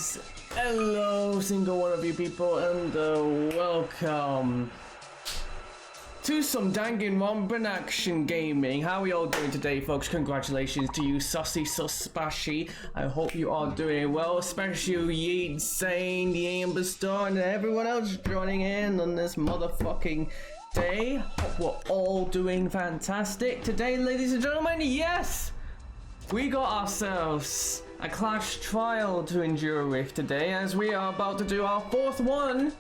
Yes, hello single one of you people, and welcome to some Danganronpa action gaming. How are you all doing today, folks? Congratulations to you, Sussy Suspashi. I hope you are doing well, especially you, Insane, the Amber Star, and everyone else joining in on this motherfucking day. Hope we're all doing fantastic today, ladies and gentlemen. Yes, we got ourselves a clash trial to endure with today, as we are about to do our fourth one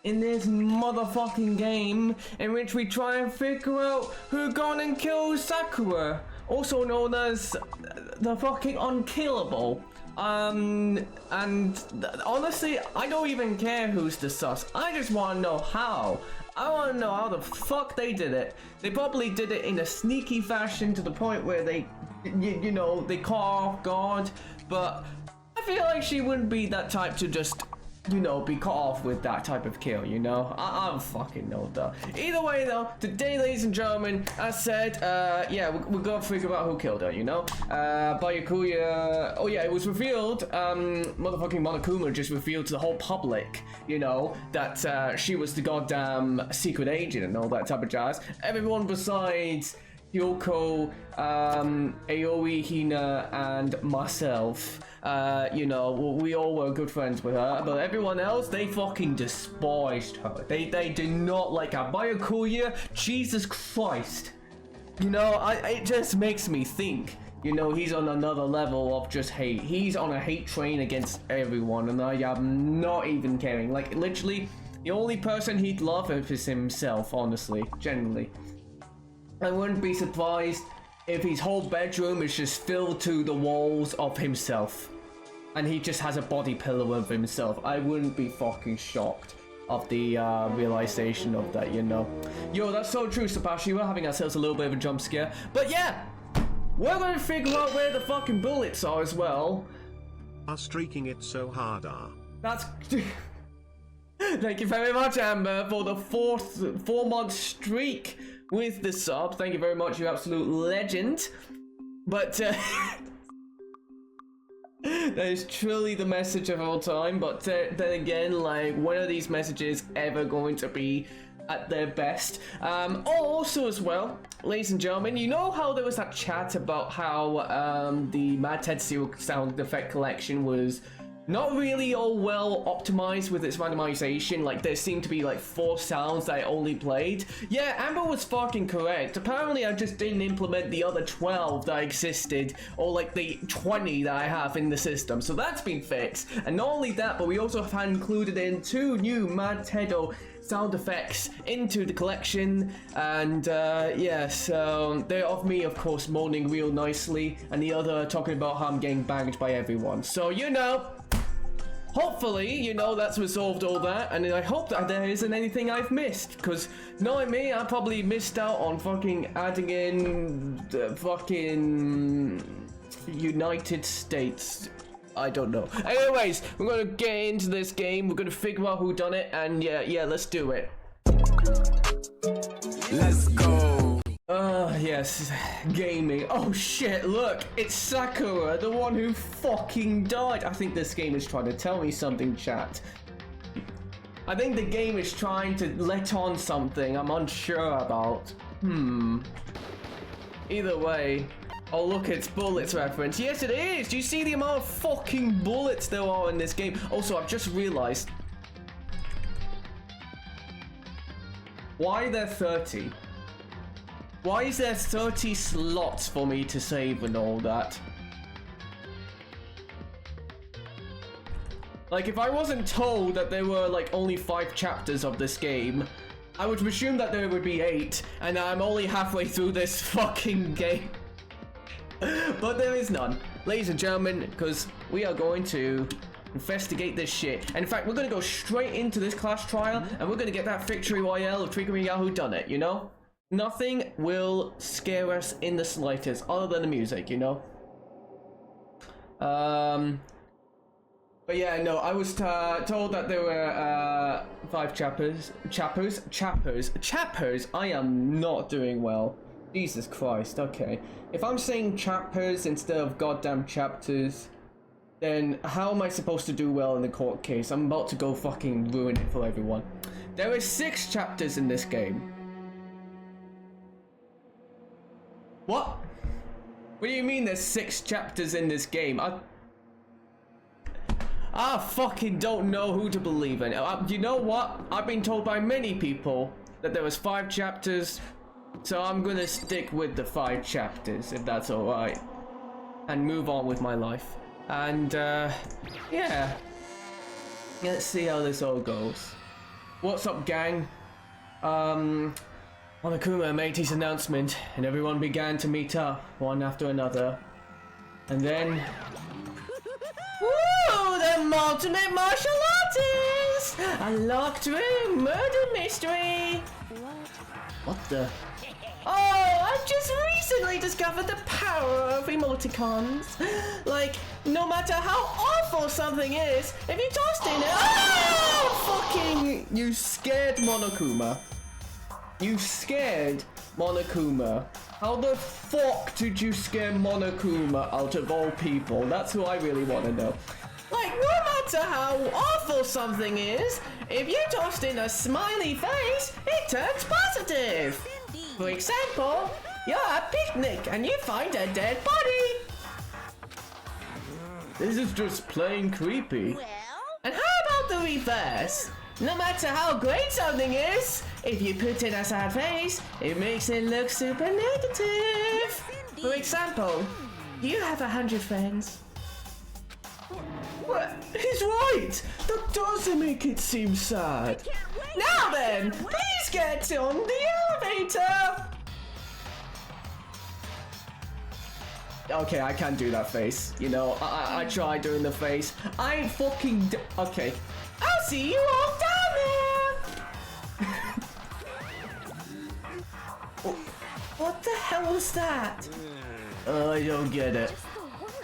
in this motherfucking game, in which we try and figure out who gone and killed Sakura, also known as the fucking unkillable. And honestly, I don't even care who's the sus. I just want to know how. I want to know how the fuck they did it. They probably did it in a sneaky fashion to the point where they, you know, they caught off guard. But I feel like she wouldn't be that type to just, you know, be caught off with that type of kill, you know? I don't fucking know though. Either way though, today, ladies and gentlemen, as said, yeah, we're gonna figure out who killed her, you know? Byakuya, oh yeah, it was revealed, motherfucking Monokuma just revealed to the whole public, you know, that she was the goddamn secret agent and all that type of jazz. Everyone besides Yoko, Aoi, Hina, and myself, you know, we all were good friends with her, but everyone else, they fucking despised her. They did not like her. Byakuya, Jesus Christ. You know, it just makes me think, you know, he's on another level of just hate. He's on a hate train against everyone, and I am not even caring. Like, literally, the only person he'd love is himself, honestly, genuinely. I wouldn't be surprised if his whole bedroom is just filled to the walls of himself, and he just has a body pillow of himself. I wouldn't be fucking shocked of the realization of that, you know. Yo, that's so true, Sabashi. We're having ourselves a little bit of a jump scare. But yeah, we're gonna figure out where the fucking bullets are as well. Are streaking it so hard, That's... Thank you very much, Amber, for the 4-month streak with the sub. Thank you very much, you absolute legend. But that is truly the message of all time. But then again, like, when are these messages ever going to be at their best? Also as well, ladies and gentlemen, you know how there was that chat about how the Mad Tetsuo sound effect collection was not really all well optimized with its randomization? Like, there seemed to be like 4 sounds that I only played. Yeah, Amber was fucking correct. Apparently I just didn't implement the other 12 that existed, or like the 20 that I have in the system. So that's been fixed. And not only that, but we also have included in 2 new Mad Tedo sound effects into the collection. And yeah, so they're of me, of course, moaning real nicely, and the other talking about how I'm getting banged by everyone. So, you know, hopefully, you know, that's resolved all that, and I hope that there isn't anything I've missed, because knowing me, I probably missed out on fucking adding in the fucking United States. I don't know. Anyways, we're gonna get into this game, we're gonna figure out who done it, and yeah, let's do it. Let's go. Yes, gaming. Oh shit, look, it's Sakura, the one who fucking died. I think this game is trying to tell me something, chat. I think the game is trying to let on something I'm unsure about. Either way. Oh look, it's bullets reference. Yes, it is. Do you see the amount of fucking bullets there are in this game? Also, I've just realized, why are there 30? Why is there 30 slots for me to save and all that? Like, if I wasn't told that there were like only 5 chapters of this game, I would presume that there would be 8, and I'm only halfway through this fucking game. But there is none, ladies and gentlemen, because we are going to investigate this shit. And in fact, we're going to go straight into this clash trial, and we're going to get that victory royale of figuring out who done it, you know? Nothing will scare us in the slightest, other than the music, you know? But yeah, no, I was told that there were 5 chappers. I am not doing well. Jesus Christ, okay. If I'm saying chapters instead of goddamn chapters, then how am I supposed to do well in the court case? I'm about to go fucking ruin it for everyone. There are 6 chapters in this game. What? What do you mean there's 6 chapters in this game? I fucking don't know who to believe in. You know what? I've been told by many people that there was 5 chapters, so I'm gonna stick with the 5 chapters, if that's alright. And move on with my life. And, yeah. Let's see how this all goes. What's up, gang? Monokuma made his announcement, and everyone began to meet up, one after another. And then... Woo! The ultimate martial artist! A locked room murder mystery! What the... Oh, I've just recently discovered the power of emoticons. Like, no matter how awful something is, if you tossed in it... Oh! Fucking... You scared Monokuma. You scared Monokuma. How the fuck did you scare Monokuma out of all people? That's who I really want to know. Like, no matter how awful something is, if you tossed in a smiley face, it turns positive. For example, you're at a picnic and you find a dead body. This is just plain creepy. And how about the reverse? No matter how great something is, if you put in a sad face, it makes it look super negative. For example, you have 100 friends. What? He's right! That doesn't make it seem sad. Now then, please get on the elevator! Okay, I can't do that face. You know, I tried doing the face. I fucking okay. I'll see you all down there! What the hell was that? I don't get it.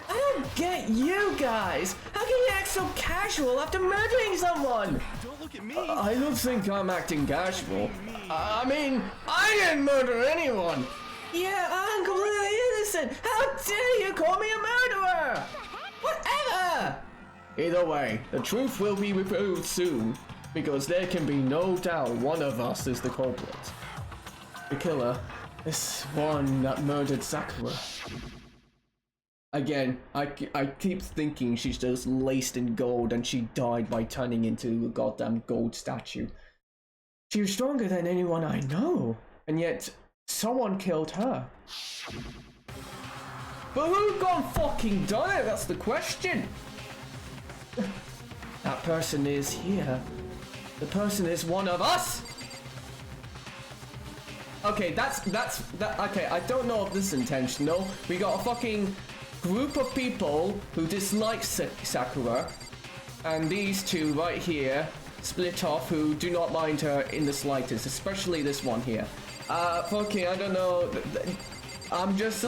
I don't get you guys! How can you act so casual after murdering someone? Don't look at me! I don't think I'm acting casual. I mean, I didn't murder anyone! Yeah, I'm completely innocent! How dare you call me a murderer! Whatever! Either way, the truth will be revealed soon, because there can be no doubt one of us is the culprit. The killer, this one that murdered Sakura. Again, I keep thinking she's just laced in gold and she died by turning into a goddamn gold statue. She was stronger than anyone I know, and yet someone killed her. But who gone fucking done it? That's the question. That person is here. The person is one of us. Okay, that. Okay, I don't know if this is intentional. We got a fucking group of people who dislike Sakura, and these two right here split off who do not mind her in the slightest, especially this one here. Fucking, I don't know. I'm just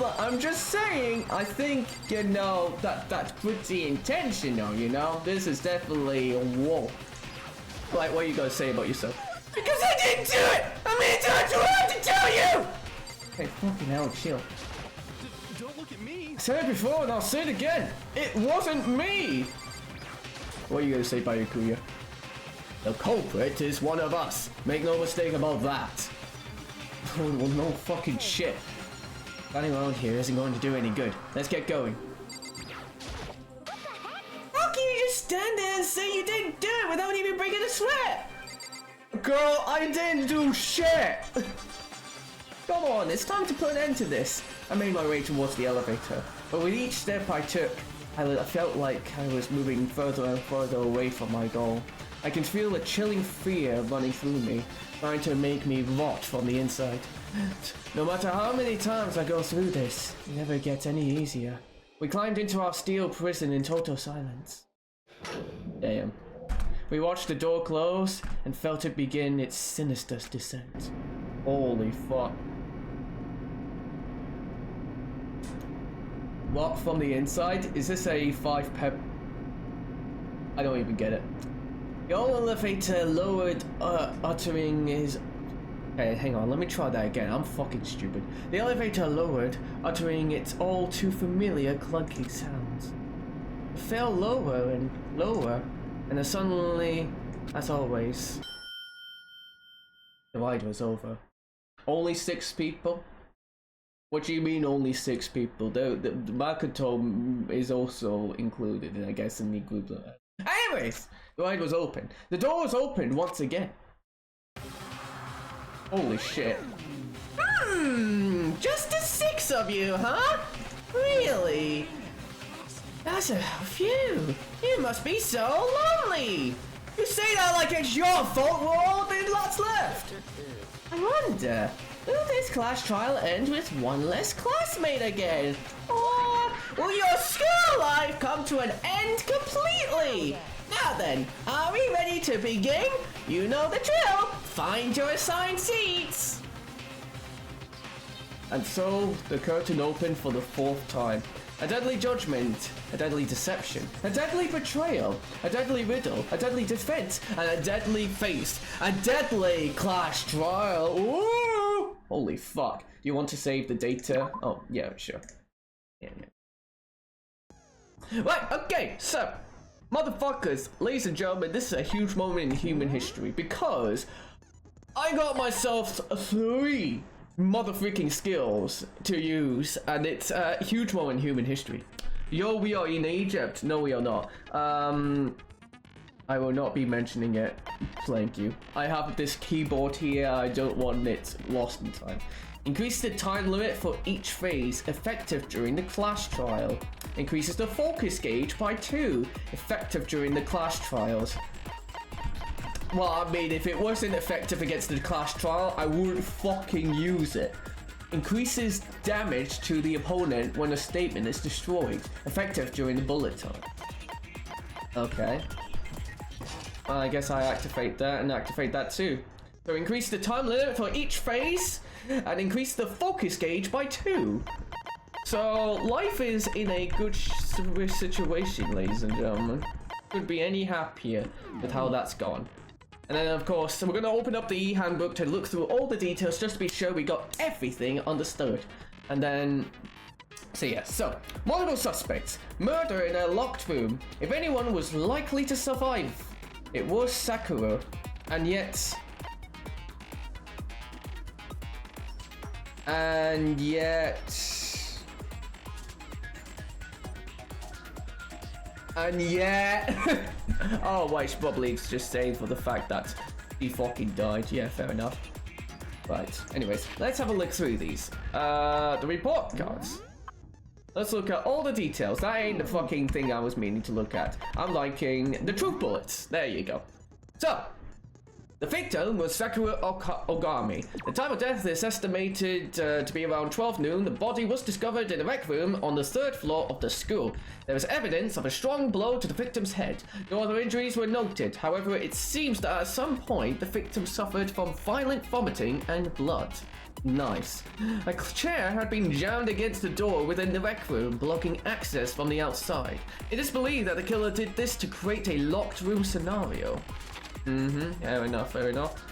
saying. I think, you know, that's pretty intentional. You know, this is definitely a whoa. Like, what are you gonna say about yourself? Because I didn't do it. I mean, that's what I have to tell you. Okay, fucking hell, chill. Don't look at me! I said it before and I'll say it again. It wasn't me. What are you gonna say, Bayukuya? The culprit is one of us. Make no mistake about that. Well, no fucking shit. Running around here isn't going to do any good. Let's get going. How can you just stand there and say you didn't do it without even breaking a sweat? Girl, I didn't do shit. Come on, it's time to put an end to this. I made my way towards the elevator, but with each step I took, I felt like I was moving further and further away from my goal. I can feel a chilling fear running through me, trying to make me rot from the inside. No matter how many times I go through this, it never gets any easier. We climbed into our steel prison in total silence. Damn. We watched the door close and felt it begin its sinister descent. Holy fuck. What, from the inside? Is this a 5 pep? I don't even get it. The elevator lowered, uttering his... Okay, hang on, let me try that again. I'm fucking stupid. The elevator lowered, uttering its all too familiar clunky sounds. The fell lower and lower, and then suddenly, as always, the ride was over. Only 6 people? What do you mean only 6 people? The Makatome is also included, I guess, in the group. Anyways, the ride was open. The door was opened once again. Holy shit. Just the 6 of you, huh? Really? That's a few. You must be so lonely. You say that like it's your fault we're all the lots left. I wonder, will this class trial end with one less classmate again? Or will your school life come to an end completely? Now then, are we ready to begin? You know the drill. Find your assigned seats. And so the curtain opened for the 4th time. A deadly judgment, a deadly deception, a deadly betrayal, a deadly riddle, a deadly defense, and a deadly face. A deadly class trial. Ooh! Holy fuck. Do you want to save the data? Oh, yeah, sure. Yeah. Right, okay, so, motherfuckers, ladies and gentlemen, this is a huge moment in human history because I got myself 3 motherfucking skills to use, and it's a huge moment in human history. Yo, we are in Egypt. No, we are not. I will not be mentioning it. Thank you. I have this keyboard here. I don't want it lost in time. Increase the time limit for each phase effective during the class trial. Increases the focus gauge by 2 effective during the class trials. Well, I mean, if it wasn't effective against the class trial, I wouldn't fucking use it. Increases damage to the opponent when a statement is destroyed. Effective during the bullet time. Okay. I guess I activate that and activate that too. So increase the time limit for each phase and increase the focus gauge by 2. So life is in a good situation, ladies and gentlemen. Couldn't be any happier with how that's gone. And then, of course, we're going to open up the e-handbook to look through all the details just to be sure we got everything understood. And then, so yeah, so, multiple suspects, murder in a locked room. If anyone was likely to survive, it was Sakura. And yet... oh, wait, should probably just say for the fact that he fucking died. Yeah, fair enough. Right, anyways, let's have a look through these. The report cards. Let's look at all the details. That ain't the fucking thing I was meaning to look at. I'm liking the truth bullets. There you go. So, the victim was Sakura Ogami. The time of death is estimated to be around 12 noon. The body was discovered in a rec room on the 3rd floor of the school. There was evidence of a strong blow to the victim's head. No other injuries were noted. However, it seems that at some point the victim suffered from violent vomiting and blood. Nice. A chair had been jammed against the door within the rec room, blocking access from the outside. It is believed that the killer did this to create a locked room scenario. Fair enough, fair enough.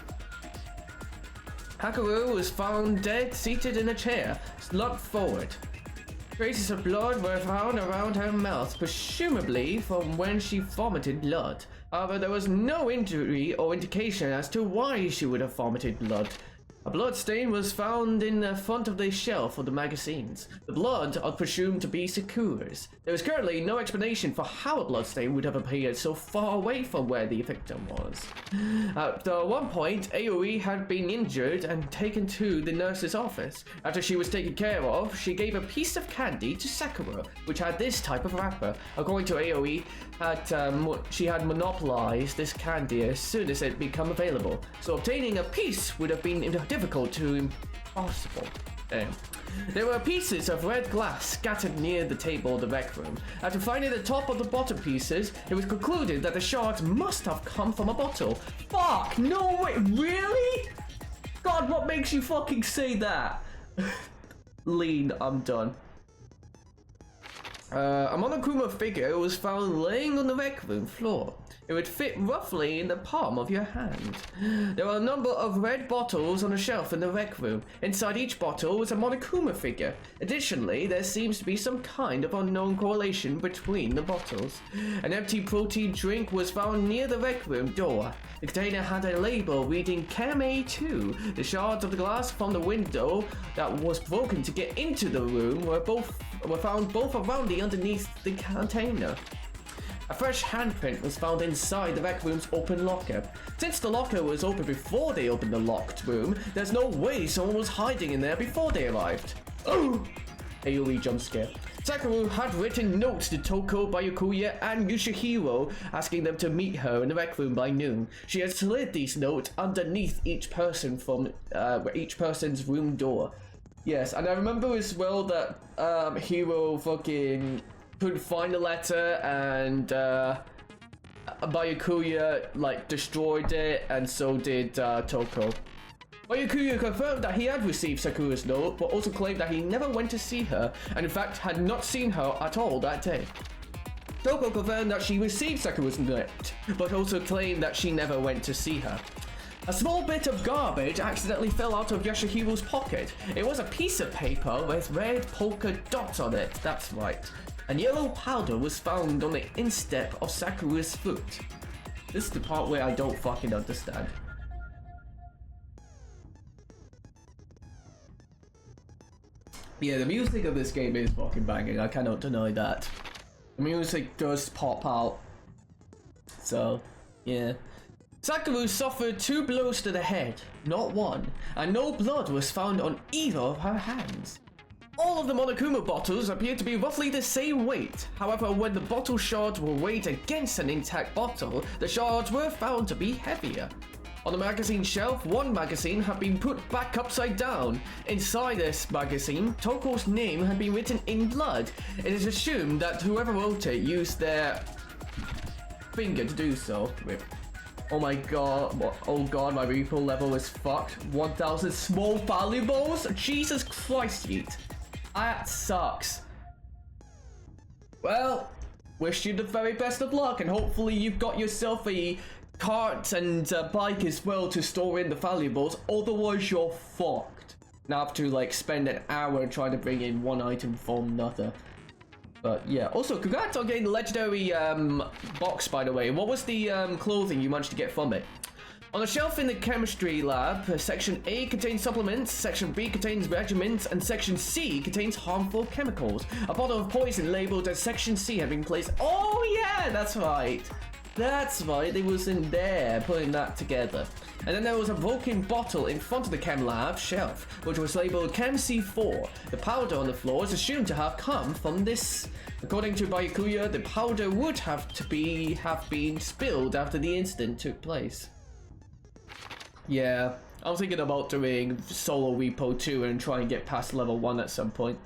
Hakaru was found dead, seated in a chair, slumped forward. Traces of blood were found around her mouth, presumably from when she vomited blood. However, there was no injury or indication as to why she would have vomited blood. A blood stain was found in the front of the shelf of the magazines. The blood are presumed to be Sakura's. There is currently no explanation for how a blood stain would have appeared so far away from where the victim was. At one point, Aoi had been injured and taken to the nurse's office. After she was taken care of, she gave a piece of candy to Sakura, which had this type of wrapper. According to Aoi, she had monopolized this candy as soon as it had become available, so obtaining a piece would have been difficult to impossible. There were pieces of red glass scattered near the table of the rec room. After finding the top of the bottom pieces, it was concluded that the shards must have come from a bottle. Fuck! No way! Really? God, what makes you fucking say that? Lean, I'm done. A monokuma figure was found laying on the rec room floor. It would fit roughly in the palm of your hand. There are a number of red bottles on a shelf in the rec room. Inside each bottle is a Monokuma figure. Additionally, there seems to be some kind of unknown correlation between the bottles. An empty protein drink was found near the rec room door. The container had a label reading Chem A2. The shards of the glass from the window that was broken to get into the room were found both around the underneath the container. A fresh handprint was found inside the rec room's open locker. Since the locker was open before they opened the locked room, there's no way someone was hiding in there before they arrived. Oh! AoE jump scare. Sakura had written notes to Toko, Byakuya, and Yoshihiro, asking them to meet her in the rec room by noon. She had slid these notes underneath each person from each person's room door. Yes, and I remember as well that Hiro fucking couldn't find the letter, and Byakuya like destroyed it, and so did Toko. Byakuya confirmed that he had received Sakura's note, but also claimed that he never went to see her, and in fact had not seen her at all that day. Toko confirmed that she received Sakura's note, but also claimed that she never went to see her. A small bit of garbage accidentally fell out of Yoshihiro's pocket. It was a piece of paper with red polka dots on it, that's right. And yellow powder was found on the instep of Sakura's foot. This is the part where I don't fucking understand. Yeah, the music of this game is fucking banging, I cannot deny that. The music does pop out. So, yeah. Sakura suffered 2 blows to the head, not 1, and no blood was found on either of her hands. All of the Monokuma bottles appeared to be roughly the same weight. However, when the bottle shards were weighed against an intact bottle, the shards were found to be heavier. On the magazine shelf, one magazine had been put back upside down. Inside this magazine, Toko's name had been written in blood. It is assumed that whoever wrote it used their finger to do so. Oh my god, oh god, my repo level is fucked. 1,000 small valuables? Jesus Christ, yeet. That sucks. Well, wish you the very best of luck, and hopefully you've got yourself a cart and a bike as well to store in the valuables, otherwise you're fucked. Now I have to like spend an hour trying to bring in one item from another. But yeah, also congrats on getting the legendary box, by the way. What was the clothing you managed to get from it? On the shelf in the chemistry lab, section A contains supplements, section B contains regiments, and section C contains harmful chemicals. A bottle of poison labeled as section C had been placed. Oh yeah, that's right. That's right, it was in there, putting that together. And then there was a broken bottle in front of the chem lab shelf, which was labeled Chem C4. The powder on the floor is assumed to have come from this. According to Byakuya, the powder would have been spilled after the incident took place. Yeah, I was thinking about doing solo repo 2 and try and get past level 1 at some point.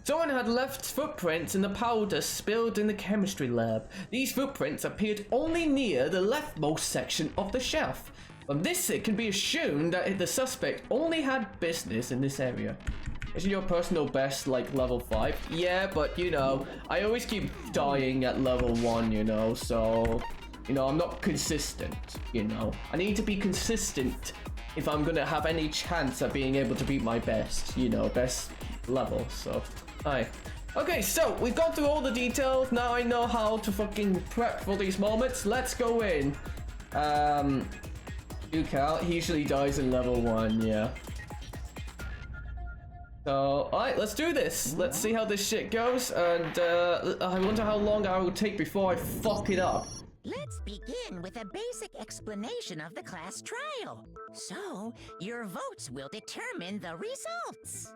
Someone had left footprints in the powder spilled in the chemistry lab. These footprints appeared only near the leftmost section of the shelf. From this, it can be assumed that the suspect only had business in this area. Isn't your personal best like level 5? Yeah, but you know, I always keep dying at level 1, you know, so... You know, I'm not consistent, you know. I need to be consistent if I'm gonna have any chance at being able to beat my best, you know, best level, so... Hi. Okay, so we've gone through all the details. Now I know how to fucking prep for these moments. Let's go in. Ducal, he usually dies in level 1, yeah. So, alright, let's do this. Let's see how this shit goes, and I wonder how long I will take before I fuck it up. Let's begin with a basic explanation of the class trial. So, your votes will determine the results.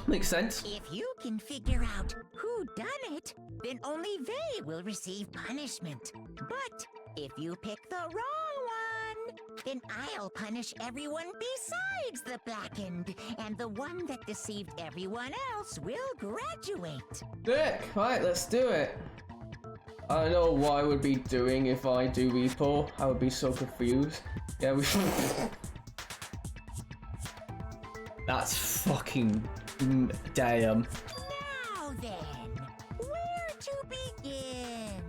Makes sense. If you can figure out who done it, then only they will receive punishment. But if you pick the wrong one, then I'll punish everyone besides the blackened, and the one that deceived everyone else will graduate. Sick. Alright, let's do it. I don't know what I would be doing if I do repo. I would be so confused. Yeah, we should. That's fucking damn. Now then, where to begin?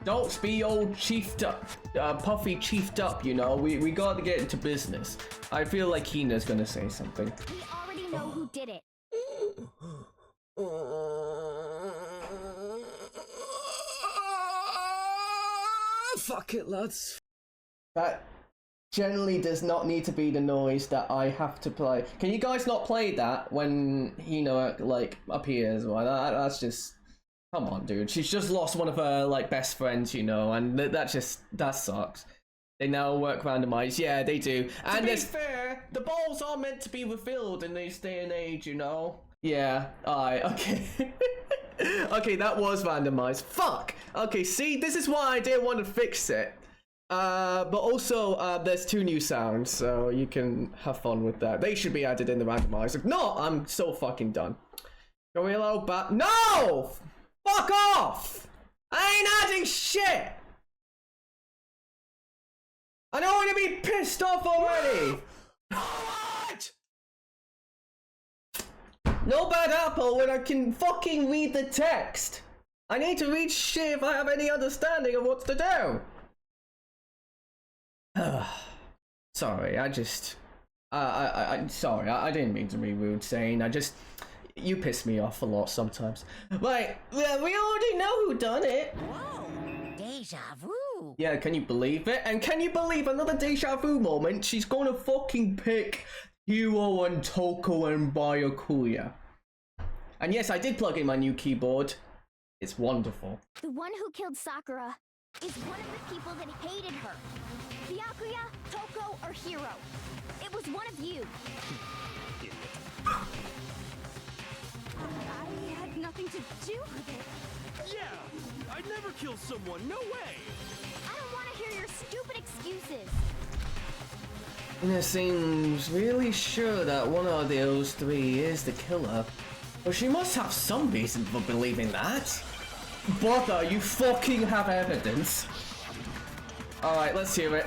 Don't be old chiefed up, puffy chiefed up, you know? We gotta get into business. I feel like Hina's gonna say something. We already know who did it. Fuck it, lads. That generally does not need to be the noise that I have to play. Can you guys not play that when Hina, like, appears? Well, that's just... Come on, dude. She's just lost one of her, like, best friends, you know, and that sucks. They now work randomized. Yeah, they do. And to be fair, the balls are meant to be refilled in this day and age, you know? Yeah, okay. Okay, that was randomized. Fuck! Okay, see, this is why I didn't want to fix it. But also, there's 2 new sounds, so you can have fun with that. They should be added in the randomizer. No, I'm so fucking done. Gorilla bat. No! Fuck off! I ain't adding shit! I don't want to be pissed off already! What? No bad apple when I can fucking read the text. I need to read shit if I have any understanding of what to do. Sorry, sorry, I didn't mean to be rude saying, you piss me off a lot sometimes. Right, well, we already know who done it. Whoa, deja vu. Yeah, can you believe it? And can you believe another deja vu moment? She's gonna fucking pick Hiro and Toko and Byakuya. And yes, I did plug in my new keyboard. It's wonderful. The one who killed Sakura is one of the people that hated her. Byakuya, Toko, or Hiro. It was one of you. I had nothing to do with it. Yeah, I'd never kill someone, no way! I don't want to hear your stupid excuses. Hina seems really sure that one of those 3 is the killer. But she must have some reason for believing that. Brother, you fucking have evidence. Alright, let's hear it.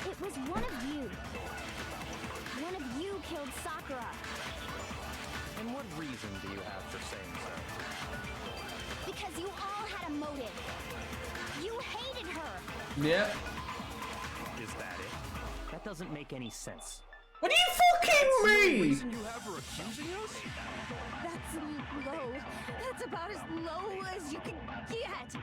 It was one of you. One of you killed Sakura. And what reason do you have for saying so? Because you all had a motive. You hated her. Yeah. Is that it? That doesn't make any sense. What do you fucking mean? Reason you have for accusing us? That's low. That's about as low as you can get.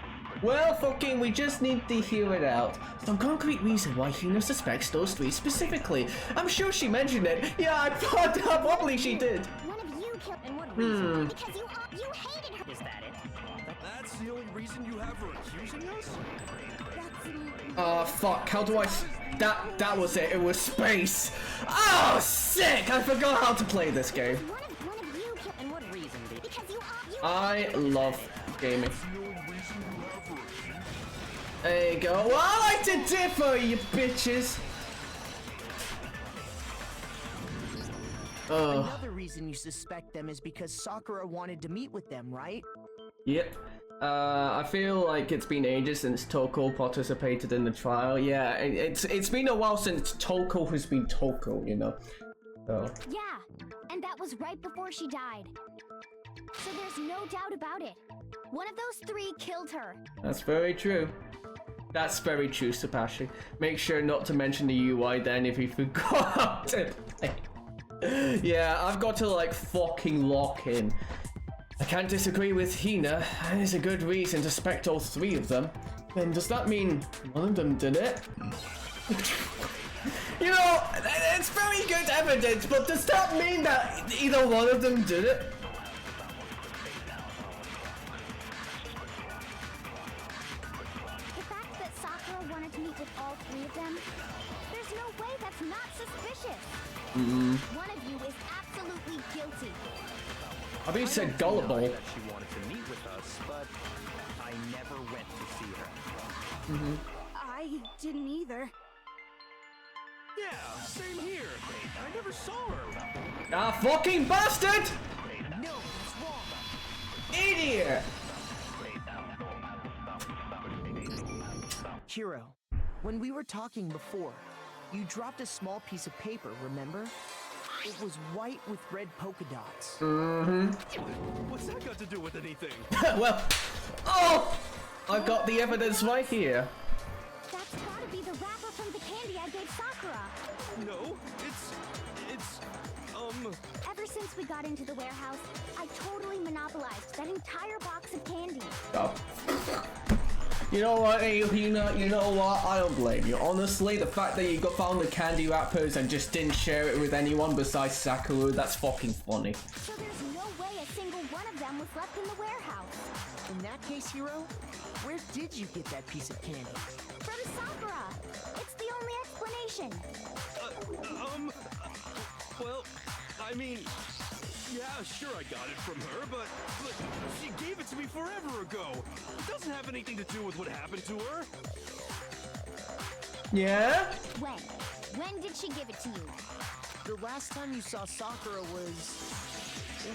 Well, fucking, we just need to hear it out. Some concrete reason why Hina suspects those 3 specifically. I'm sure she mentioned it. Yeah, I thought probably she did. One of you killed. And what reason? Because you hated her. Is that it? That's the only reason you have for accusing us? Fuck, how do I... That was it, it was space. Oh, sick! I forgot how to play this game. One of you killed. And what reason? Because you I love gaming. There you go. Well, I like to differ, you bitches. Another reason you suspect them is because Sakura wanted to meet with them, right? Yep. I feel like it's been ages since Toko participated in the trial. Yeah, it's been a while since Toko has been Toko, you know. So. Yeah, and that was right before she died. So there's no doubt about it. One of those 3 killed her. That's very true. That's very true, Sapashi. Make sure not to mention the UI then if you forgot to play. Yeah, I've got to like fucking lock in. I can't disagree with Hina. There's a good reason to suspect all 3 of them. Then does that mean one of them did it? You know, it's very good evidence, but does that mean that either one of them did it? The fact that Sakura wanted to meet with all 3 of them, there's no way that's not suspicious. One of you is absolutely guilty. I bet you said gullible. That she wanted to meet with us, but I never went to see her. I didn't either. Yeah, same here. I never saw her. Ah, fucking bastard! No, it's wrong. Idiot! Hiro, when we were talking before, you dropped a small piece of paper, remember? It was white with red polka dots. What's that got to do with anything? Well, oh! I've got the evidence right here. That's gotta be the wrapper from the candy I gave Sakura. No, it's Ever since we got into the warehouse, I totally monopolized that entire box of candy. Oh. You know what, Athena? You know what? I don't blame you. Honestly, the fact that you found the candy wrappers and just didn't share it with anyone besides Sakura, that's fucking funny. So there's no way a single one of them was left in the warehouse. In that case, Hero, where did you get that piece of candy? From Sakura. It's the only explanation. well, I mean, yeah, sure I got it from her, but she gave it to me forever ago. It doesn't have anything to do with what happened to her. Yeah? When did she give it to you? The last time you saw Sakura was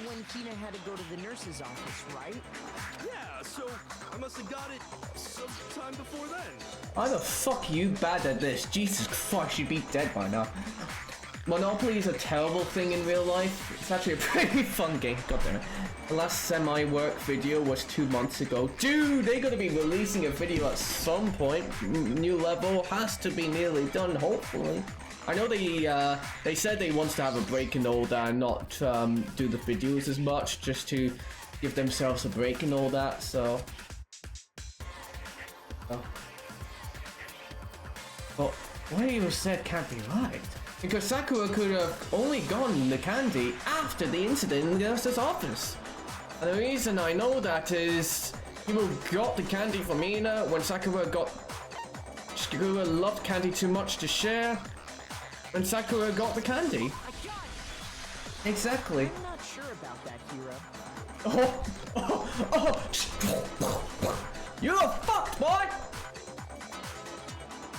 when Kina had to go to the nurse's office, right? Yeah, so I must have got it sometime before then. Why the fuck are you bad at this? Jesus Christ, you'd be dead by now. Monopoly is a terrible thing in real life. It's actually a pretty fun game. God damn it. The last semi-work video was 2 months ago. Dude, they're gonna be releasing a video at some point. New level has to be nearly done, hopefully. I know they said they want to have a break and all that and not do the videos as much, just to give themselves a break and all that, so... Oh. But what you said can't be right. Because Sakura could have only gotten the candy after the incident in the nurse's office. And the reason I know that is people got the candy from Ina when Sakura loved candy too much to share, and Sakura got the candy. Exactly. I'm not sure about that, Hero. You're fucked, boy!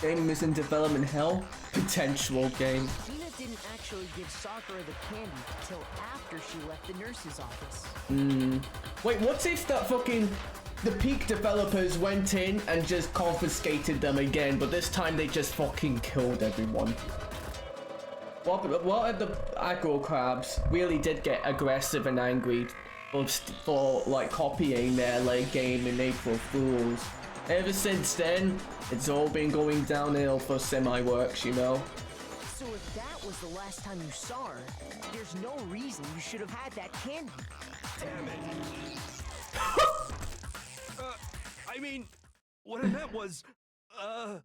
Game is in development hell. Potential game. Kina didn't actually give Sakura the candy until after she left the nurse's office. Wait, what if that the Peak developers went in and just confiscated them again, but this time they just fucking killed everyone? What if the aggro crabs really did get aggressive and angry for like copying their game in April Fools? Ever since then, it's all been going downhill for semi-works, you know? So if that was the last time you saw her, there's no reason you should have had that candy. Damn it. I mean, what I meant was, oh,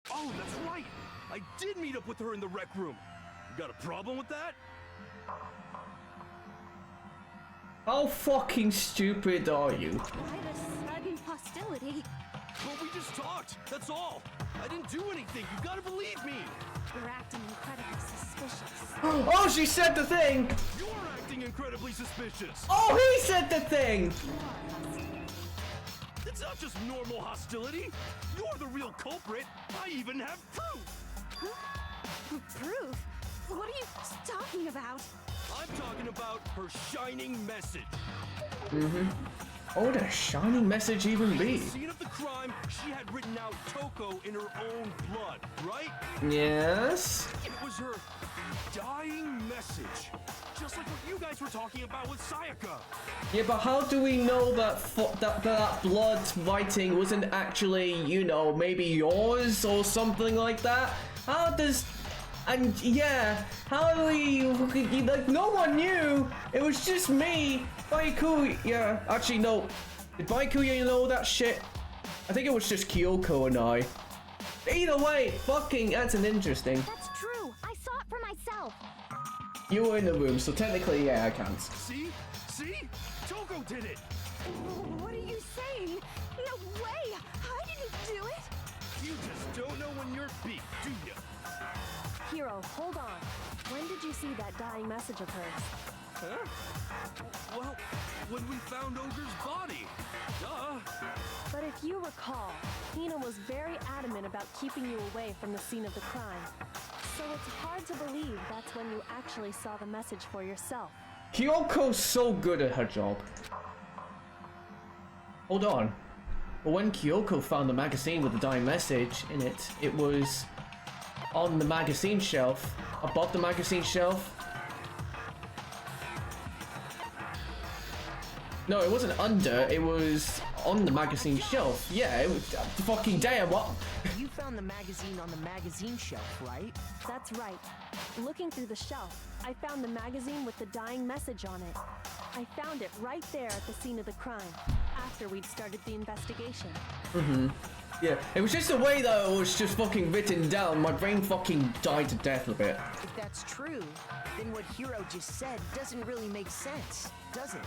that's right. I did meet up with her in the rec room. You got a problem with that? How fucking stupid are you? Why the sudden hostility? Well, we just talked. That's all. I didn't do anything. You gotta believe me. You're acting incredibly suspicious. Oh, she said the thing! You're acting incredibly suspicious. Oh, he said the thing! It's not just normal hostility. You're the real culprit. I even have proof. Proof? What are you talking about? I'm talking about her shining message. Oh, the shining message even be? At the scene of the crime, she had written out Toko in her own blood, right? Yes? It was her dying message. Just like what you guys were talking about with Sayaka. Yeah, but how do we know that that blood writing wasn't actually, you know, maybe yours or something like that? How does... And yeah, how do we... Like, no one knew! It was just me! Baiku, yeah, actually no. Did Baiku know that shit? I think it was just Kyoko and I. Either way, fucking, that's an interesting. That's true. I saw it for myself. You were in the room, so technically, yeah, I can't. See? See? Toko did it! What are you saying? No way! I didn't do it! You just don't know when you're beat, do you? Hero, hold on. When did you see that dying message of hers? Huh? Well, when we found Ogre's body. Duh. But if you recall, Hina was very adamant about keeping you away from the scene of the crime. So it's hard to believe that's when you actually saw the message for yourself. Kyoko's so good at her job. Hold on. But when Kyoko found the magazine with the dying message in it, it was on the magazine shelf above the magazine shelf. No, it wasn't under, it was on the magazine shelf. Yeah, it was fucking damn, what? You found the magazine on the magazine shelf, right? That's right. Looking through the shelf, I found the magazine with the dying message on it. I found it right there at the scene of the crime, after we'd started the investigation. Yeah, it was just the way that it was just fucking written down. My brain fucking died to death a bit. If that's true, then what Hero just said doesn't really make sense, does it?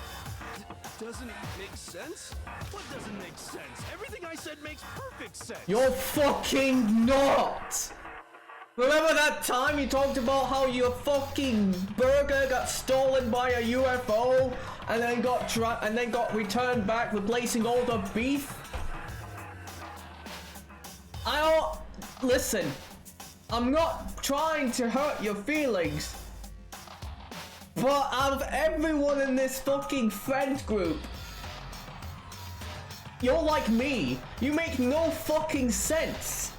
Doesn't make sense? What doesn't make sense? Everything I said makes perfect sense. You're fucking not! Remember that time you talked about how your fucking burger got stolen by a UFO and then got returned back, replacing all the beef? Listen, I'm not trying to hurt your feelings, but out of everyone in this fucking friend group, you're like me. You make no fucking sense.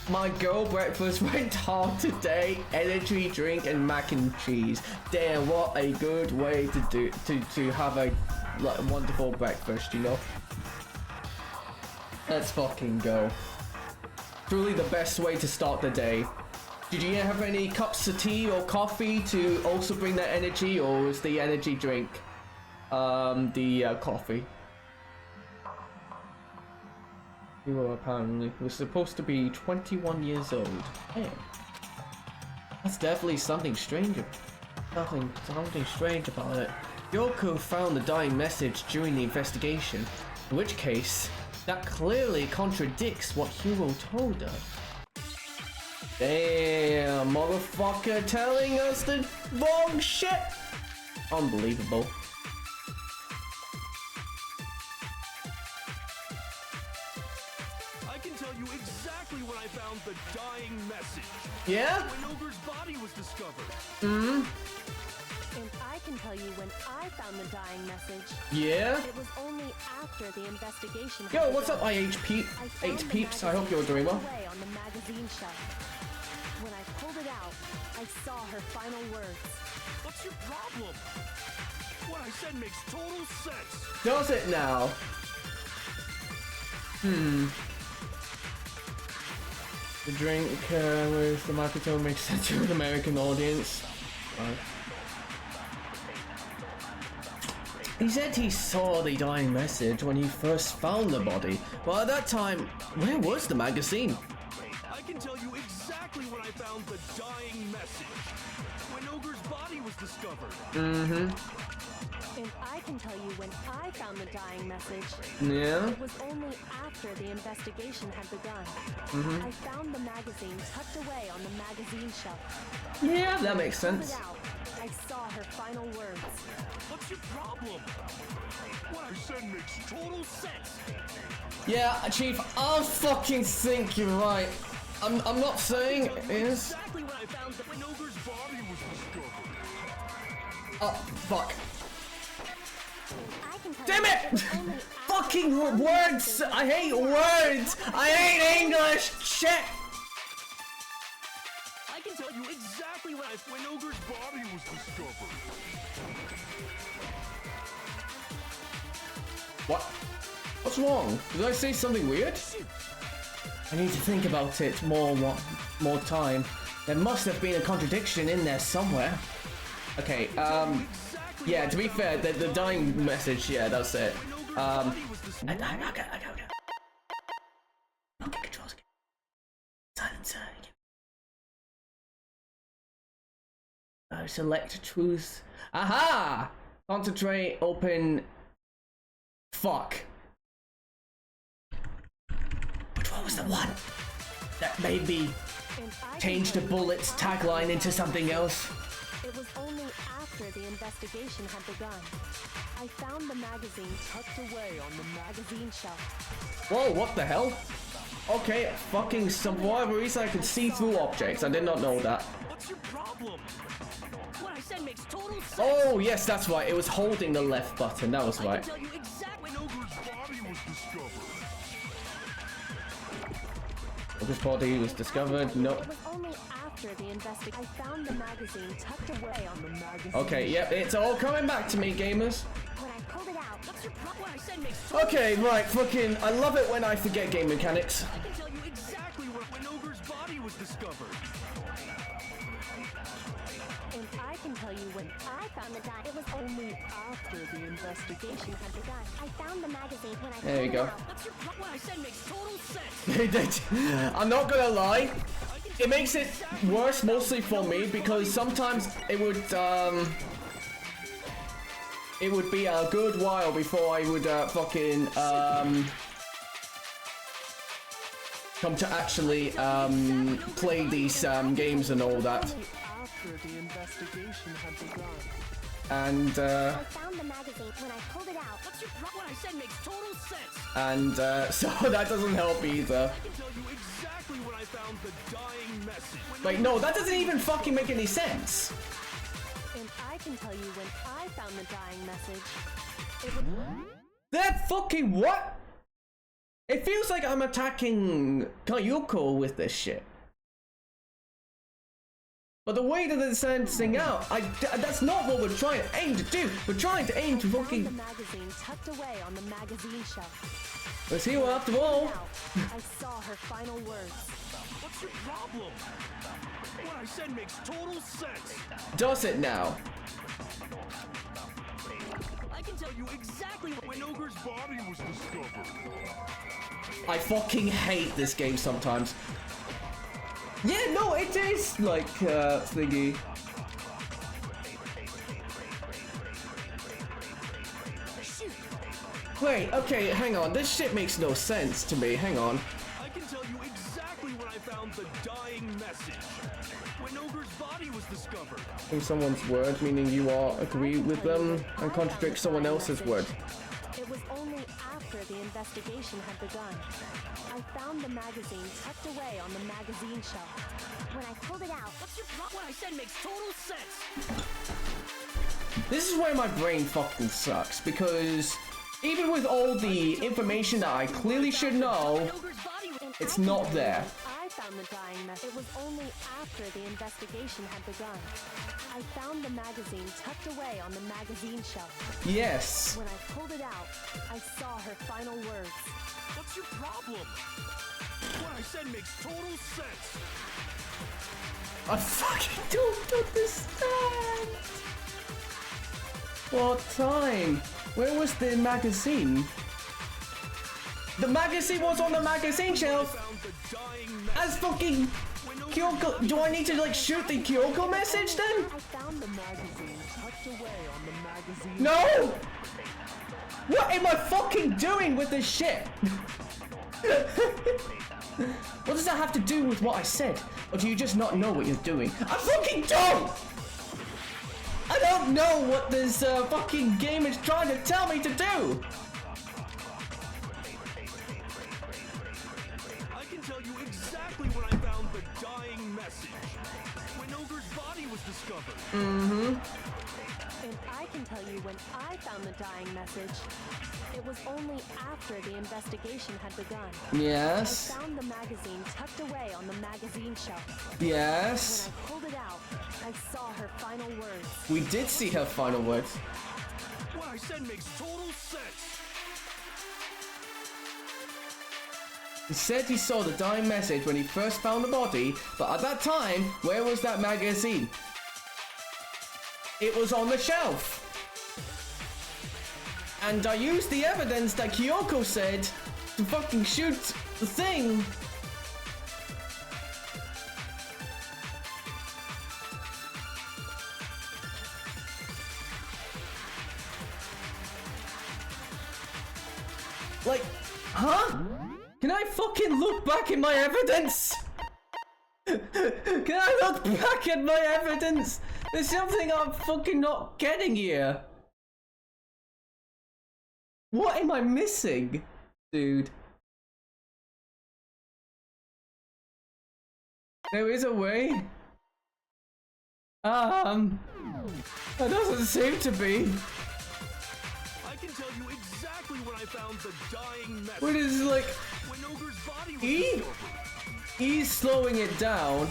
My girl breakfast went hard today. Energy drink and mac and cheese. Damn, what a good way to have a wonderful breakfast, you know? Let's fucking go. Truly the best way to start the day. Did you have any cups of tea or coffee to also bring that energy, or was the energy drink the coffee? You apparently was supposed to be 21 years old. Damn. That's definitely something strange. Something strange about it. Yoko found the dying message during the investigation, in which case, that clearly contradicts what Hero told her. Damn, motherfucker telling us the wrong shit! Unbelievable. I can tell you exactly when I found the dying message. Yeah? When Ogre's body was discovered. And I can tell you when I found the dying message. Yeah? It was only after the investigation. Yo, what's up, IH peeps? I hope you're doing well. Away on the magazine shelf. When I pulled it out, I saw her final words. What's your problem? What I said makes total sense. Does it now? The drink with the microphone makes sense to an American audience. He said he saw the dying message when he first found the body. But at that time, where was the magazine? I can tell you exactly when I found the dying message. When Ogre's body was discovered. And I can tell you when I found the dying message. Yeah? It was only after the investigation had begun. I found the magazine tucked away on the magazine shelf. Yeah, that makes Pulled sense. it out. I saw her final words. What's your problem? What I said makes total sense. Yeah, Chief, I fucking think you're right. I'm not saying it is. Exactly when I found that when Ogre's body was discovered. Oh, fuck. I can tell Damn you it! it's only Fucking words! I hate words! I hate English! Shit! I can tell you exactly when Ogre's body was discovered. What? What's wrong? Did I say something weird? I need to think about it more time. There must have been a contradiction in there somewhere. Okay, yeah, to be fair, the dying message, yeah, that's it. Okay, controls. Silence. Select truth. Aha! Concentrate, open. Fuck. Which one was the one that made me And I change the can tell you bullet's when I tagline found into the something dying else? message. It was only after the investigation had begun. I found the magazine tucked away on the magazine shelf. Whoa, what the hell? Okay, fucking some whatever reason I can see through objects. I did not know that. What's your problem? What I said makes total sense. Oh, yes, that's right. It was holding the left button. That was I right. can tell you exactly when Ogre's body was discovered. His body was discovered. Nope. It was only after the investigation I found the magazine tucked away on the magazine. Okay, yep, it's all coming back to me, gamers. When I pulled it out, what's your What I said makes total Okay, right, fucking, I love it when I forget game mechanics. I can tell you exactly when Ogre's body was discovered. And I can tell you when I found the dye. It was only after the investigation had begun. I found the magazine when I There you pulled go. it out. What I said makes total sense. I'm not gonna lie, it makes it worse mostly for me because sometimes it would be a good while before I would fucking come to actually play these games and all that. after the investigation had begun. And I found the magazine when I pulled it out. What I said makes total sense. and so that doesn't help either. I can tell you exactly when I found the dying message. Wait, no, that doesn't even fucking make any sense. And I can tell you when I found the dying message. It would... That fucking what? It feels like I'm attacking Kayuko with this shit. But the way that it's sensing out, that's not what we're trying to aim to do. We're trying to aim to found the fucking... magazine tucked away on the magazine shelf. Let's heal after all. Now, I saw her final words. What's your problem? What I said makes total sense. Does it now? I can tell you exactly when Ogre's body was discovered. I fucking hate this game sometimes. Yeah, no, it is like, thingy. Wait, okay, hang on. This shit makes no sense to me. Hang on. I can tell you exactly when I found the dying message. When Ogre's body was discovered. In someone's word, meaning you are agree with them and contradict someone else's word. It was only after the investigation had begun. I found the magazine tucked away on the magazine shelf. When I pulled it out, What I said makes total sense. This is where my brain fucking sucks, because even with all the information that I clearly should know, Ogre's body was... it's not there. I found the dying message. It was only after the investigation had begun. I found the magazine tucked away on the magazine shelf. Yes. When I pulled it out, I saw her final words. What's your problem? What I said makes total sense. I fucking don't understand. What time? Where was the magazine? The magazine was on the magazine shelf. Found the dying message. As fucking Kyoko. Do I need to like shoot the Kyoko message then? I found the magazine tucked away on the magazine. No! What am I fucking doing with this shit? What does that have to do with what I said? Or do you just not know what you're doing? I fucking don't! I don't know what this fucking game is trying to tell me to do! I can tell you exactly when I found the dying message. When Ogre's body was discovered. Mm-hmm. And I can tell you when I found the dying message. It was only after the investigation had begun. Yes. I found the magazine tucked away on the magazine shelf. Yes. When I pulled it out, I saw her final words. We did see her final words. What I said makes total sense. He said he saw the dying message when he first found the body, but at that time, where was that magazine? It was on the shelf. And I used the evidence that Kyoko said to fucking shoot the thing. Like, huh? Can I fucking look back in my evidence? Can I look back at my evidence? There's something I'm fucking not getting here. What am I missing, dude? There is a way. There doesn't seem to be. I can tell you exactly when I found the dying message. What is like? When Ogre's body was E? discovered. He's slowing it down.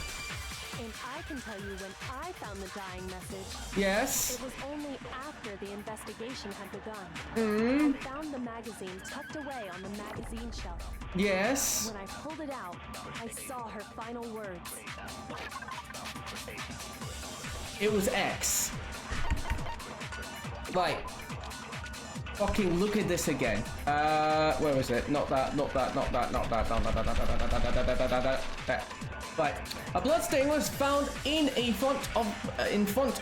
And I can tell you when I found the dying message. Yes. It was only after the investigation had begun. Hmm. I found the magazine tucked away on the magazine shelf. Yes. When I pulled it out, I saw her final words. It was X. Right. Fucking look at this again. Where was it? Not that. Right. A bloodstain was found in front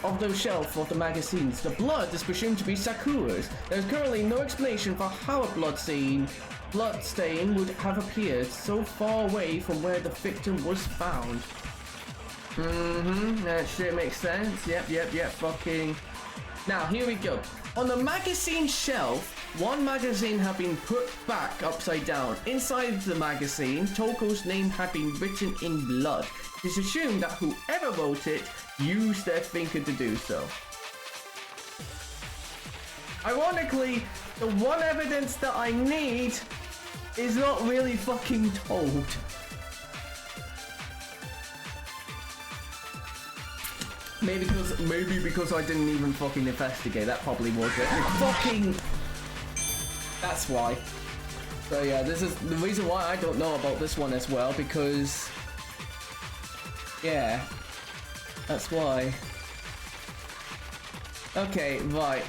of the shelf of the magazines. The blood is presumed to be Sakura's. There is currently no explanation for how a bloodstain would have appeared so far away from where the victim was found. That shit makes sense. Yep. Fucking. Now, here we go. On the magazine shelf, one magazine had been put back upside down. Inside the magazine, Toko's name had been written in blood. It is assumed that whoever wrote it used their finger to do so. Ironically, the one evidence that I need is not really fucking told. Maybe because I didn't even fucking investigate. That probably was it. Fucking. That's why. So yeah, this is the reason why I don't know about this one as well, because yeah, that's why. Okay, right.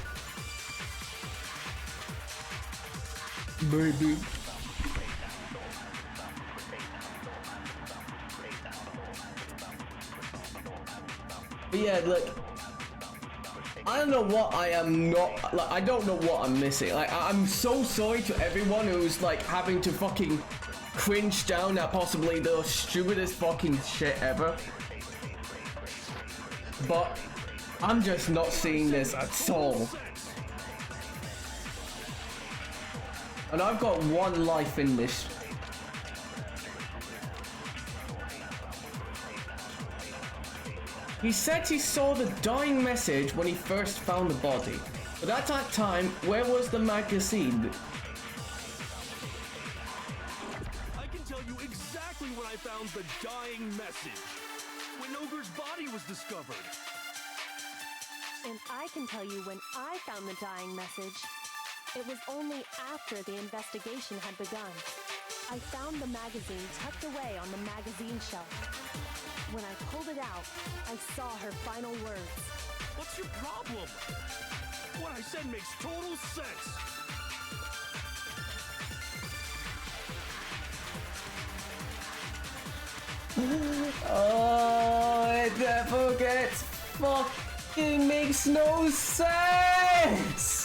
Baby. But yeah, look, I don't know what I am not, like, I don't know what I'm missing. Like, I'm so sorry to everyone who's, like, having to fucking cringe down at possibly the stupidest fucking shit ever. But I'm just not seeing this at all. And I've got one life in this. He said he saw the dying message when he first found the body. But at that time, where was the magazine? I can tell you exactly when I found the dying message. When Ogre's body was discovered. And I can tell you when I found the dying message. It was only after the investigation had begun. I found the magazine tucked away on the magazine shelf. When I pulled it out, I saw her final words. What's your problem? What I said makes total sense. Oh, it never gets fucking makes no sense.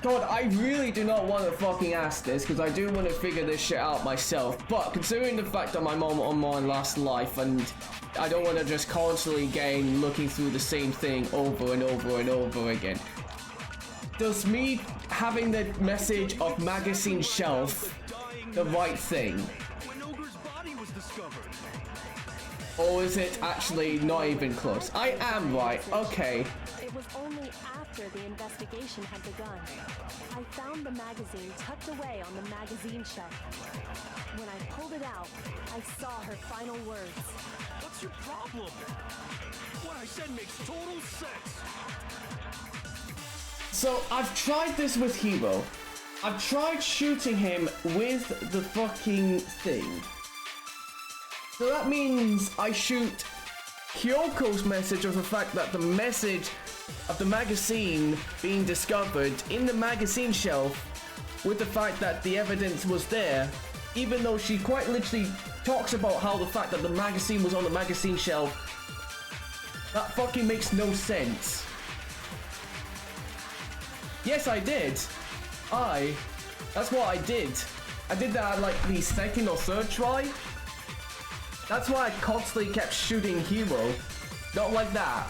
God, I really do not want to fucking ask this, because I do want to figure this shit out myself, but considering the fact that I'm on my last life, and I don't want to just constantly gain looking through the same thing over and over and over again, does me having the message of magazine shelf the right thing? When Ogre's body was discovered. Or is it actually not even close? I am right, okay. It was only after the investigation had begun. I found the magazine tucked away on the magazine shelf. When I pulled it out, I saw her final words. What's your problem? What I said makes total sense. So, I've tried this with Hero. I've tried shooting him with the fucking thing. So that means I shoot Kyoko's message of the fact that the message of the magazine being discovered in the magazine shelf with the fact that the evidence was there, even though she quite literally talks about how the fact that the magazine was on the magazine shelf. That fucking makes no sense. Yes, I did. That's what I did. I did that at like the second or third try. That's why I constantly kept shooting Hero. Not like that.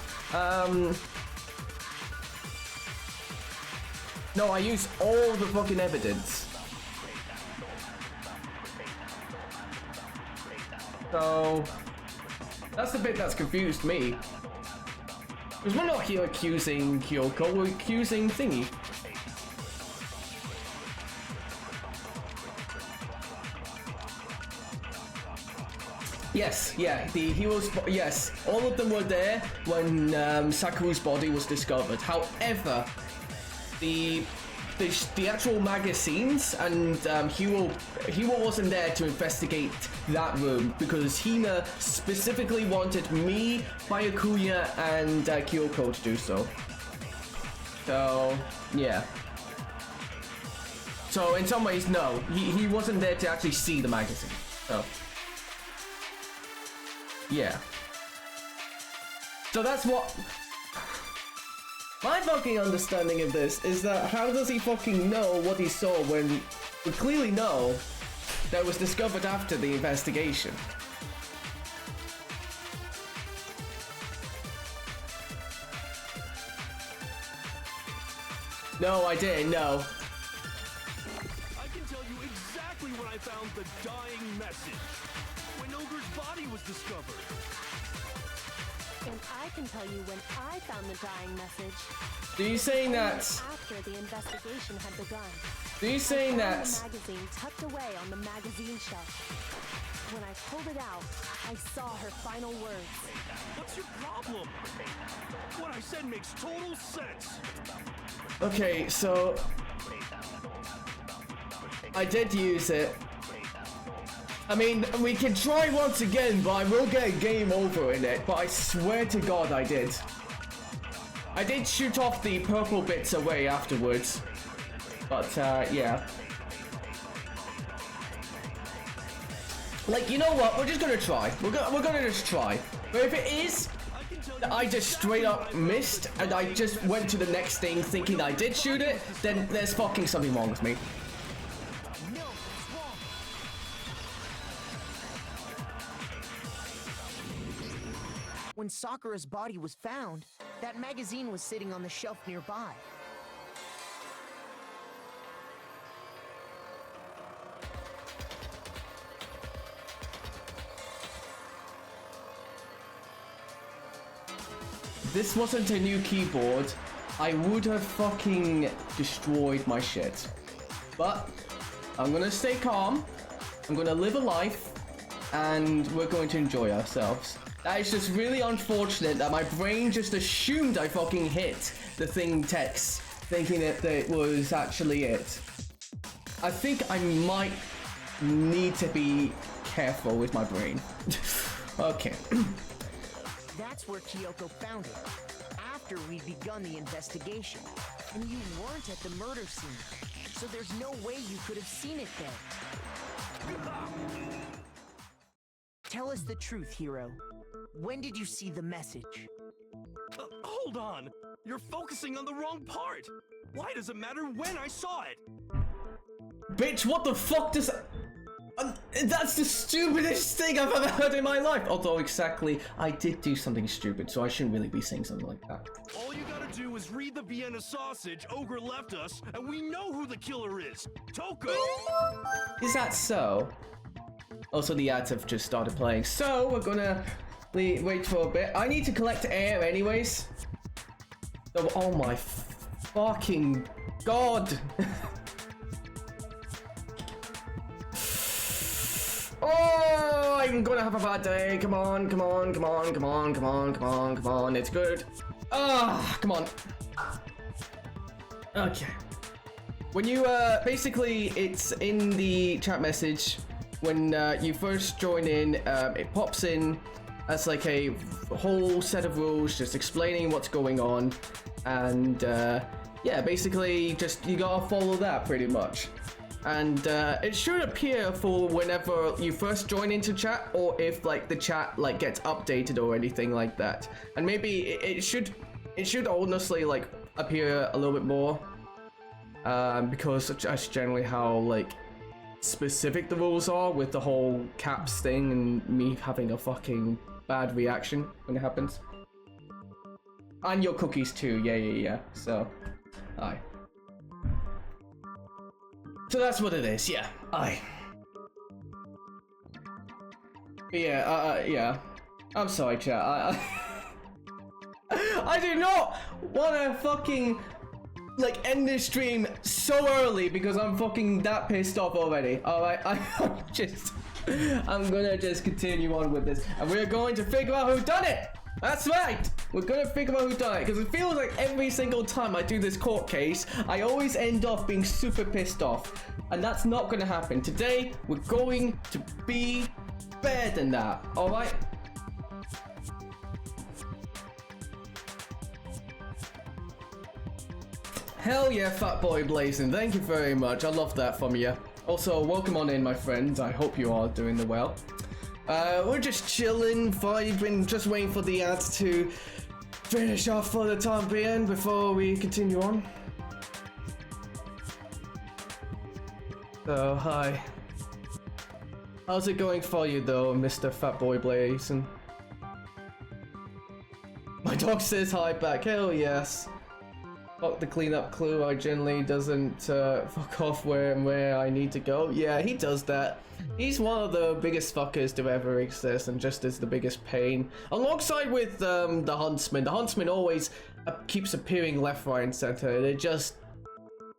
No, I used all the fucking evidence. So That's the bit that's confused me. Because we're not here accusing Kyoko, we're accusing Thingy. Yes, yeah, the heroes, yes, all of them were there when Sakuru's body was discovered. However, the actual magazines and Hiro wasn't there to investigate that room because Hina specifically wanted me, Byakuya, and Kyoko to do so. So, yeah. So, in some ways, no. He wasn't there to actually see the magazine. So, yeah. So that's what... My fucking understanding of this is that how does he fucking know what he saw when we clearly know that was discovered after the investigation? No, I didn't, no. I can tell you exactly when I found the dying message. When Ogre's body was discovered. And I can tell you when I found the dying message. Do you saying that? After the investigation had begun. Do you saying that? The magazine tucked away on the magazine shelf. When I pulled it out, I saw her final words. What's your problem? What I said makes total sense. Okay, so I did use it. I mean, we can try once again, but I will get a game over in it, but I swear to God I did. I did shoot off the purple bits away afterwards, but yeah. Like, you know what, we're just gonna try. We're gonna just try. But if it is that I just straight up missed, and I just went to the next thing thinking I did shoot it, then there's fucking something wrong with me. When Sakura's body was found, that magazine was sitting on the shelf nearby. If this wasn't a new keyboard, I would have fucking destroyed my shit. But I'm gonna stay calm, I'm gonna live a life, and we're going to enjoy ourselves. That is just really unfortunate that my brain just assumed I fucking hit the thing text, thinking that it was actually it. I think I might need to be careful with my brain. Okay. That's where Kyoko found it, after we'd begun the investigation. And you weren't at the murder scene, so there's no way you could have seen it then. Tell us the truth, Hiro. When did you see the message? Hold on. You're focusing on the wrong part. Why does it matter when I saw it? Bitch, what the fuck does... that's the stupidest thing I've ever heard in my life. Although, exactly, I did do something stupid, so I shouldn't really be saying something like that. All you gotta do is read the Vienna sausage Ogre left us, and we know who the killer is. Toko! Is that so? Also, the ads have just started playing, so we're gonna wait for a bit. I need to collect air anyways. Oh my fucking god. Oh, I'm gonna have a bad day. Come on, come on, come on, come on, come on, come on, come on. It's good. Ah, come on. Okay. When you, basically, it's in the chat message. When you first join in, it pops in as like a whole set of rules, just explaining what's going on. And, yeah, basically, just you gotta follow that pretty much. And it should appear for whenever you first join into chat, or if like the chat like gets updated or anything like that. And maybe it should honestly like appear a little bit more, because that's generally how like specific the rules are with the whole caps thing and me having a fucking bad reaction when it happens. And your cookies too, yeah. So, aye. So that's what it is, yeah. Aye. Yeah, yeah. I'm sorry, chat. I do not want to fucking like end this stream so early because I'm fucking that pissed off already. All right, I'm gonna just continue on with this, and we're going to figure out who done it. That's right. We're gonna figure out who done it, because it feels like every single time I do this court case, I always end up being super pissed off, and that's not gonna happen. Today, we're going to be better than that. All right. Hell yeah, Fat Boy Blazing. Thank you very much. I love that from you. Also, welcome on in, my friends. I hope you are doing well. We're just chilling, vibing, just waiting for the ads to finish off for the time being before we continue on. So, hi. How's it going for you though, Mr. Fatboy Blazing? My dog says hi back, hell yes. Fuck the cleanup clue, I generally doesn't fuck off where I need to go. Yeah, he does that. He's one of the biggest fuckers to ever exist, and just is the biggest pain. Alongside with the Huntsman. The Huntsman always keeps appearing left, right, and center, and it just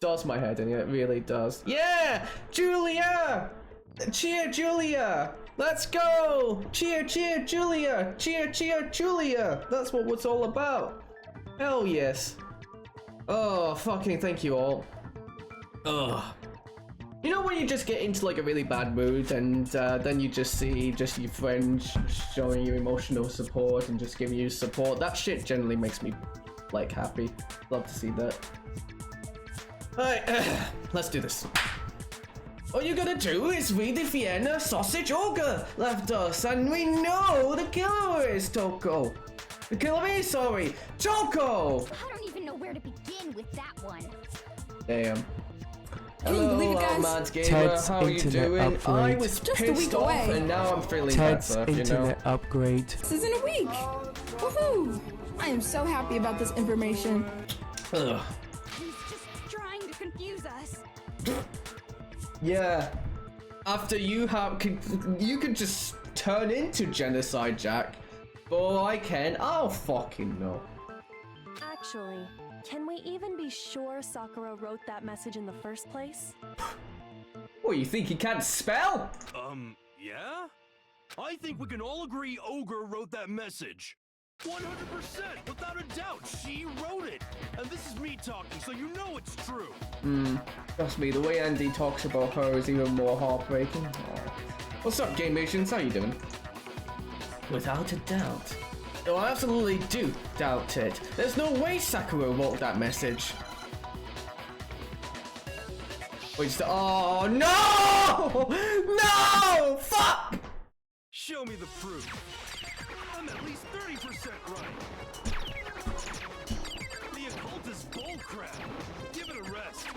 does my head in. It really does. Yeah! Julia! Cheer, Julia! Let's go! Cheer, cheer, Julia! Cheer, cheer, Julia! That's what it's all about. Hell yes. Oh, fucking thank you all. Ugh. You know when you just get into like a really bad mood, and then you just see your friends showing you emotional support and just giving you support? That shit generally makes me like happy. Love to see that. Alright, let's do this. All you gotta do is read the Vienna Sausage Ogre left us, and we know the killer is Toko. The killer is, sorry, Toko! I don't even know where to begin with that one. Damn. Can you believe it, guys? Mad Gamer, Ted's how you internet doing? upgrade. I was Just a pissed week off, away. and now I'm feeling Ted's better, you know? internet upgrade. This is in a week. Woohoo! I am so happy about this information. Ugh. He's just trying to confuse us. Yeah. After you could just turn into Genocide Jack. Or I can. I'll fucking know. Actually, can we even be sure Sakura wrote that message in the first place? What, you think he can't spell? Yeah? I think we can all agree Ogre wrote that message. 100%, without a doubt, she wrote it. And this is me talking, so you know it's true. Trust me, the way Andy talks about her is even more heartbreaking. Aww. What's up, Game Nations? How you doing? Without a doubt. No, I absolutely do doubt it. There's no way Sakura wrote that message. Wait, oh no! No! Fuck! Show me the proof. I'm at least 30% right. The occult is bullcrap. Give it a rest.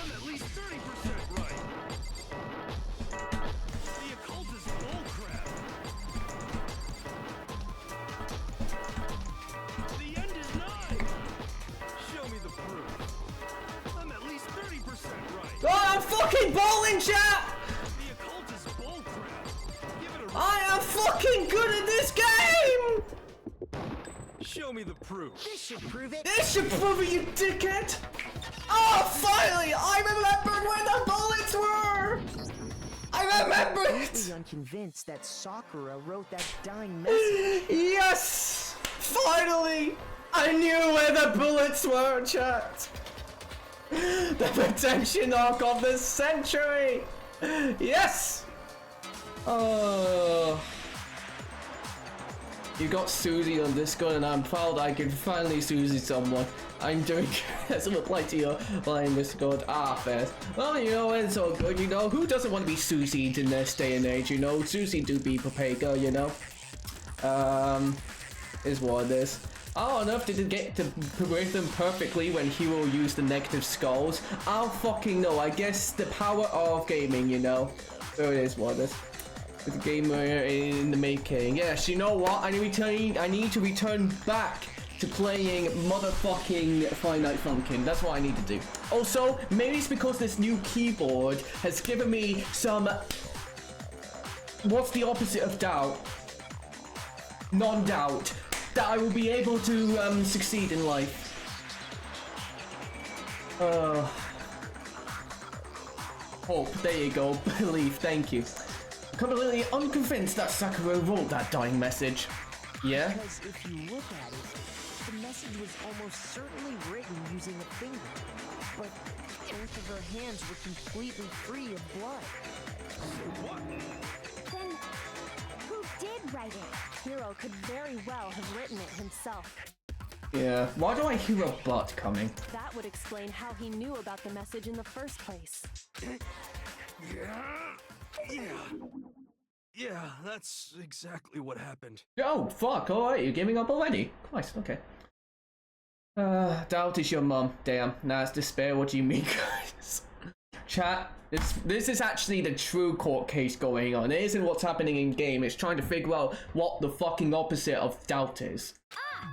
I'm at least 30% right. The occult is bullcrap. The end is nigh. Show me the proof. I'm at least 30% right. Oh, I'm fucking balling, chat! The occult is bullcrap. Give it a rest. I am fucking good at this game! Show me the proof. This should prove it. This should prove it, you dickhead! Oh, finally! I remembered where the bullets were! I remember I'm it! unconvinced that Sakura wrote that dying message. Yes! Finally! I knew where the bullets were, chat! The redemption arc of the century! Yes! Oh. You got Susie on Discord, and I'm proud I can finally Susie someone. I'm doing as a reply to your line Discord. Ah, fair. Well, you know, it's all good, you know. Who doesn't want to be Susied in this day and age, you know? Susie do be Papega, you know? Is what it is. How on earth did it get to break them perfectly when Hero used the negative skulls? I'll fucking know. I guess the power of gaming, you know? So it is what it is. With the gamer in the making. Yes, you know what? I need to return back to playing motherfucking Five Nights Funkin'. That's what I need to do. Also, maybe it's because this new keyboard has given me some what's the opposite of doubt? Non-doubt. That I will be able to succeed in life. Hope, there you go. Believe, thank you. Completely unconvinced that Sakura wrote that dying message. Yeah? Because if you look at it, the message was almost certainly written using a finger. But both of her hands were completely free of blood. Then, who did write it? Hiro could very well have written it himself. Yeah. Why do I hear a butt coming? That would explain how he knew about the message in the first place. Yeah, that's exactly what happened. Oh, fuck, alright, you're giving up already? Christ, okay. Doubt is your mum. Damn, now it's despair, what do you mean, guys? Chat, this is actually the true court case going on. It isn't what's happening in game, it's trying to figure out what the fucking opposite of doubt is. Ah!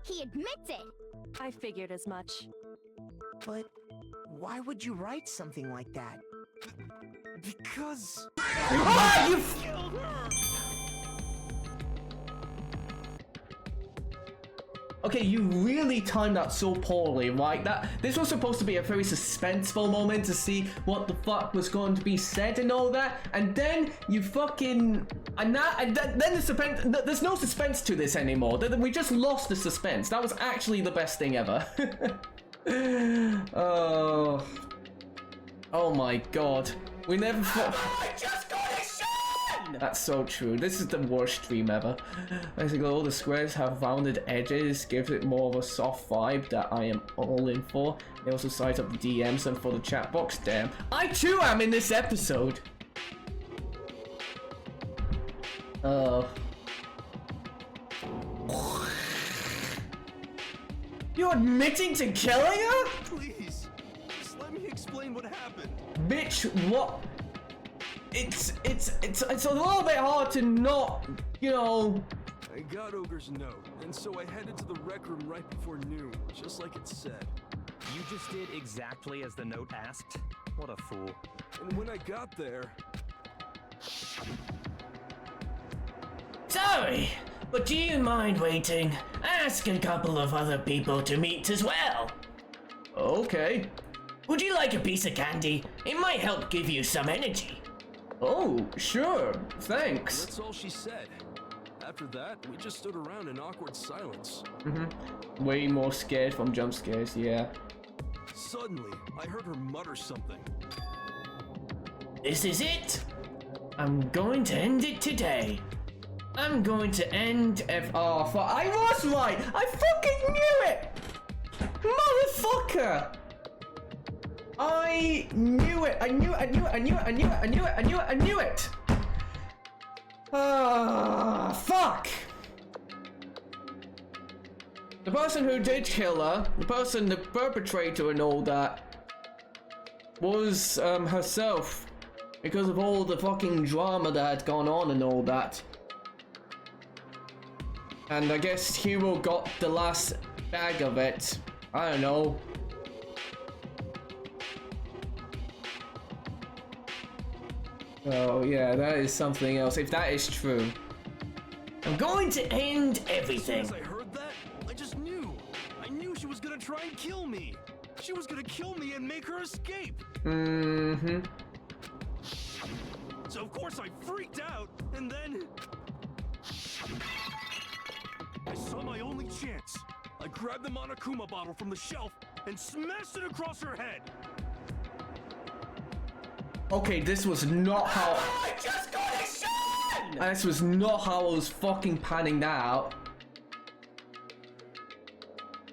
He admits it! I figured as much. But why would you write something like that? Because... Ah, you killed her! Okay, you really timed that so poorly, right? This was supposed to be a very suspenseful moment to see what the fuck was going to be said and all that, and then you fucking then the suspense. There's no suspense to this anymore. We just lost the suspense. That was actually the best thing ever. Oh my god, we never thought. I just got a shine! That's so true. This is the worst stream ever. Basically, all the squares have rounded edges, gives it more of a soft vibe that I am all in for. They also size up the DMs and for the chat box. Damn, I too am in this episode. You admitting to killing her? Please, just let me explain what happened. Bitch, what? It's a little bit hard to not, you know. I got Ogre's note, and so I headed to the rec room right before noon, just like it said. You just did exactly as the note asked? What a fool. And when I got there... Sorry, but do you mind waiting? Ask a couple of other people to meet as well. Okay. Would you like a piece of candy? It might help give you some energy. Oh, sure. Thanks. That's all she said. After that, we just stood around in awkward silence. Way more scared from jump scares, yeah. Suddenly, I heard her mutter something. This is it. I'm going to end it today. I'm going to end Oh, fuck. I was right. I fucking knew it. Motherfucker. I knew it. I knew it. Ah, fuck. The person who did kill her, the perpetrator and all that, was herself, because of all the fucking drama that had gone on and all that. And I guess Hiro got the last bag of it. I don't know. Oh yeah, that is something else. If that is true. I'm going to end everything. As soon as I heard that, I just knew. I knew she was gonna try and kill me. She was gonna kill me and make her escape. So of course I freaked out, and then... I saw my only chance. I grabbed the Monokuma bottle from the shelf and smashed it across her head. Okay, this was not how... I just got a shine! This was not how I was fucking panning that out.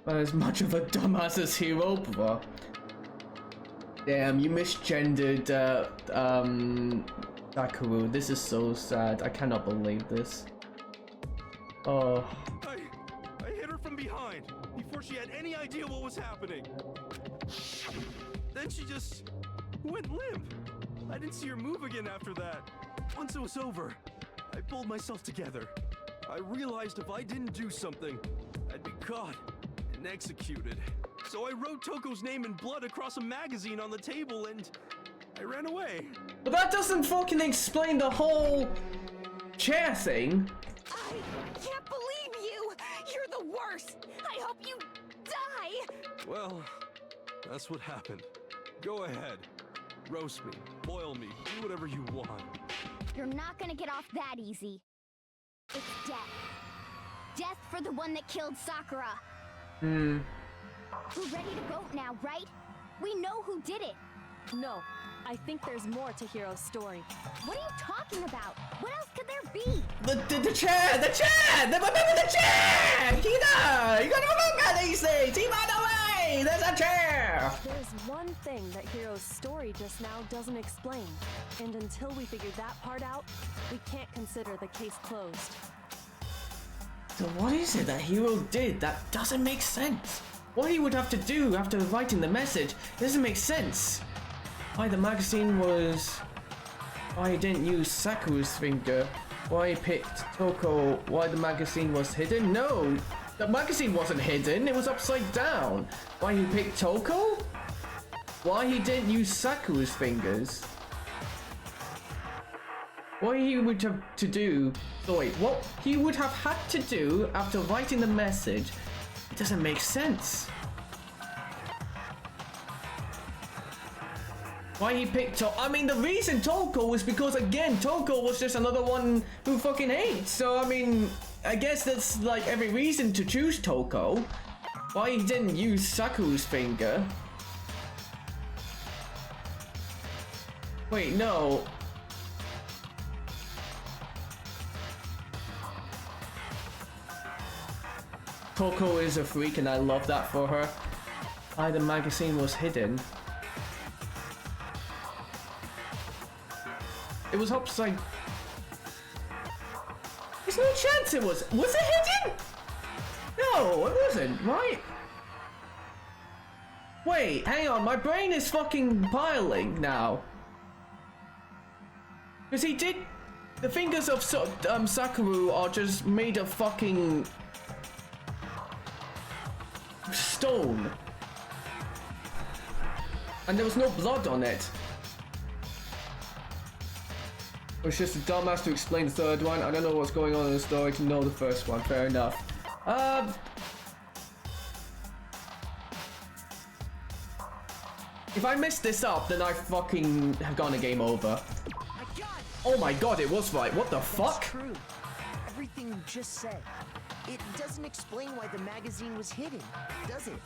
But as much of a dumbass as Hiro, bro. Damn, you misgendered, Sakura. This is so sad. I cannot believe this. Oh. I hit her from behind before she had any idea what was happening. Then she just went limp. I didn't see her move again after that. Once it was over, I pulled myself together. I realized if I didn't do something, I'd be caught and executed. So I wrote Toko's name in blood across a magazine on the table and I ran away. But that doesn't fucking explain the whole chair thing. I can't believe you! You're the worst! I hope you die! Well, that's what happened. Go ahead. Roast me, boil me, do whatever you want. You're not gonna get off that easy. It's death. Death for the one that killed Sakura. We're ready to vote now, right? We know who did it. No, I think there's more to Hiro's story. What are you talking about? What else could there be? The chair! Remember the chair! You gotta remember these things! He ran away! There's a chair! There's one thing that Hiro's story just now doesn't explain. And until we figure that part out, we can't consider the case closed. So what is it that Hiro did that doesn't make sense? What he would have to do after writing the message doesn't make sense. Why the magazine was... Why he didn't use Sakura's finger. Why he picked Toko. Why the magazine was hidden. No, the magazine wasn't hidden. It was upside down. Why he picked Toko? Why he didn't use Sakura's fingers. What he would have to do... So wait, what he would have had to do after writing the message, it doesn't make sense. Why he picked Toko? I mean, the reason Toko was because, again, Toko was just another one who fucking hates. So, I mean, I guess that's like every reason to choose Toko. Why he didn't use Sakura's finger? Wait, no. Toko is a freak and I love that for her. Why the magazine was hidden. It was upside... There's no chance it was... Was it hidden? No, it wasn't, right? Wait, hang on, my brain is fucking piling now. Because he did... The fingers of Sakura are just made of fucking... stone. And there was no blood on it. It was just a dumbass to explain the third one. I don't know what's going on in the story to know the first one. Fair enough. If I mess this up, then I fucking have gone a game over. Oh my god, it was right. What the fuck? That's true. Everything you just said. It doesn't explain why the magazine was hidden, does it?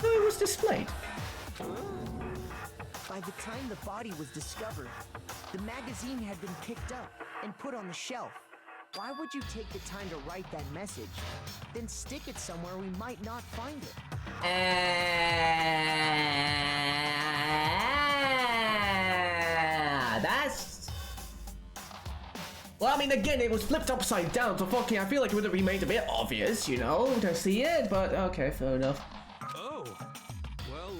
It was displayed. By the time the body was discovered, the magazine had been picked up and put on the shelf. Why would you take the time to write that message, then stick it somewhere we might not find it? That's... Well, I mean, again, it was flipped upside down, so fucking, I feel like it would have been made a bit obvious, you know, to see it, but okay, fair enough. Oh, well,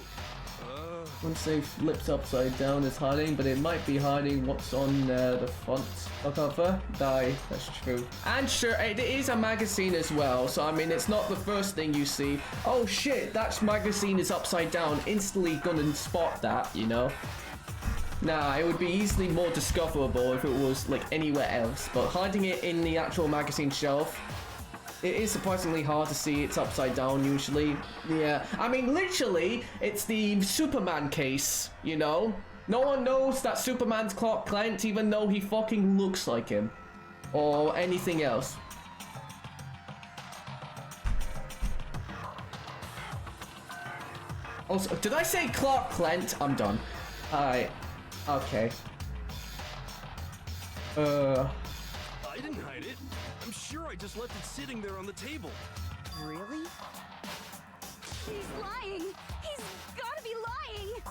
Once they flipped upside down, it's hiding, but it might be hiding what's on the front cover. That's true. And sure, it is a magazine as well, so I mean, it's not the first thing you see. Oh shit, that magazine is upside down, instantly gonna spot that, you know? Nah, it would be easily more discoverable if it was like anywhere else, but hiding it in the actual magazine shelf, it is surprisingly hard to see. It's upside down usually. Yeah, I mean literally, it's the Superman case, you know? No one knows that Superman's Clark Kent even though he fucking looks like him. Or anything else. Also, did I say Clark Kent? I'm done. Alright. Okay. I didn't hide it. I'm sure I just left it sitting there on the table. Really? He's lying! He's gotta be lying!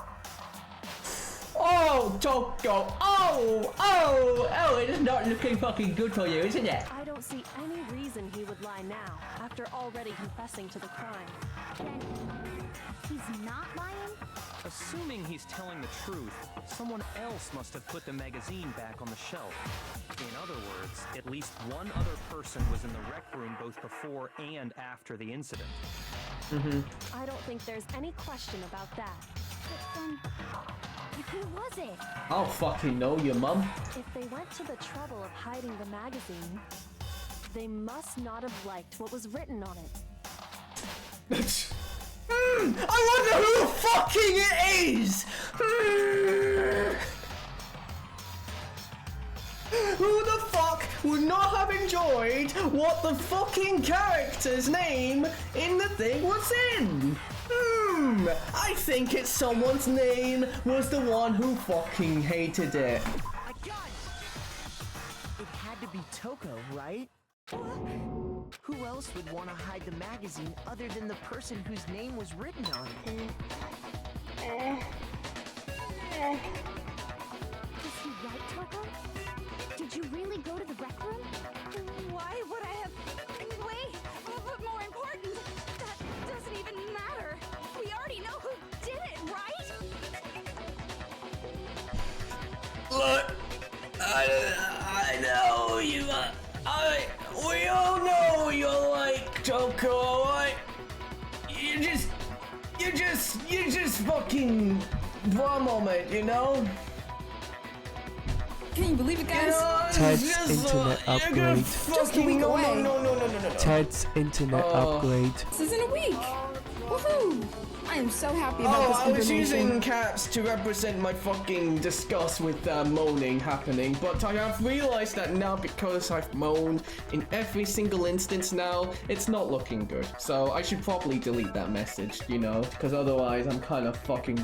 Oh, Toko! Oh, it is not looking fucking good for you, isn't it? I don't see any reason he would lie now, after already confessing to the crime. Then he's not lying? Assuming he's telling the truth, someone else must have put the magazine back on the shelf. In other words, at least one other person was in the rec room both before and after the incident. I don't think there's any question about that. Who was it? I'll fucking know, your mum. If they went to the trouble of hiding the magazine, they must not have liked what was written on it. I wonder who fucking it is! Who the fuck would not have enjoyed what the fucking character's name in the thing was in? I think it's someone's name was the one who fucking hated it. I got it! It had to be Toko, right? Who else would want to hide the magazine other than the person whose name was written on it? Is he right, Toko? Did you really go to the rec room? Why would I have... Wait, but more important, that doesn't even matter. We already know who did it, right? Look, I know you. We all know you're like Toko, alright? You just fucking for a moment, you know? Can you believe it, guys? Ted's internet upgrade. Just a week away. No. Ted's internet upgrade. This is in a week. Woohoo! I am so happy about this I was information. using caps to represent my fucking disgust with moaning happening, but I have realized that now because I've moaned in every single instance now, it's not looking good. So I should probably delete that message, you know, because otherwise I'm kind of fucking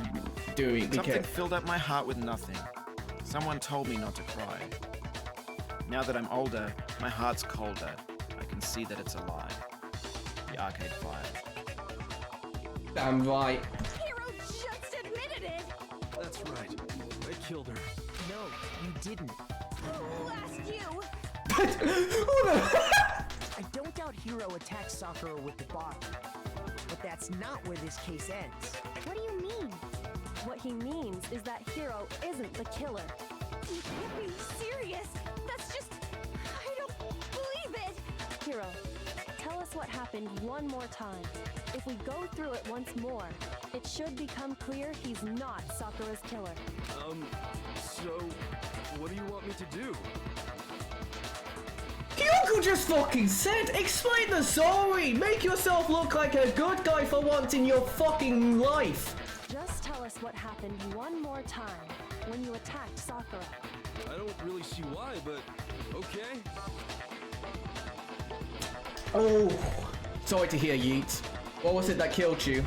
doing. Something filled up my heart with nothing. Someone told me not to cry. Now that I'm older, my heart's colder. I can see that it's a lie. The arcade fire. Damn right. Hero just admitted it! That's right. I killed her. No, you didn't. Who asked you? I don't doubt Hiro attacked Sakura with the bottle. But that's not where this case ends. What do you mean? What he means is that Hiro isn't the killer. You can't be serious! That's just... I don't believe it! Hiro, tell us what happened one more time. If we go through it once more, it should become clear he's not Sakura's killer. So, what do you want me to do? Kyoko just fucking said, explain the story! Make yourself look like a good guy for once in your fucking life! Just tell us what happened one more time when you attacked Sakura. I don't really see why, but okay. Oh, sorry to hear, Yeet. What was it that killed you?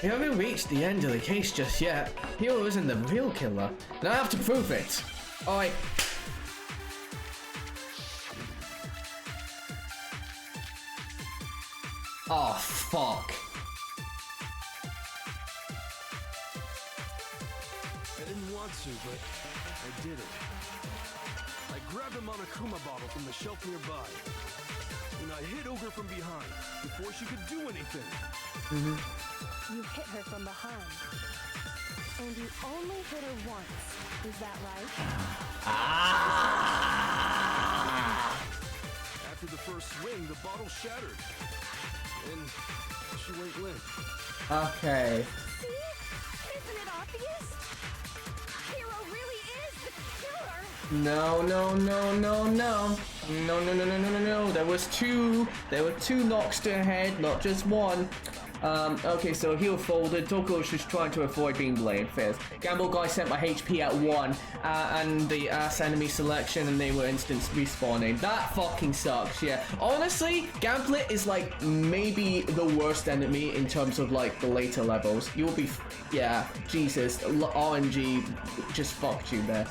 We haven't reached the end of the case just yet. Hiro isn't the real killer, and I have to prove it. Alright. Oh, fuck. I didn't want to, but I did it. I grabbed a Monokuma bottle from the shelf nearby, and I hit Ogre from behind before she could do anything. You hit her from behind. And you only hit her once. Is that right? After the first swing, the bottle shattered, and she went limp. Okay. See? Isn't it obvious? Hiro really is the killer! No. There were two knocks to her head, not just one. Okay, so heel folded. Toko was just trying to avoid being blamed. Fairs. Gamble guy sent my HP at 1, and the ass enemy selection, and they were instant respawning. That fucking sucks, yeah. Honestly, Gamblet is like maybe the worst enemy in terms of like the later levels. You'll be, yeah, Jesus, RNG just fucked you there.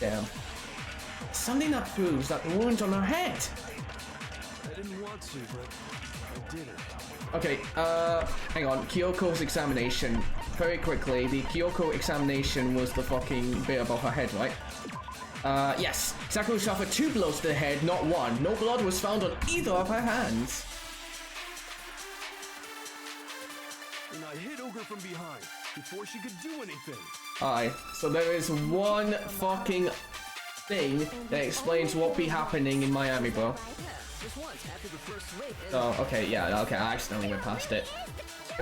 Damn. Something that proves that the wound on her head. I didn't want to, but I did it. Okay, hang on. Kyoko's examination. Very quickly, the Kyoko examination was the fucking bit above her head, right? Yes. Sakura suffered 2 blows to the head, not 1. No blood was found on either of her hands. And I hit Ogre from behind before she could do anything. Alright, so there is one fucking thing that explains what be happening in Miami, bro. Just once after the first swing. Oh, okay, yeah, okay, I accidentally went past it.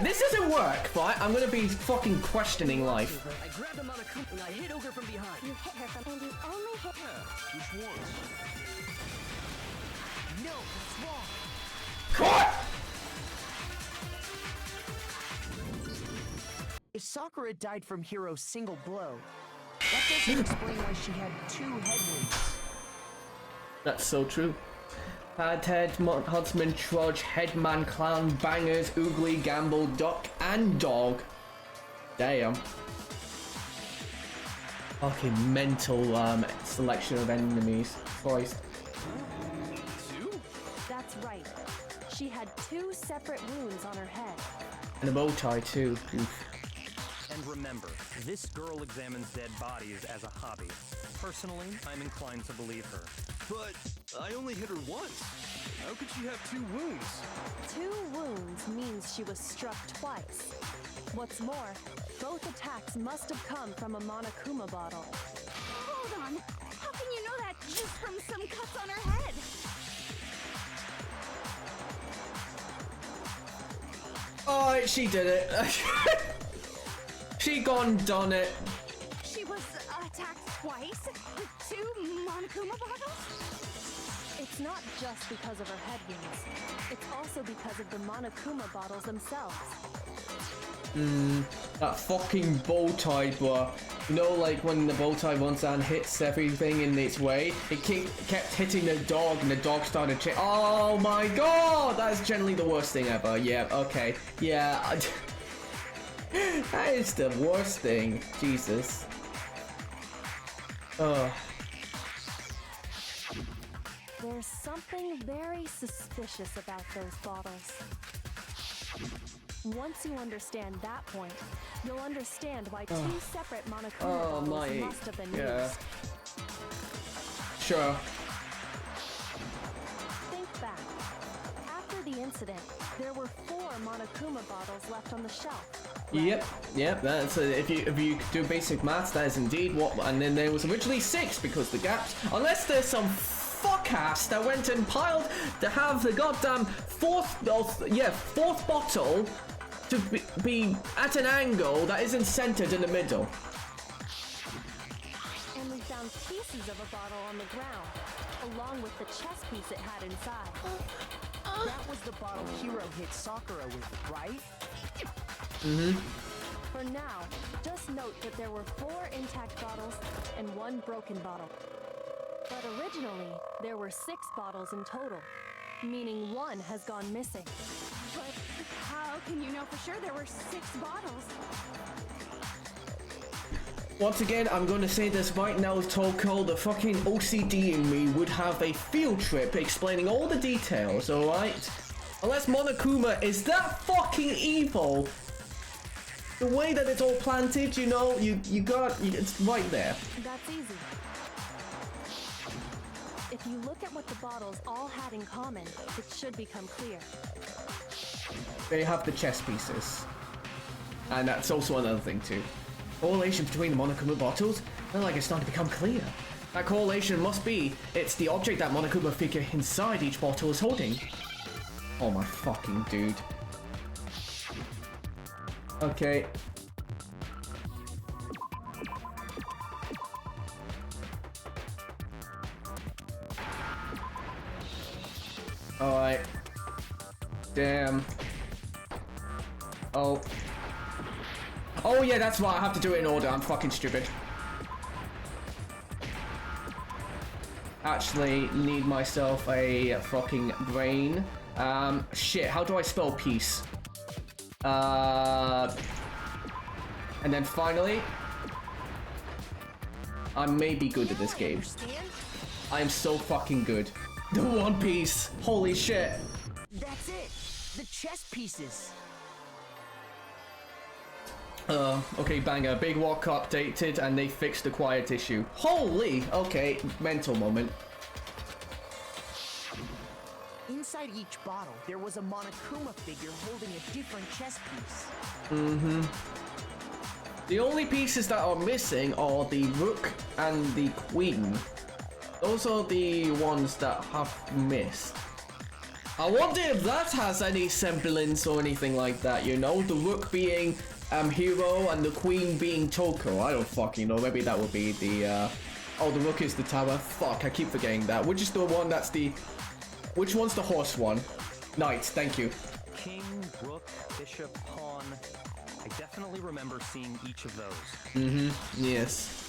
this doesn't work, right? I'm gonna be fucking questioning life. I grabbed the Monokuma and I hit Ogre from behind. You hit her from, and you only hit her. Which one? No, that's wrong. What? If Sakura died from Hiro's single blow, that doesn't explain why she had 2 head wounds. That's so true. Head, Huntsman, Trudge, Headman, Clown, Bangers, Oogly, Gamble, Duck, and Dog. Damn. Fucking mental selection of enemies. Christ. 2? That's right. She had 2 separate wounds on her head. And a bow tie too. Oof. And remember, this girl examines dead bodies as a hobby. Personally, I'm inclined to believe her. But I only hit her once. How could she have 2 wounds? 2 wounds means she was struck twice. What's more, both attacks must have come from a Monokuma bottle. Hold on. How can you know that just from some cuts on her head? Oh, she did it. She gone done it. She was attacked twice with 2 Monokuma bottles? It's not just because of her head wounds. It's also because of the Monokuma bottles themselves. That fucking bow tie, bro. You know, like when the bow tie once and hits everything in its way, it kept hitting the dog and the dog started oh my god! That's generally the worst thing ever. Yeah, okay. Yeah. That is the worst thing. Jesus. Ugh. There's something very suspicious about those bottles. Once you understand that point, you'll understand why 2 separate Monokuma bottles must have been used. Sure. Think back. After the incident, there were 4 Monokuma bottles left on the shelf. Right? Yep. That's if you do basic maths, that is indeed what. And then there was originally 6 because the gaps. Unless there's some fuck-ass that went and piled to have the goddamn 4th bottle to be at an angle that isn't centered in the middle. And we found pieces of a bottle on the ground, along with the chess piece it had inside. That was the bottle Hiro hit Sakura with, right? For now, just note that there were 4 intact bottles and 1 broken bottle. But originally, there were 6 bottles in total, meaning 1 has gone missing. But how can you know for sure there were 6 bottles? Once again, I'm going to say this right now, Toko, the fucking OCD in me would have a field trip explaining all the details, alright? Unless Monokuma is that fucking evil. The way that it's all planted, you know, it's right there. That's easy. If you look at what the bottles all had in common, it should become clear. They have the chess pieces. And that's also another thing too. Correlation between the Monokuma bottles? Well, like it's starting to become clear. That correlation must be, it's the object that Monokuma figure inside each bottle is holding. Oh my fucking dude. Okay. Alright. Damn. Oh. Oh yeah, that's why I have to do it in order. I'm fucking stupid. Actually, need myself a fucking brain. Shit, how do I spell peace? And then finally, I may be good at this game. I am so fucking good. The One Piece. Holy shit. That's it. The chess pieces. Okay, banger. Big Walk updated and they fixed the quiet issue. Holy! Okay, mental moment. Inside each bottle, there was a Monokuma figure holding a different chess piece. The only pieces that are missing are the Rook and the Queen. Those are the ones that have missed. I wonder if that has any semblance or anything like that, you know? The rook being hero and the queen being Toko. I don't fucking know. Maybe that would be the oh, the rook is the tower. Fuck, I keep forgetting that. Which is the one that's the... Which one's the horse one? Knight, thank you. King, rook, bishop, pawn. I definitely remember seeing each of those. Mm-hmm, yes.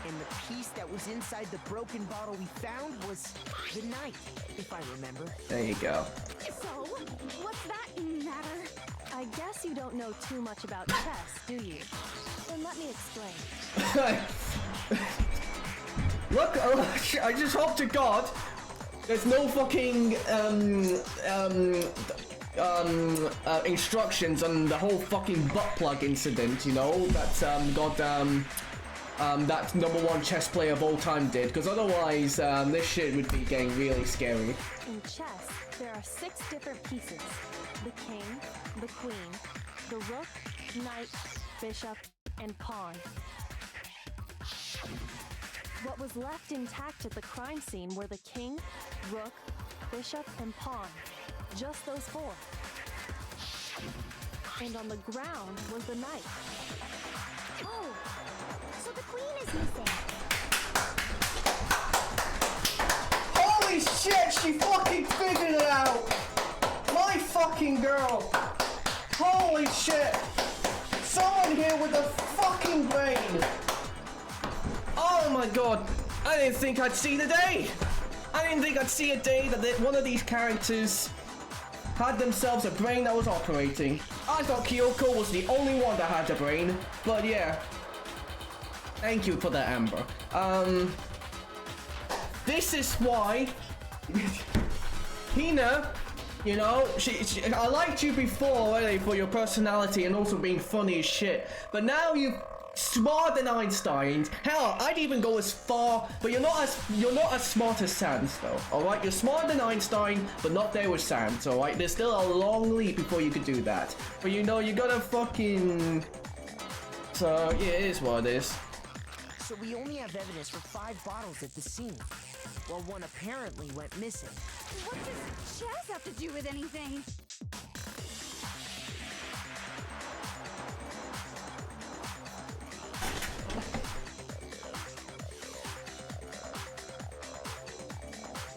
And the piece that was inside the broken bottle we found was the knight, if I remember. There you go. So, what's that matter? I guess you don't know too much about chess, do you? Then let me explain. Look, I just hope to God there's no fucking instructions on the whole fucking butt plug incident, you know, that that #1 chess player of all time did, because otherwise this shit would be getting really scary. In chess, there are 6 different pieces. The king, the queen, the rook, knight, bishop, and pawn. What was left intact at the crime scene were the king, rook, bishop, and pawn. Just those 4. And on the ground was the knight. Oh, so the queen is missing. Holy shit, she fucking figured it out! My fucking girl! Holy shit! Someone here with a fucking brain! Oh my god, I didn't think I'd see the day! I didn't think I'd see a day that one of these characters had themselves a brain that was operating. I thought Kyoko was the only one that had a brain, but yeah. Thank you for that, Amber. This is why Hina, you know, I liked you before already for your personality and also being funny as shit, but now you're smarter than Einstein. Hell, I'd even go as far, but you're not as smart as Sans though. All right, you're smarter than Einstein, but not there with Sans. All right, there's still a long leap before you could do that. But you know, you gotta fucking. So yeah, it is what it is. So we only have evidence for 5 bottles at the scene, while one apparently went missing. What does chess have to do with anything?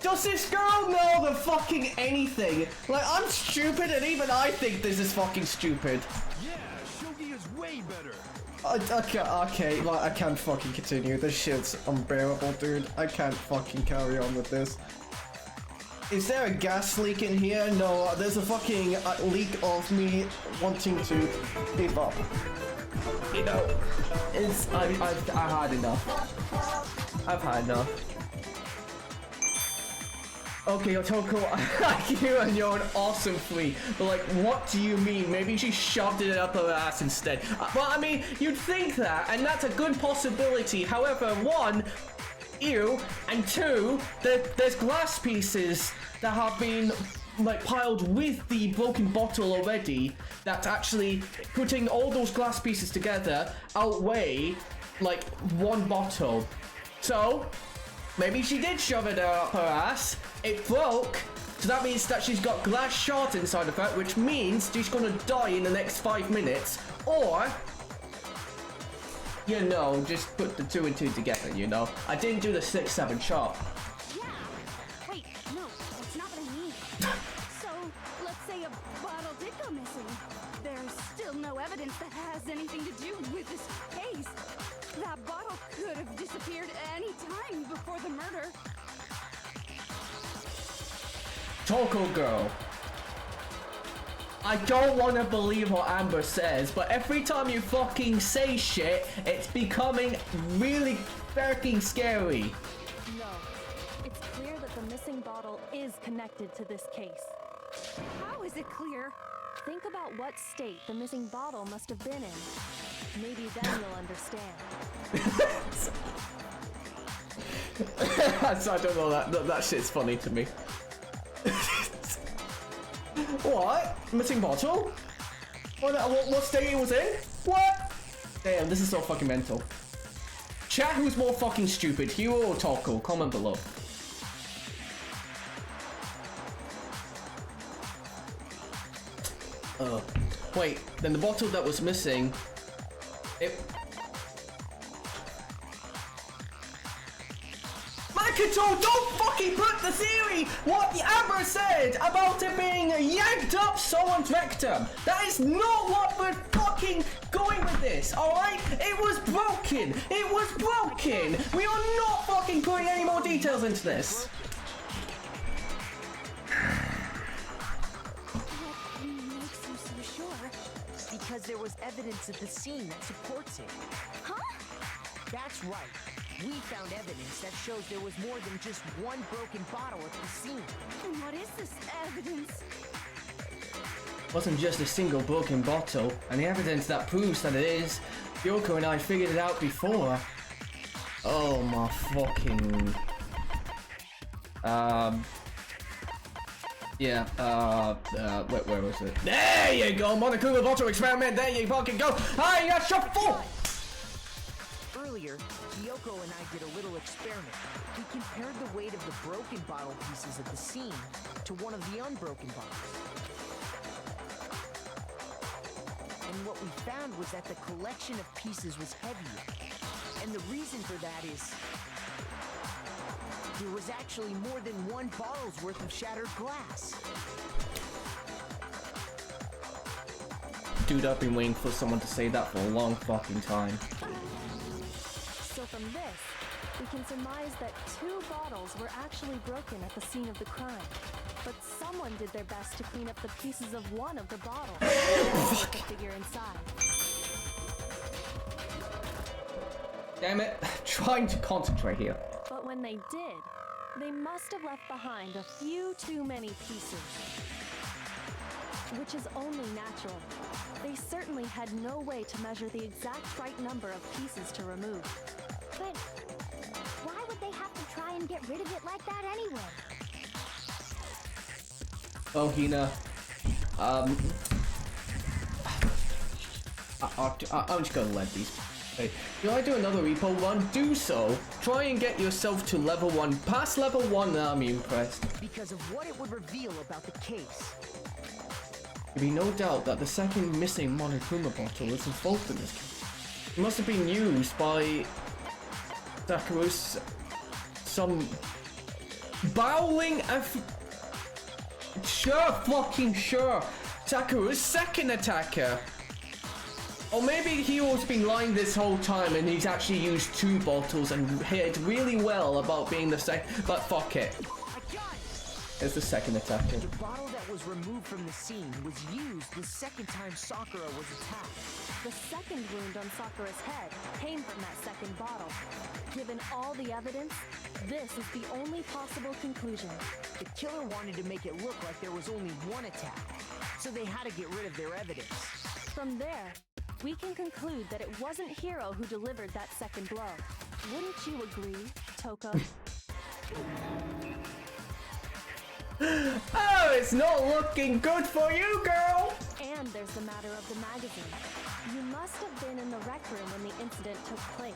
Does this girl know the fucking anything? Like, I'm stupid and even I think this is fucking stupid. Yeah, shogi is way better. Okay, like, I can't fucking continue. This shit's unbearable, dude. I can't fucking carry on with this. Is there a gas leak in here? No, there's a fucking leak of me wanting to give up. You know, I've had enough. I've had enough. Okay, Otoko, I like you and you're an awesome flea, but like, what do you mean? Maybe she shoved it up her ass instead. Well, I mean, you'd think that, and that's a good possibility. However, 1, ew, and 2, there's glass pieces that have been like piled with the broken bottle already. That's actually putting all those glass pieces together outweigh like 1 bottle. So maybe she did shove it up her ass. It broke, so that means that she's got glass shards inside of her, which means she's gonna die in the next 5 minutes. Or, you know, just put the 2 and 2 together, you know? I didn't do the 6-7 chop. Yeah. Wait, no, that's not what I mean. So, let's say a bottle did go missing. There's still no evidence that has anything to do with this case. That bottle could have disappeared any time before the murder. Toko girl. I don't want to believe what Amber says, but every time you fucking say shit, it's becoming really fucking scary. No, it's clear that the missing bottle is connected to this case. How is it clear? Think about what state the missing bottle must have been in. Maybe then you'll understand. I don't know, that shit's funny to me. What? Missing bottle? What state it was in? What? Damn, this is so fucking mental. Chat, who's more fucking stupid, Hero or Toko? Comment below. Wait, then the bottle that was missing... Makoto, don't fucking put the theory what Amber said about it being yanked up someone's rectum. That is not what we're fucking going with this, alright? It was broken. It was broken. We are not fucking putting any more details into this. What makes you so sure? Because there was evidence at the scene that supports it. Huh? That's right. We found evidence that shows there was more than just one broken bottle at the scene. And what is this evidence? It wasn't just a single broken bottle, and the evidence that proves that it is. Yoko and I figured it out before. Oh my fucking... Yeah, where was it? There you go, Monokuma bottle experiment, there you fucking go! Hi, you shuffle! Earlier, Kyoko and I did a little experiment. We compared the weight of the broken bottle pieces at the scene to one of the unbroken bottles. And what we found was that the collection of pieces was heavier. And the reason for that is... there was actually more than one bottle's worth of shattered glass. Dude, I've been waiting for someone to say that for a long fucking time. So from this, we can surmise that 2 bottles were actually broken at the scene of the crime. But someone did their best to clean up the pieces of one of the bottles. With the figure inside. Damn it, trying to concentrate here. But when they did, they must have left behind a few too many pieces. Which is only natural. They certainly had no way to measure the exact right number of pieces to remove. But why would they have to try and get rid of it like that anyway? Oh, Hina. I'm just gonna let these. Hey, if you want to do another repo run, do so. Try and get yourself to level 1. Past level 1, and I'll be impressed. Because of what it would reveal about the case. There'd be no doubt that the second missing Monokuma bottle is involved in this case. It must have been used by Sakuru's some bowling sure. Sakuru's second attacker. Or maybe Hyo's been lying this whole time and he's actually used 2 bottles and hit really well about being the second, but fuck it. It's the second attacker. The bottle that was removed from the scene was used the second time Sakura was attacked. The second wound on Sakura's head came from that second bottle. Given all the evidence, this is the only possible conclusion. The killer wanted to make it look like there was only one attack, so they had to get rid of their evidence. From there, we can conclude that it wasn't Hiro who delivered that second blow. Wouldn't you agree, Toko? Oh, it's not looking good for you, girl! And there's the matter of the magazine. You must have been in the rec room when the incident took place.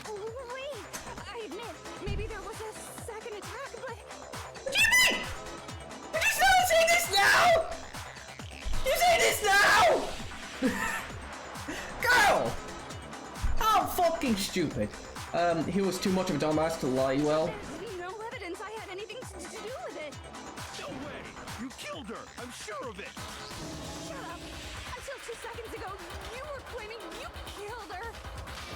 Wait! I admit, maybe there was a second attack, but... What do you mean? You just not say this now! You say this now! Girl! I'm fucking stupid. He was too much of a dumbass to lie well. There's no evidence I had anything to do with it. No way! You killed her! I'm sure of it! Shut up! Until 2 seconds ago, you were claiming you killed her!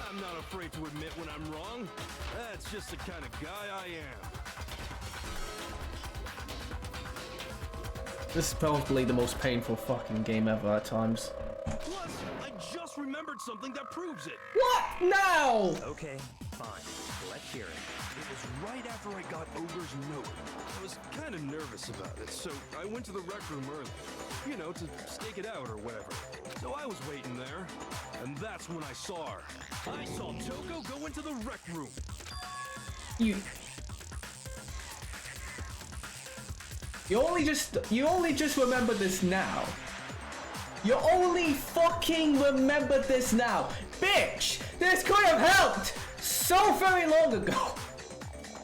I'm not afraid to admit when I'm wrong. That's just the kind of guy I am. This is probably the most painful fucking game ever at times. Plus, I just remembered something that proves it. What? No! Okay, fine. Let's hear it. It was right after I got Ogre's note. I was kind of nervous about it, so I went to the rec room early. You know, to stake it out or whatever. So I was waiting there, and that's when I saw her. I saw Toko go into the rec room. You only just remember this now. You only fucking remember this now. Bitch! This could have helped so very long ago.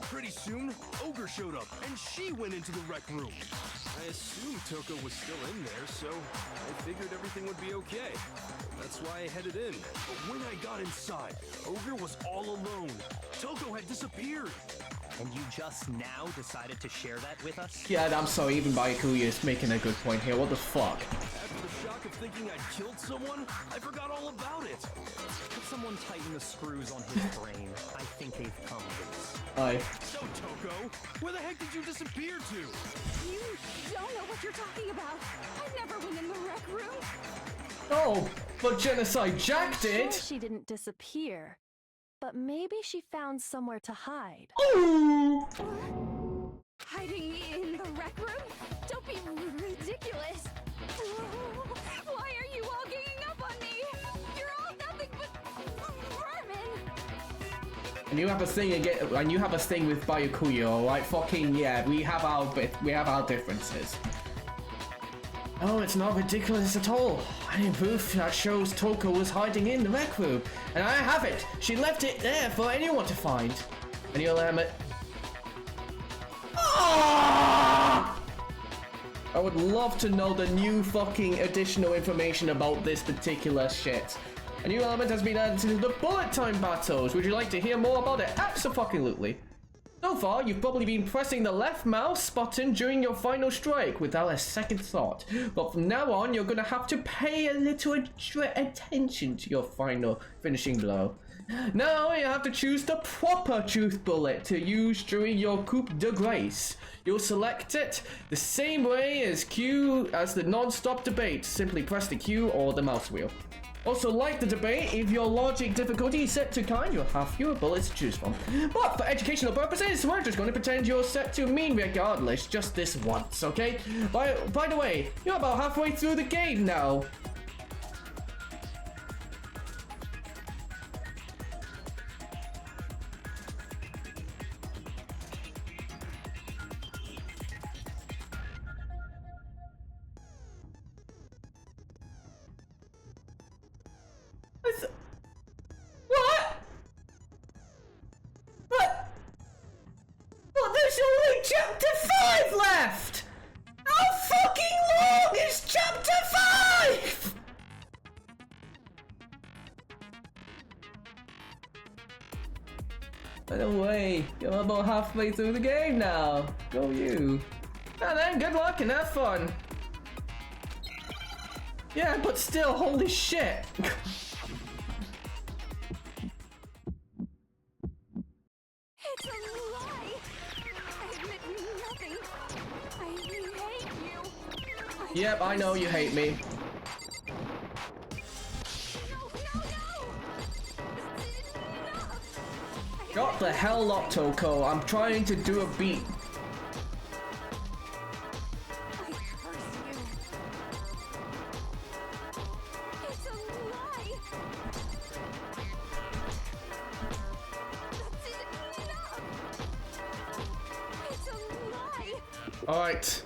Pretty soon, Ogre showed up, and she went into the rec room. I assumed Toko was still in there, so I figured everything would be okay. That's why I headed in. But when I got inside, Ogre was all alone. Toko had disappeared. And you just now decided to share that with us? Yeah, I'm sorry, even Byakuya is making a good point here. What the fuck? After the shock of thinking I'd killed someone, I forgot all about it. Could someone tighten the screws on his brain? I think they've come loose. Aye. So, Toko, where the heck did you disappear to? You don't know what you're talking about. I never went in the rec room. Oh, but Genocide Jack did! Sure she didn't disappear, but maybe she found somewhere to hide. Ooh! Hiding in the rec room? Don't be ridiculous. Why are you all ganging up on me? You're all nothing but vermin. And you have a thing again, and you have a thing with Byakuya, alright? Fucking yeah, we have our differences. Oh, it's not ridiculous at all. I need proof that shows Toko was hiding in the rec room, and I have it. She left it there for anyone to find. And you'll it. Ah! I would love to know the new fucking additional information about this particular shit. A new element has been added to the bullet time battles. Would you like to hear more about it? Absolutely. So far, you've probably been pressing the left mouse button during your final strike without a second thought. But from now on, you're gonna have to pay a little attention to your final finishing blow. Now you have to choose the proper truth bullet to use during your coup de grace. You'll select it the same way as the non-stop debate. Simply press the Q or the mouse wheel. Also, like the debate, if your logic difficulty is set to kind, you'll have fewer bullets to choose from. But for educational purposes, we're just going to pretend you're set to mean regardless, just this once, okay? By the way, you're about halfway through the game now. What? But there's only chapter 5 left! How fucking long is chapter 5? By the way, you're about halfway through the game now. Go you. Now then, good luck and have fun. Yeah, but still, holy shit. It's a lie. I admit nothing. I hate you. Yep, I know you hate me. Got the hell up, Toko. I'm trying to do a beat. Alright.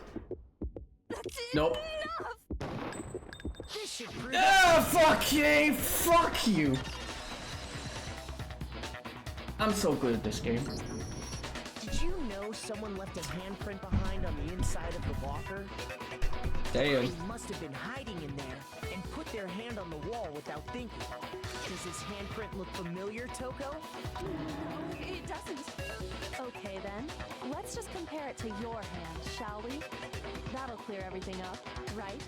Nope. Ah, fuck you! Fuck you! I'm so good at this game. Did you know someone left a handprint behind on the inside of the locker? Damn. They must have been hiding in there and put their hand on the wall without thinking. Does this handprint look familiar, Toko? No, it doesn't. Okay then, let's just compare it to your hand, shall we? That'll clear everything up, right?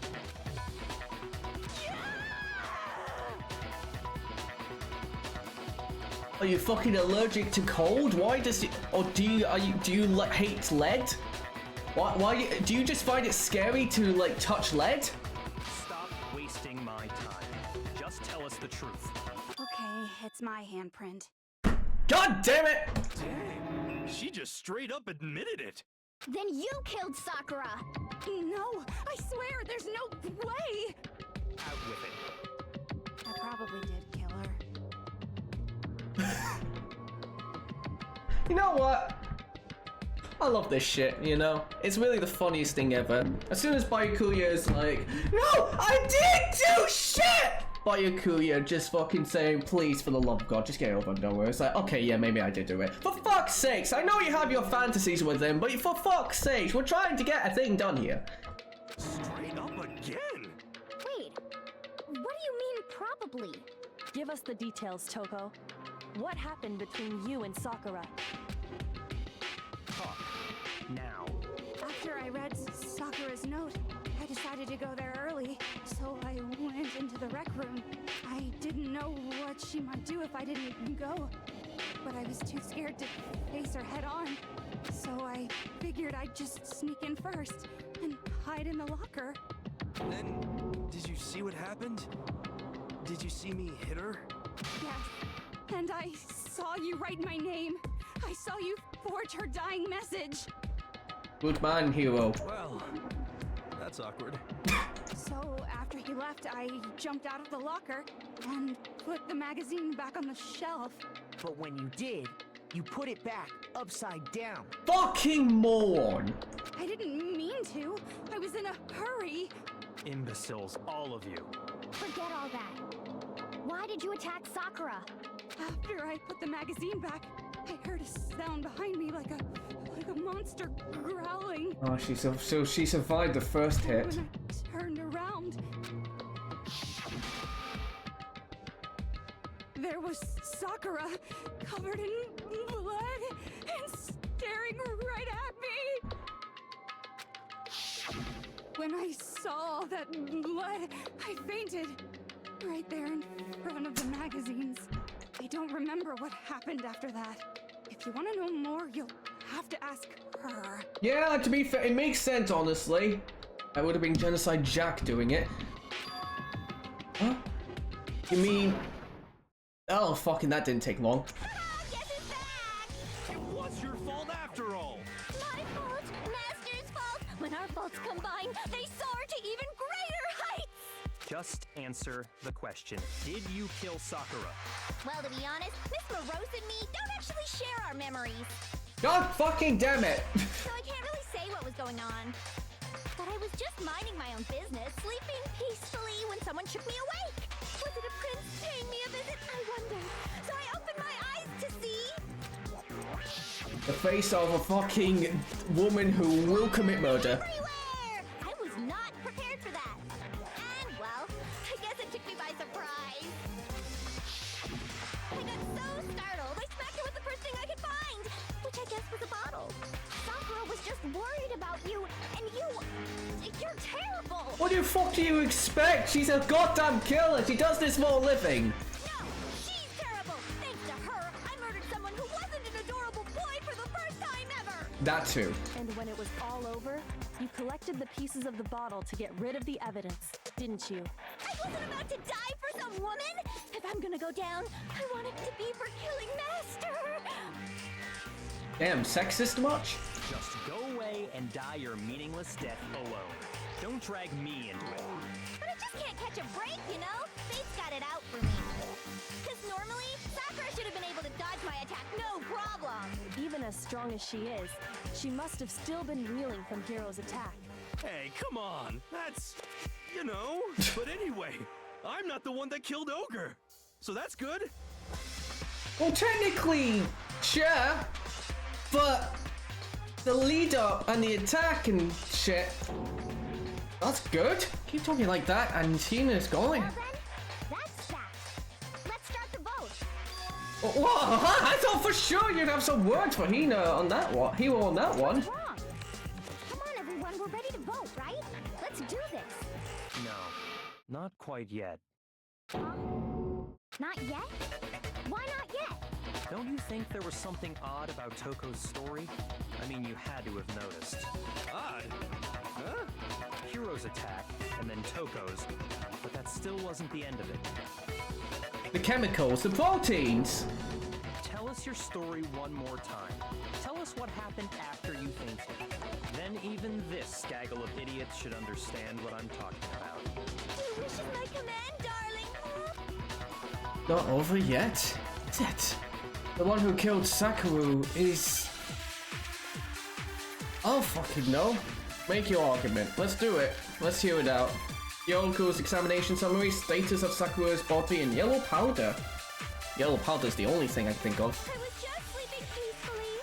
Are you fucking allergic to cold? Why does it? Or do you hate lead? Why do you just find it scary to like touch lead? Stop wasting my time. Just tell us the truth. Okay, it's my handprint. God damn it! Dang, she just straight up admitted it. Then you killed Sakura! No, I swear, there's no way! Out with it. I probably did kill her. You know what? I love this shit, you know? It's really the funniest thing ever. As soon as Byakuya is like, no, I didn't do shit! Byakuya just fucking saying, please, for the love of God, just get over and done with. It's like, okay, yeah, maybe I did do it. For fuck's sakes, I know you have your fantasies with him, but for fuck's sakes, we're trying to get a thing done here. Straight up again? Wait, what do you mean probably? Give us the details, Toko. What happened between you and Sakura? Talk. Now. After I read Sakura's note, I decided to go there early, so I went into the rec room. I didn't know what she might do if I didn't go, but I was too scared to face her head on. So I figured I'd just sneak in first and hide in the locker. Then, did you see what happened? Did you see me hit her? Yes, and I saw you write my name. I saw you forge her dying message. Good man, hero. Well, that's awkward. So after he left, I jumped out of the locker and put the magazine back on the shelf. But when you did, you put it back upside down. Fucking moron. I didn't mean to. I was in a hurry. Imbeciles, all of you. Forget all that. Why did you attack Sakura? After I put the magazine back, I heard a sound behind me like a monster growling. Oh, so she survived the first hit. When I turned around, there was Sakura, covered in blood and staring right at me. When I saw that blood, I fainted right there in front of the magazines. I don't remember what happened after that. If you want to know more, you'll have to ask her. Yeah, to be fair, it makes sense, honestly. That would have been Genocide Jack doing it. Huh? You mean... Oh, fucking that didn't take long. It was your fault after all. My fault, Master's fault. When our faults combine, they soar to even greater heights. Just answer the question. Did you kill Sakura? Well, to be honest, Miss Morose and me don't actually share our memories. God fucking damn it! So I can't really say what was going on. But I was just minding my own business, sleeping peacefully when someone shook me awake. Was it a prince paying me a visit? I wonder. So I opened my eyes to see... The face of a fucking woman who will commit murder. Everywhere! I was not prepared for that. And, well, I guess it took me by surprise. I got so startled, I smacked her with the first thing I could find, which I guess was a bottle. Sakura was just worried about you, and you're terrible! What the fuck do you expect? She's a goddamn killer. She does this for a living. No, she's terrible. Thanks to her, I murdered someone who wasn't an adorable boy for the first time ever. That too. And when it was all over, you collected the pieces of the bottle to get rid of the evidence, didn't you? I wasn't about to die for some woman. If I'm gonna go down, I want it to be for killing Master. Damn, sexist much? Just go away and die your meaningless death alone. Don't drag me into it. But I just can't catch a break, you know? Fate's got it out for me. Because normally, Sakura should have been able to dodge my attack, no problem. Even as strong as she is, she must have still been reeling from Hiro's attack. Hey, come on. That's, you know. But anyway, I'm not the one that killed Ogre. So that's good. Well, technically, sure. But the lead up and the attack and shit, that's good. Keep talking like that and Tina's going. Well then, that's that. Let's start the vote. What? I thought for sure you'd have some words for Hina on that one. Hero on that one. What's wrong? Come on, everyone, we're ready to vote, right? Let's do this. No, not quite yet. Huh? Not yet? Why not yet? Don't you think there was something odd about Toko's story? I mean, you had to have noticed. Odd? Huh? Hiro's attack, and then Toko's, but that still wasn't the end of it. The chemicals, the proteins. Tell us your story one more time. Tell us what happened after you fainted. Then even this gaggle of idiots should understand what I'm talking about. Your wish is my command, darling. Not over yet, is it? The one who killed Sakura is... Oh, fucking no. Make your argument. Let's do it. Let's hear it out. Yoko's examination summary, status of Sakura's body, and yellow powder. Yellow powder's the only thing I can think of. I was just sleeping peacefully,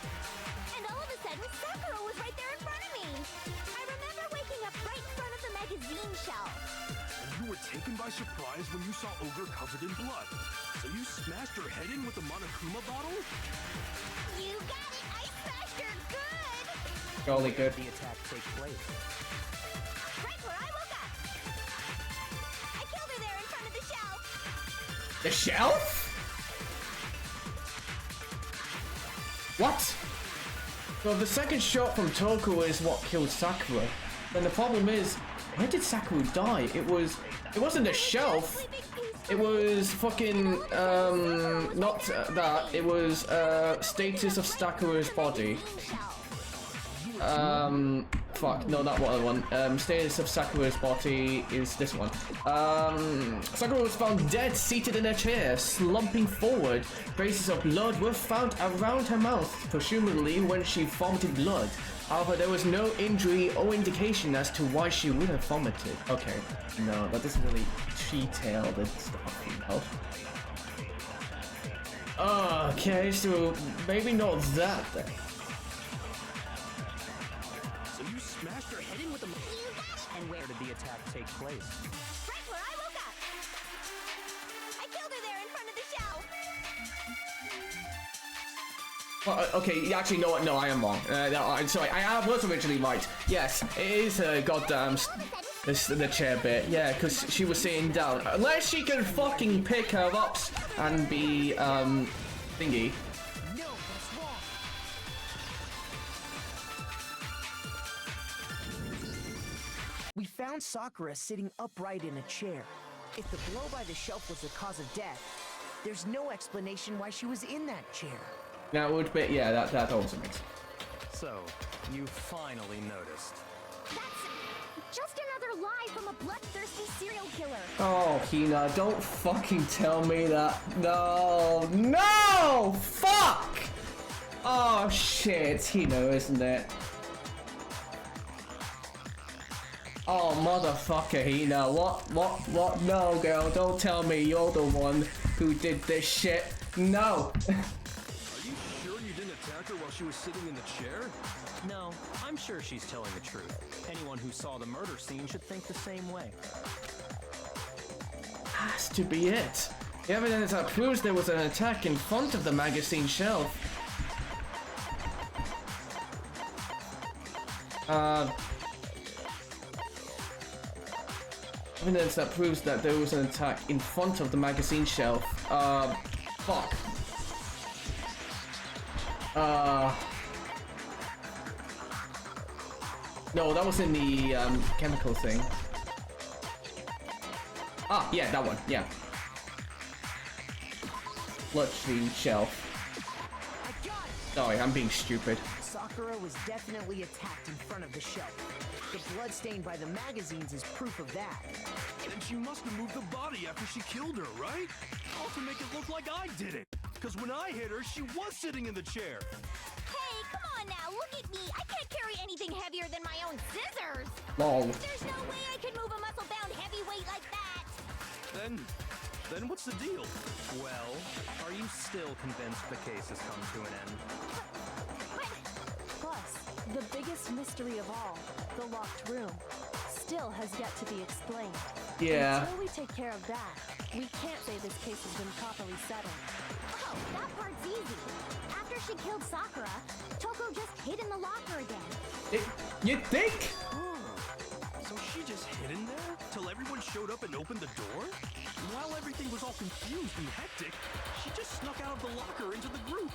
and all of a sudden, Sakura was right there in front of me. I remember waking up right in front of the magazine shelf. You were taken by surprise when you saw Ogre covered in blood. So you smashed her head in with the Monokuma bottle? You got it! I smashed her good! Jolly good. The attack take place. Right where I woke up! I killed her there in front of the shelf! The shelf? What? So the second shot from Toko is what killed Sakura. Then the problem is, where did Sakura die? It wasn't a shelf. It was fucking, not that. It was, status of Sakura's body. Fuck, no, not what I want. Status of Sakura's body is this one. Sakura was found dead, seated in a chair, slumping forward. Traces of blood were found around her mouth, presumably when she vomited blood. However, there was no injury or indication as to why she would have vomited. Okay, no, that doesn't really detail the stuff, you know. Okay, so maybe not that then. So you smashed her head in with a... And where did the attack take place? Right where I woke up! I killed her there in front of the shelf! Well, okay, actually, no, I am wrong. No, I'm sorry, I was originally right. Yes, it is goddamn the chair bit. Yeah, because she was sitting down. Unless she can fucking pick her up and be thingy. No, that's wrong. We found Sakura sitting upright in a chair. If the blow by the shelf was the cause of death, there's no explanation why she was in that chair. That would be, yeah, that also makes sense. So, you finally noticed. That's just another lie from a bloodthirsty serial killer. Oh, Hina, don't fucking tell me that. No! Fuck! Oh, shit, it's Hina, isn't it? Oh, motherfucker, Hina. What? No, girl, don't tell me you're the one who did this shit. No! While she was sitting in the chair? No, I'm sure she's telling the truth. Anyone who saw the murder scene should think the same way. Has to be it. The evidence that proves there was an attack in front of the magazine shelf. Evidence that proves that there was an attack in front of the magazine shelf. Fuck. No, that was in the chemical thing. Ah, yeah, that one, yeah. Bloodstream shelf. Sorry, I'm being stupid. Sakura was definitely attacked in front of the shelf. The blood stain by the magazines is proof of that. Then she must have moved the body after she killed her, right? All to make it look like I did it. Because when I hit her, she was sitting in the chair. Hey, come on now, look at me. I can't carry anything heavier than my own scissors. Lol. There's no way I can move a muscle-bound heavyweight like that. Then what's the deal? Well, are you still convinced the case has come to an end? Plus, the biggest mystery of all, the locked room, still has yet to be explained. Yeah. Until we take care of that, we can't say this case has been properly settled. Oh, that part's easy. After she killed Sakura, Toko just hid in the locker again. You think? So she just hid in there till everyone showed up and opened the door? And while everything was all confused and hectic, she just snuck out of the locker into the group.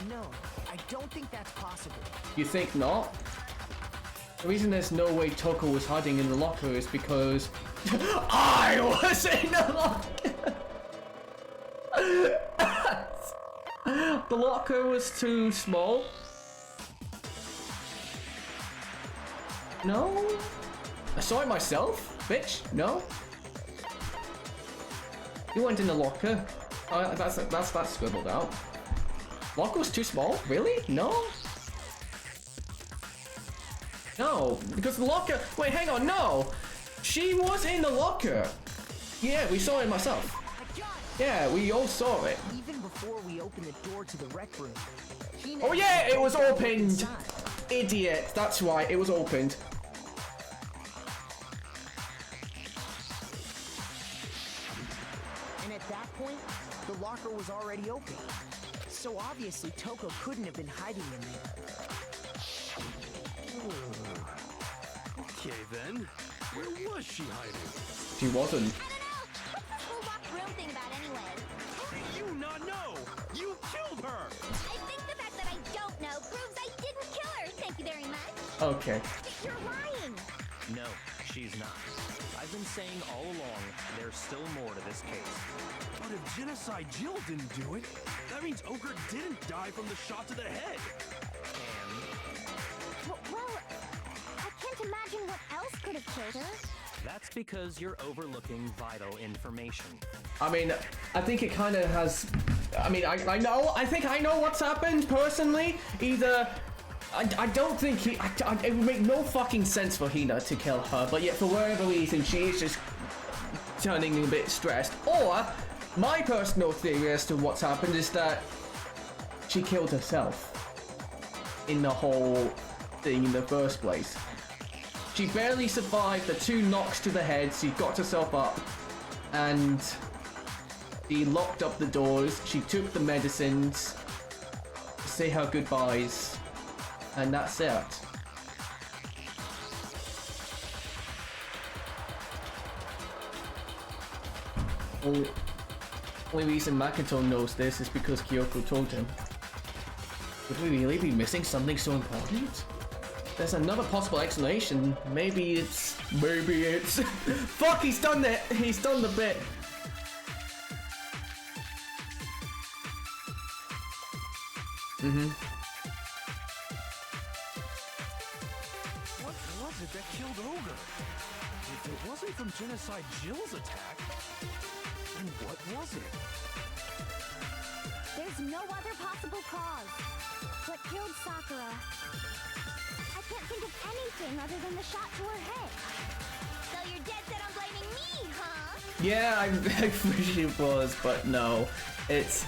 No, I don't think that's possible. You think not? The reason there's no way Toko was hiding in the locker is because I was in the locker. The locker was too small. No? I saw it myself, bitch. No? You went in the locker. Oh, that's scribbled out. Locker was too small? Really? No? No, because the locker... Wait, hang on, no! She was in the locker. Yeah, we saw it myself. Yeah, we all saw it. Even before we opened the door to the rec room. Oh yeah, it was opened. Idiot. That's right, it was opened. And at that point, the locker was already open. So obviously Toko couldn't have been hiding in there. Okay then, where was she hiding? She wasn't. I don't know. What's this whole locked room thing about anyway? How do you not know? You killed her! I think the fact that I don't know proves I didn't kill her. Thank you very much. Okay. You're lying. No, she's not. I've been saying all along, there's still more to this case. But if Genocide Jill didn't do it, that means Ogre didn't die from the shot to the head. Well, I can't imagine what else could have killed her. That's because you're overlooking vital information. I mean, I think it kind of has... I mean, I think I know what's happened, personally. Either... I don't think he... it would make no fucking sense for Hina to kill her, but yet for whatever reason, she is just turning a bit stressed. Or, my personal theory as to what's happened is that she killed herself in the whole thing in the first place. She barely survived the 2 knocks to the head, she got herself up, and she locked up the doors, she took the medicines, to say her goodbyes, and that's it. Only reason Makoto knows this is because Kyoko told him. Would we really be missing something so important? There's another possible explanation. Maybe it's... Fuck, he's done it! He's done the bit! What was it that killed Ogre? If it wasn't from Genocide Jill's attack, then what was it? There's no other possible cause. What killed Sakura? I can't think of anything other than the shot to her head. So you're dead set on blaming me, huh? Yeah, I wish it was, but no. It's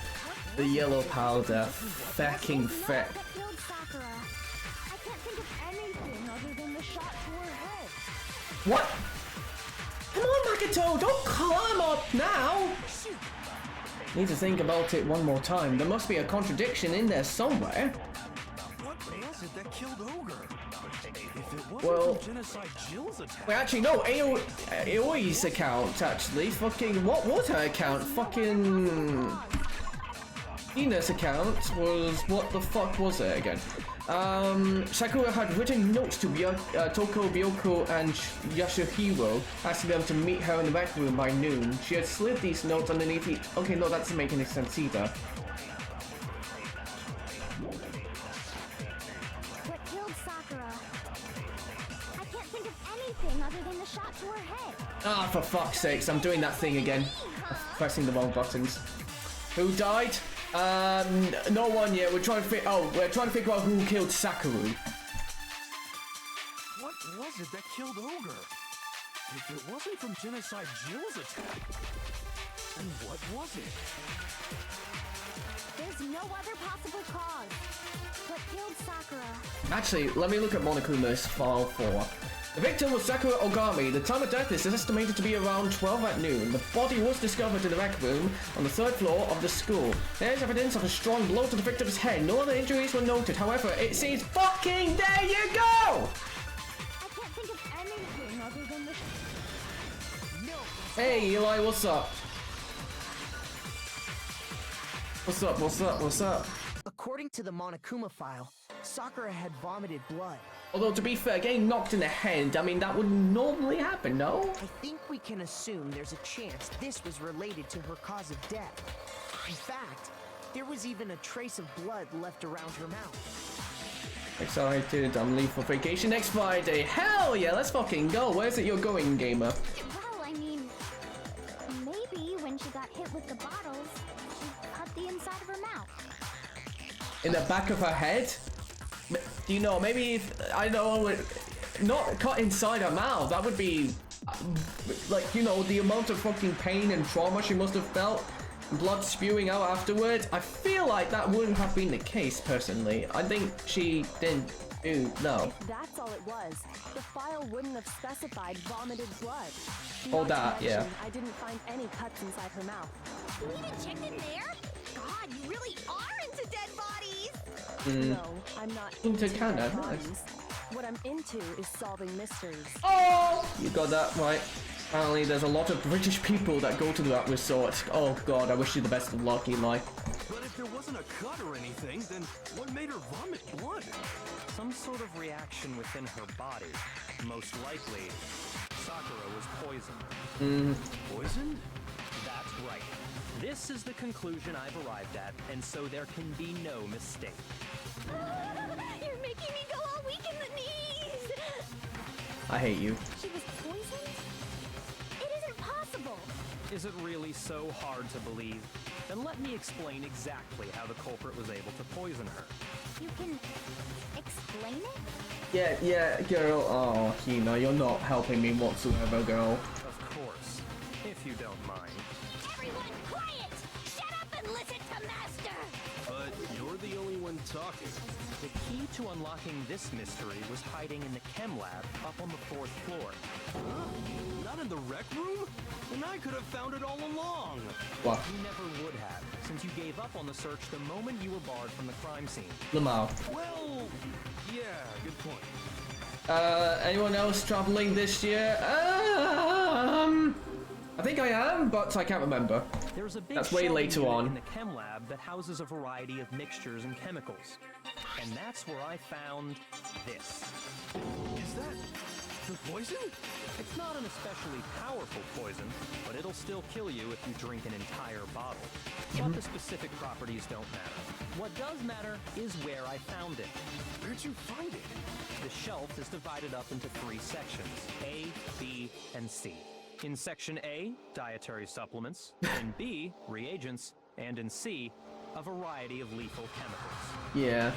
the yellow powder. Fucking feck. That killed Sakura. I can't think of anything other than the shot to her head. What? Come on, Makoto, don't climb up now! Need to think about it one more time. There must be a contradiction in there somewhere. What was it that killed Ogre? If it wasn't Well, from Genocide Jill's attack... wait, actually, no, Aoi's account, actually. Fucking, what was her account? Fucking... Ina's account was, what the fuck was it again? Sakura had written notes to Toko, Byoko, and Yasuhiro, asking them to meet her in the rec room by noon. She had slid these notes underneath each... Okay, no, that doesn't make any sense either. What killed Sakura? I can't think of anything other than the shot to her head. Ah, for fuck's sakes, I'm doing that thing again. I'm pressing the wrong buttons. Who died? No one yet. We're trying to figure out who killed Sakura. What was it that killed Ogre? If it wasn't from Genocide Jill's attack, then what was it? There's no other possible cause. What killed Sakura? Actually, let me look at Monokuma's file for. The victim was Sakura Ogami. The time of death is estimated to be around 12 at noon. The body was discovered in the rec room on the 3rd floor of the school. There is evidence of a strong blow to the victim's head. No other injuries were noted. However, it seems fucking there you go! I can't think of anything other than the... No. Hey, Eli, what's up? What's up, what's up, what's up? According to the Monokuma file, Sakura had vomited blood. Although, to be fair, getting knocked in the head, I mean, that would normally happen, no? I think we can assume there's a chance this was related to her cause of death. In fact, there was even a trace of blood left around her mouth. Excited, I'm leaving for vacation next Friday. Hell yeah, let's fucking go. Where's it you're going, gamer? Well, I mean, maybe when she got hit with the bottles, she cut the inside of her mouth. In the back of her head? You know, maybe if, I don't know, not cut inside her mouth. That would be like, you know, the amount of fucking pain and trauma she must have felt, blood spewing out afterwards, I feel like that wouldn't have been the case, personally. I think she didn't do, no. If that's all it was, the file wouldn't have specified vomited blood. Oh, Not to that, yeah. mention, I didn't find any cuts inside her mouth. You even checked in there? God, you really are into dead bodies! No, I'm not Into dead Canada, bodies. nice. What I'm into is solving mysteries. Oh! You got that right. Apparently there's a lot of British people that go to that resort. Oh god, I wish you the best of luck, Eli. But if there wasn't a cut or anything, then what made her vomit blood? Some sort of reaction within her body. Most likely, Sakura was poisoned. Poisoned? That's right. This is the conclusion I've arrived at, and so there can be no mistake. You're making me go all weak in the knees! I hate you. She was poisoned? It isn't possible! Is it really so hard to believe? Then let me explain exactly how the culprit was able to poison her. You can explain it? Yeah, girl. Oh, Hina, you're not helping me whatsoever, girl. Of course, if you don't mind. Everyone quiet! Shut up and listen to Master! But you're the only one talking. The key to unlocking this mystery was hiding in the chem lab up on the 4th floor. Huh? Not in the rec room? And I could have found it all along. What? You never would have, since you gave up on the search the moment you were barred from the crime scene. Lamau. Well, yeah, good point. Anyone else traveling this year? I think I am, but I can't remember. There's a big That's way shelving later unit on. in the chem lab that houses a variety of mixtures and chemicals. And that's where I found this. Is that the poison? It's not an especially powerful poison, but it'll still kill you if you drink an entire bottle. But the specific properties don't matter. What does matter is where I found it. Where'd you find it? The shelf is divided up into 3 sections, A, B, and C. In Section A, dietary supplements. In B, reagents. And in C, a variety of lethal chemicals. Yeah,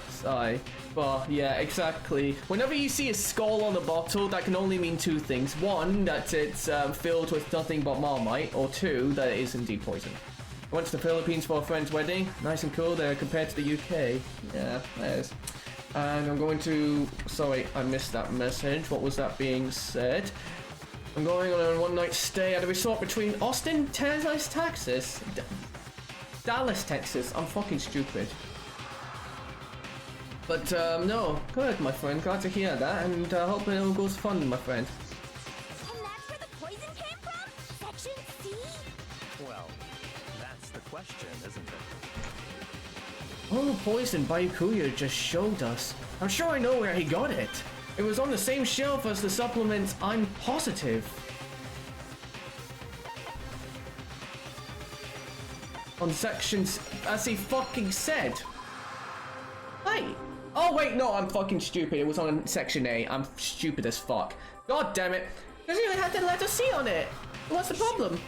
well, yeah, exactly. Whenever you see a skull on a bottle, that can only mean 2 things. 1, that it's filled with nothing but Marmite, or 2, that it is indeed poison. I went to the Philippines for a friend's wedding. Nice and cool there compared to the UK. Yeah, that is. And I'm going to... Sorry, I missed that message. What was that being said? I'm going on a one-night stay at a resort between Austin, Texas, Dallas, Texas. I'm fucking stupid. But, no. Good, my friend. Glad to hear that, and hope it all goes fun, my friend. And that's where the poison came from? Section C? Well, that's the question, isn't it? Oh, poison Byakuya just showed us. I'm sure I know where he got it. It was on the same shelf as the supplements, I'm positive. On sections, as he fucking said. Hey! Oh wait, no, I'm fucking stupid. It was on section A. I'm stupid as fuck. God damn it. Because you had the letter C on it. What's the problem?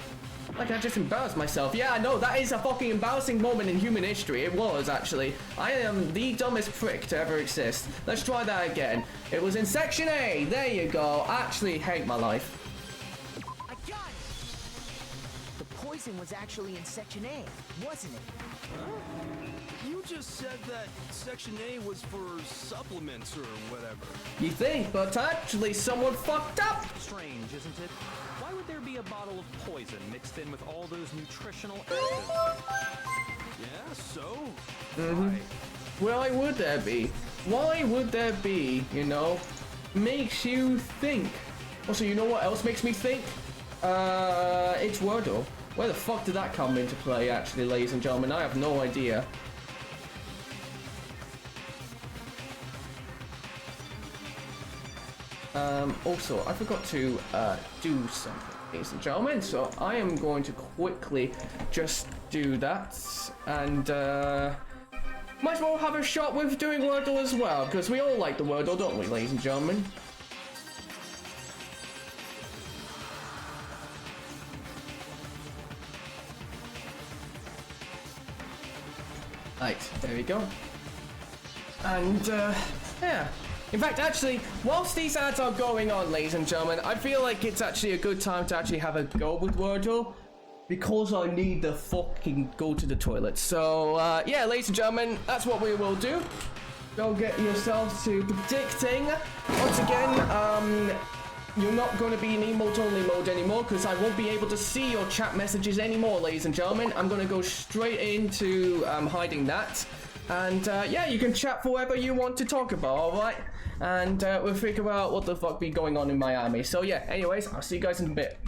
Like, I just embarrassed myself. Yeah, I know, that is a fucking embarrassing moment in human history. It was, actually. I am the dumbest prick to ever exist. Let's try that again. It was in section A. There you go. I actually hate my life. I got it! The poison was actually in Section A, wasn't it? Huh? You just said that Section A was for supplements or whatever. You think, but actually someone fucked up. Strange, isn't it? Why would there be a bottle of poison mixed in with all those nutritional additives? Yeah, so? Why? Why would there be? Why would there be, you know? Makes you think. Also, you know what else makes me think? It's Wordle. Where the fuck did that come into play, actually, ladies and gentlemen? I have no idea. Also, I forgot to do something, ladies and gentlemen, so I am going to quickly just do that, and might as well have a shot with doing Wordle as well, because we all like the Wordle, don't we, ladies and gentlemen? Right, there we go. And, yeah. In fact, actually, whilst these ads are going on, ladies and gentlemen, I feel like it's actually a good time to actually have a go with Wordle. Because I need to fucking go to the toilet. So, yeah, ladies and gentlemen, that's what we will do. Go get yourselves to predicting. Once again, you're not going to be in emote-only mode anymore because I won't be able to see your chat messages anymore, ladies and gentlemen. I'm going to go straight into hiding that. And, yeah, you can chat for whatever you want to talk about, alright? And we'll figure out what the fuck be going on in Miami. So, yeah, anyways, I'll see you guys in a bit.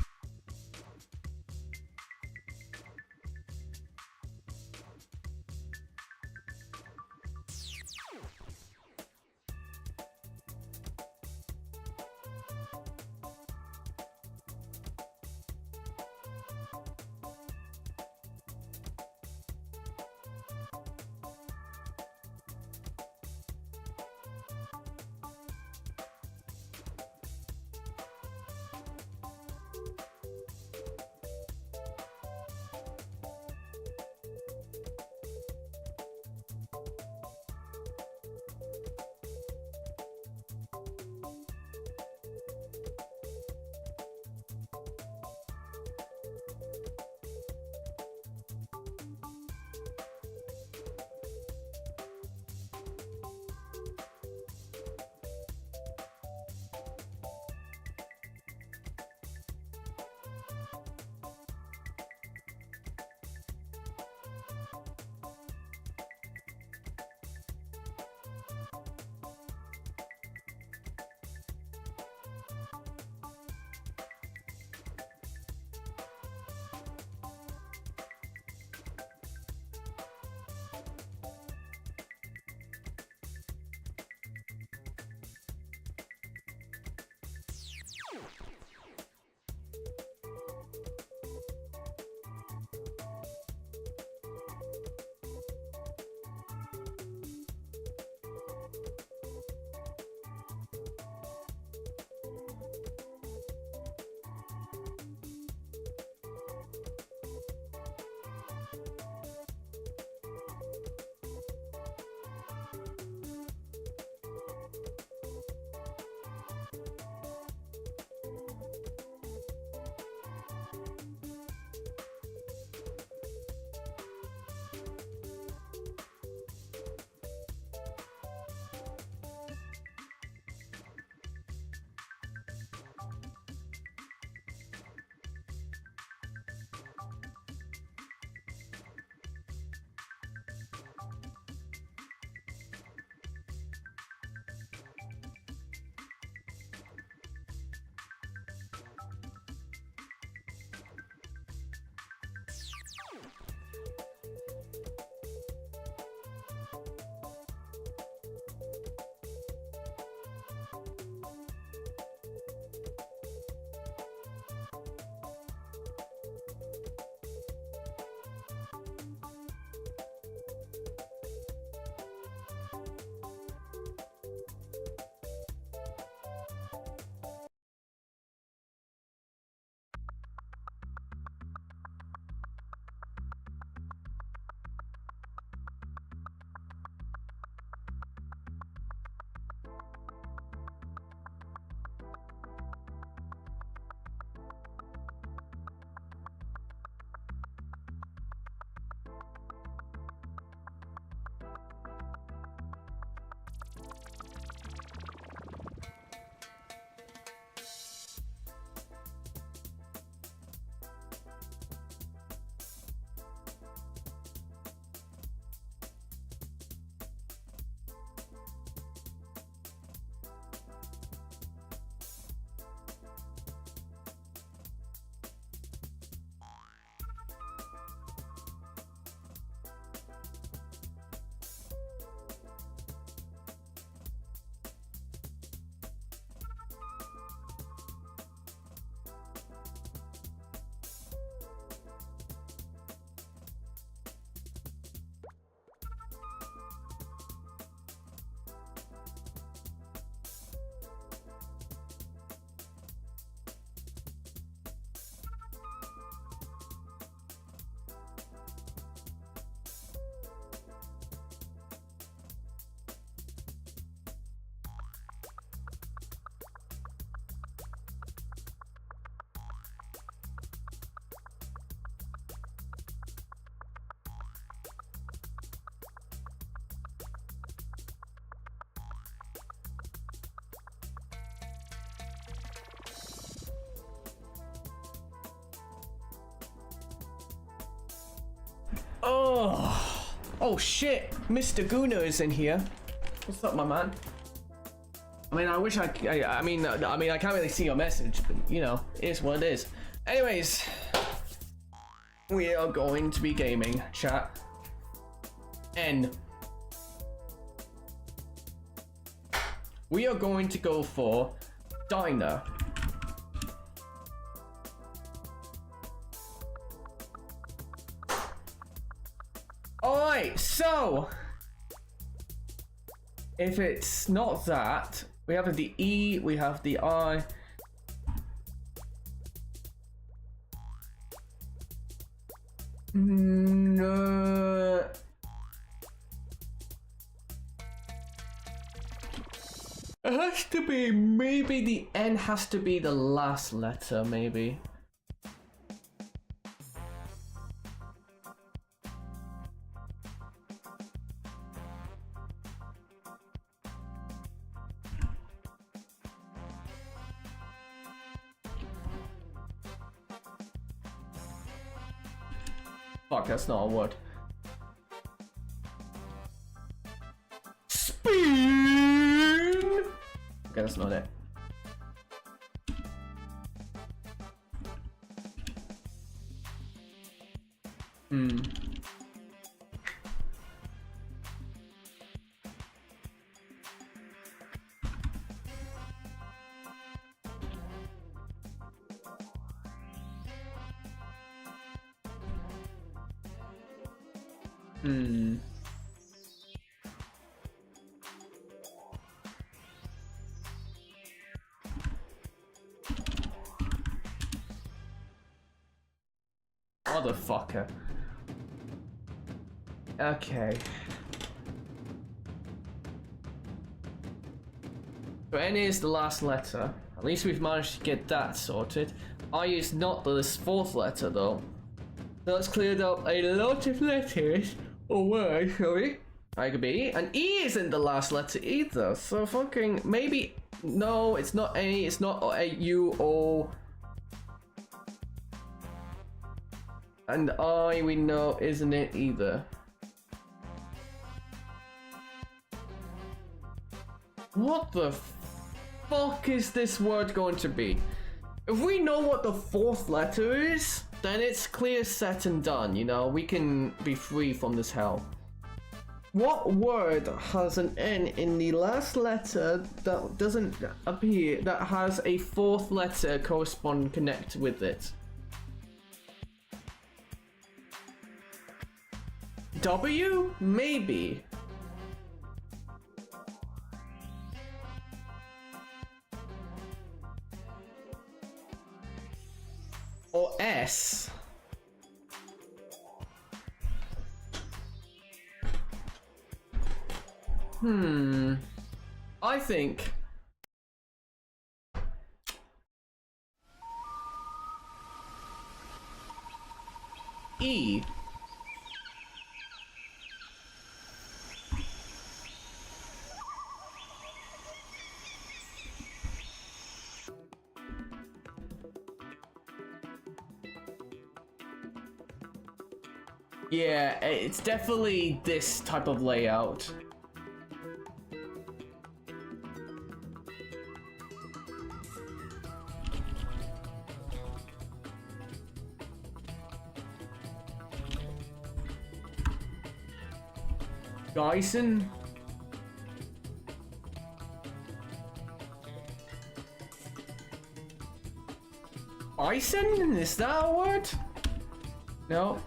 Oh shit, Mr. Guna is in here. What's up, my man? I mean, I wish I mean, I can't really see your message, but you know, it is what it is. Anyways, we are going to be gaming, chat. N. We are going to go for Diner. Alright, so if it's not that, we have the E, we have the I. No. It has to be, maybe the N has to be the last letter, maybe. Fuck, that's not a word. Spin! Okay, that's not it. Motherfucker. Okay. So N is the last letter. At least we've managed to get that sorted. I is not the fourth letter though. That's cleared up a lot of letters. Or words, sorry. I could be. And E isn't the last letter either. So fucking maybe no, it's not A, it's not a U O. And I, we know, isn't it either. What the fuck is this word going to be? If we know what the fourth letter is, then it's clear, set, and done, you know? We can be free from this hell. What word has an N in the last letter that doesn't appear, that has a fourth letter correspond connect with it? W? Maybe. Or S? I think E. Yeah, it's definitely this type of layout. Dyson? Bison? Is that a word? No.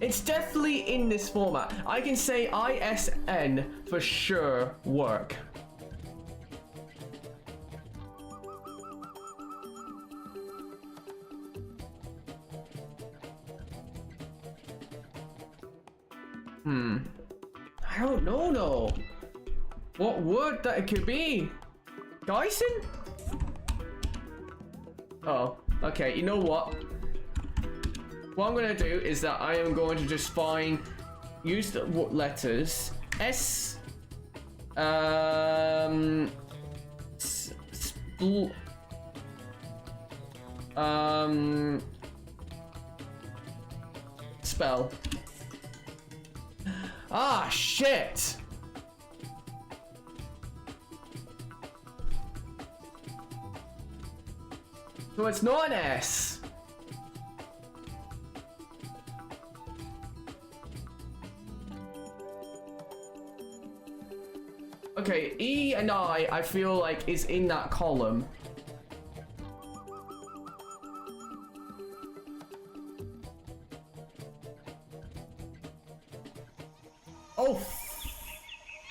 It's definitely in this format. I can say ISN for sure work. I don't know, no. What word that it could be? Dyson? Oh, okay, you know what? What I'm gonna do is that I am going to just use the letters S, Spell. Ah, shit! So it's not an S. Okay, E and I feel like is in that column. Oh,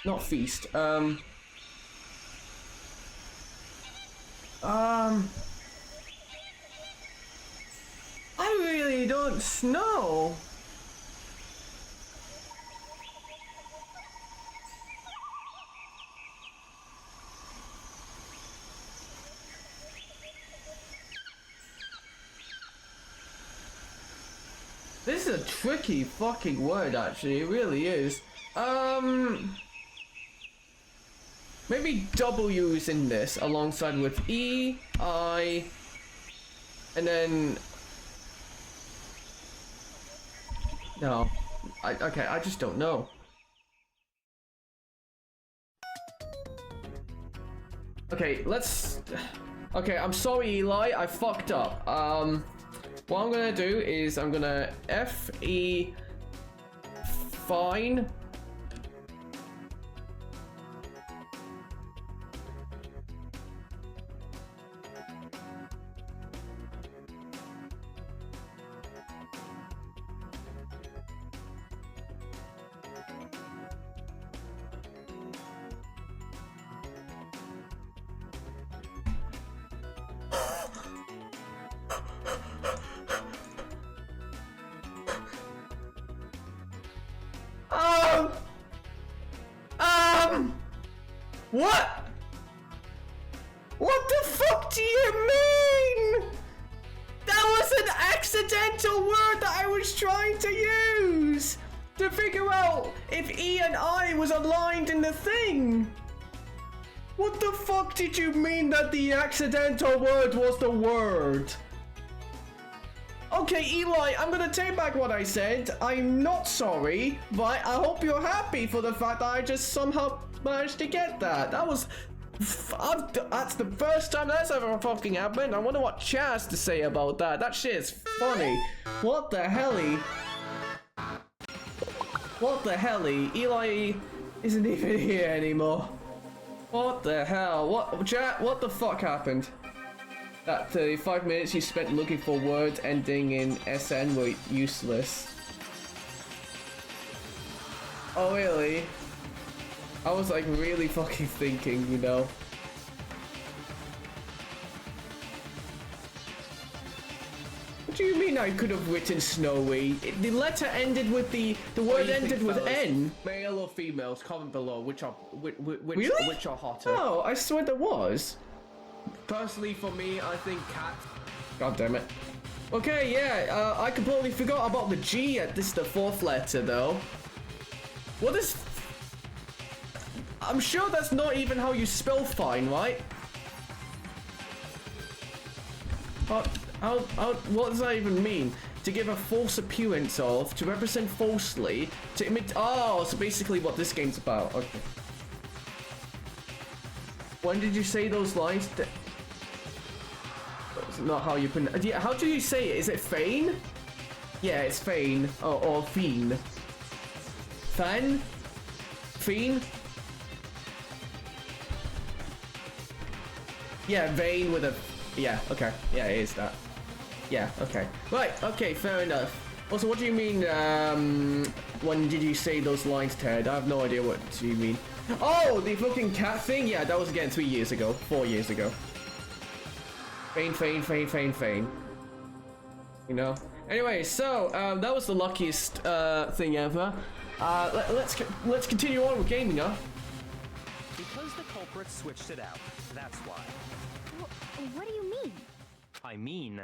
not feast. I really don't know. This is a tricky fucking word, actually. It really is. Maybe W's in this alongside with E, I, and then no. Okay, I just don't know. Okay, let's. Okay, I'm sorry, Eli. I fucked up. What I'm gonna do is I'm gonna F-E fine. What? What the fuck do you mean? That was an accidental word that I was trying to use to figure out if E and I was aligned in the thing. What the fuck did you mean that the accidental word was the word? Okay, Eli, I'm gonna take back what I said. I'm not sorry, but I hope you're happy for the fact that I just somehow managed to get that. That was... that's the first time that's ever fucking happened. I wonder what Chad has to say about that. That shit is funny. What the helly? What the helly? Eli isn't even here anymore. What the hell? What, Chad, what the fuck happened? That 35 minutes you spent looking for words ending in SN were useless. Oh really? I was like really fucking thinking, you know. What do you mean I could have written snowy? The letter ended with the word ended with N. Male or females? Comment below which are which are hotter. No, I swear there was. Personally, for me, I think cat. God damn it. Okay, yeah, I completely forgot about the G at this, the fourth letter, though. What is... I'm sure that's not even how you spell fine, right? What does that even mean? To give a false appearance of, to represent falsely, to emit... Oh, so basically what this game's about. Okay. When did you say those lines? That's not how you pronounce. Yeah, how do you say it? Is it feign? Yeah, it's feign or fiend. Fan? Fiend? Yeah, vein with a... Yeah, okay. Yeah, it is that. Yeah, okay. Right, okay, fair enough. Also, what do you mean, when did you say those lines, Ted? I have no idea what do you mean. Oh, the fucking cat thing? Yeah, that was again 3 years ago. 4 years ago. Feign. You know? Anyway, so, that was the luckiest, thing ever. Let's continue on with gaming, huh? Because the culprit switched it out, that's why. What do you mean? I mean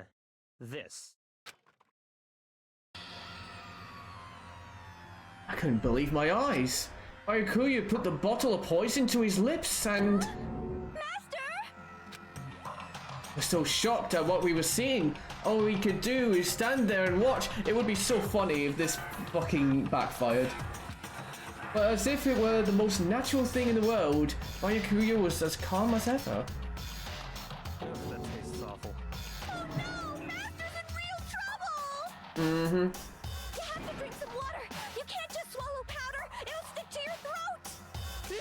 this. I couldn't believe my eyes. Byakuya put the bottle of poison to his lips and... We're so shocked at what we were seeing. All we could do is stand there and watch. It would be so funny if this fucking backfired. But as if it were the most natural thing in the world, Byakuya was as calm as ever. That tastes awful. Oh no! Master's in real trouble! Mm-hmm. You have to drink some water. You can't just swallow powder. It'll stick to your throat.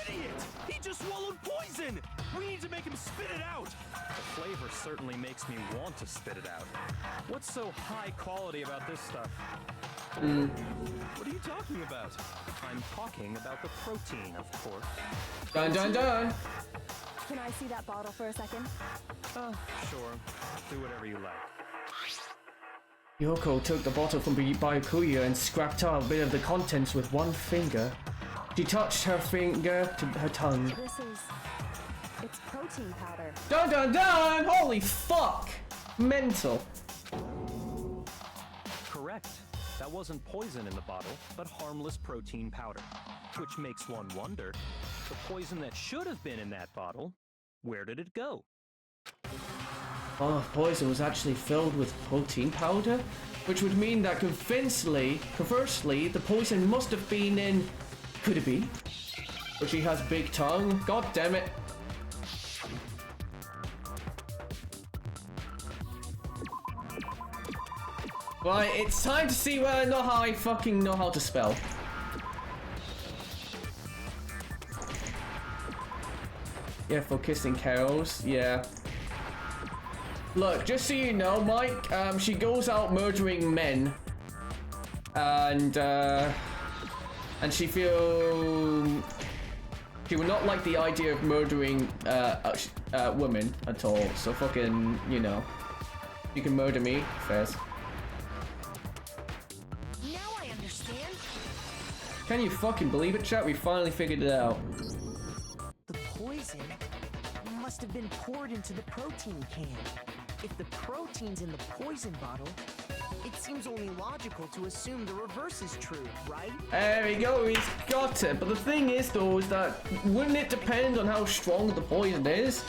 Idiot! He just swallowed poison! We need to make him spit it out! The flavor certainly makes me want to spit it out. What's so high quality about this stuff? What are you talking about? I'm talking about the protein, of course. Dun dun dun! Can I see that bottle for a second? Sure. Do whatever you like. Yoko took the bottle from Byakuya and scraped out a bit of the contents with one finger. She touched her finger to her tongue. This is... it's protein powder. Dun dun dun! Holy fuck! Mental. Correct. That wasn't poison in the bottle, but harmless protein powder. Which makes one wonder, the poison that should have been in that bottle, where did it go? Oh, poison was actually filled with protein powder, which would mean that conversely, the poison must have been in... Could it be? But she has big tongue. God damn it. Right, it's time to see whether or not I fucking know how to spell. Yeah, for kissing cows, yeah. Look, just so you know, Mike, she goes out murdering men. And she would not like the idea of murdering women at all. So fucking, you know, you can murder me, Fez. Now I understand. Can you fucking believe it, chat? We finally figured it out. The poison must have been poured into the protein can. If the protein's in the poison bottle, it seems only logical to assume the reverse is true, right? There we go, he's got it. But the thing is, though, is that wouldn't it depend on how strong the poison is?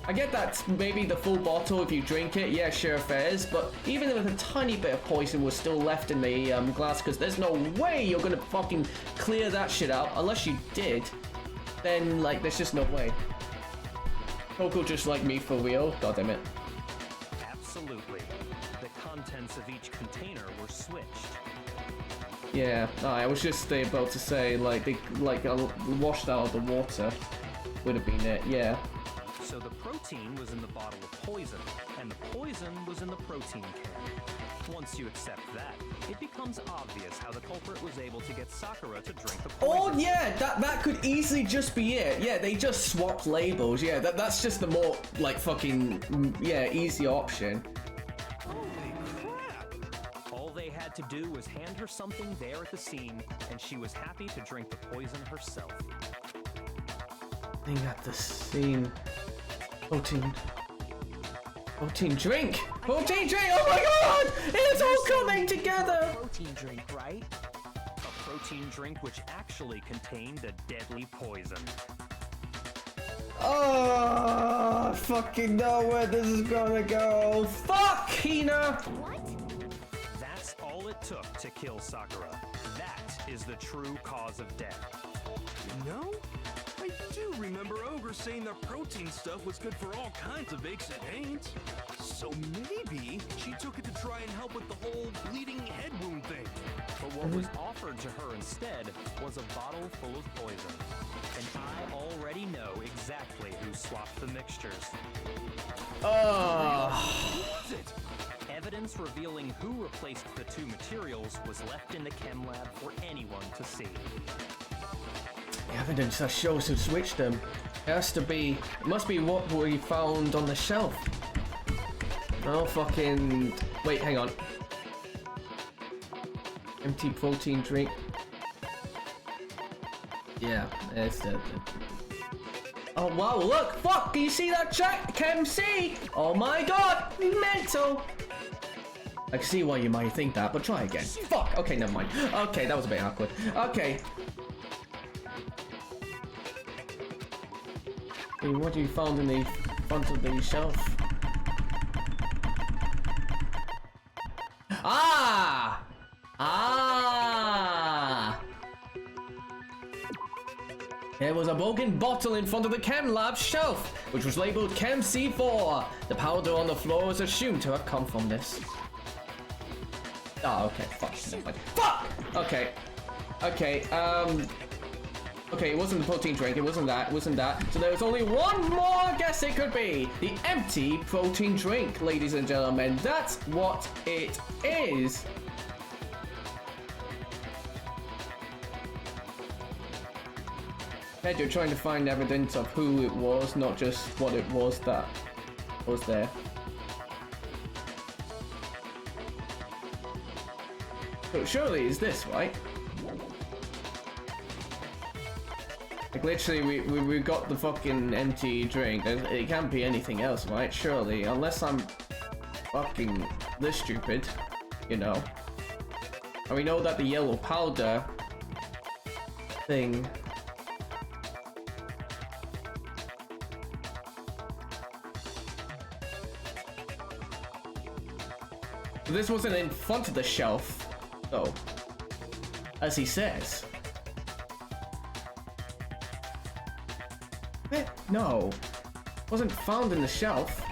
I get that maybe the full bottle, if you drink it, yeah, sure, Fez. But even if a tiny bit of poison was still left in the glass, because there's no way you're gonna fucking clear that shit out, unless you did, then, like, there's just no way. Coco just like me for real, god damn it. Absolutely. The contents of each container were switched. Yeah, I was just about to say, like, they washed out of the water would have been it, yeah. So the protein was in the bottle of poison, and the poison was in the protein can. Once you accept that, it becomes obvious how the culprit was able to get Sakura to drink the poison. Oh yeah, that could easily just be it. Yeah, they just swapped labels. Yeah, that's just the more, like, fucking, yeah, easy option. Holy crap! All they had to do was hand her something there at the scene, and she was happy to drink the poison herself. Thing at the scene. Protein drink! Protein drink! Oh my god! It's all coming together! Protein drink, right? A protein drink which actually contained a deadly poison. Oh, I fucking know where this is gonna go. Fuck, Hina! What? That's all it took to kill Sakura. That is the true cause of death. You know? I do remember Ogre saying that protein stuff was good for all kinds of aches and pains. So maybe she took it to try and help with the whole bleeding head wound thing. But what was offered to her instead was a bottle full of poison. And I already know exactly who swapped the mixtures. Oh. Who was it? Evidence revealing who replaced the two materials was left in the chem lab for anyone to see. Evidence that shows who switched them. It must be what we found on the shelf. Oh, fucking... Wait, hang on. Empty protein drink. Yeah, it's the... Oh, wow, look! Fuck! Can you see that chat? Chem C! Oh my god! Mental! I can see why you might think that, but try again. Fuck! Okay, never mind. Okay, that was a bit awkward. Okay. Hey, what you found in the front of the shelf? Ah! Ah! There was a broken bottle in front of the chem lab shelf, which was labeled Chem C4. The powder on the floor is assumed to have come from this. Oh, okay. Fuck. Fuck! Okay. Okay, okay, it wasn't the protein drink, it wasn't that, So there was only one more guess it could be. The empty protein drink, ladies and gentlemen. That's what it is. Ed, you're trying to find evidence of who it was, not just what it was that was there. So surely it's this, right? Like literally, we got the fucking empty drink. It can't be anything else, right? Surely, unless I'm fucking this stupid, you know. And we know that the yellow powder thing. This wasn't in front of the shelf, though, as he says. No, wasn't found in the shelf.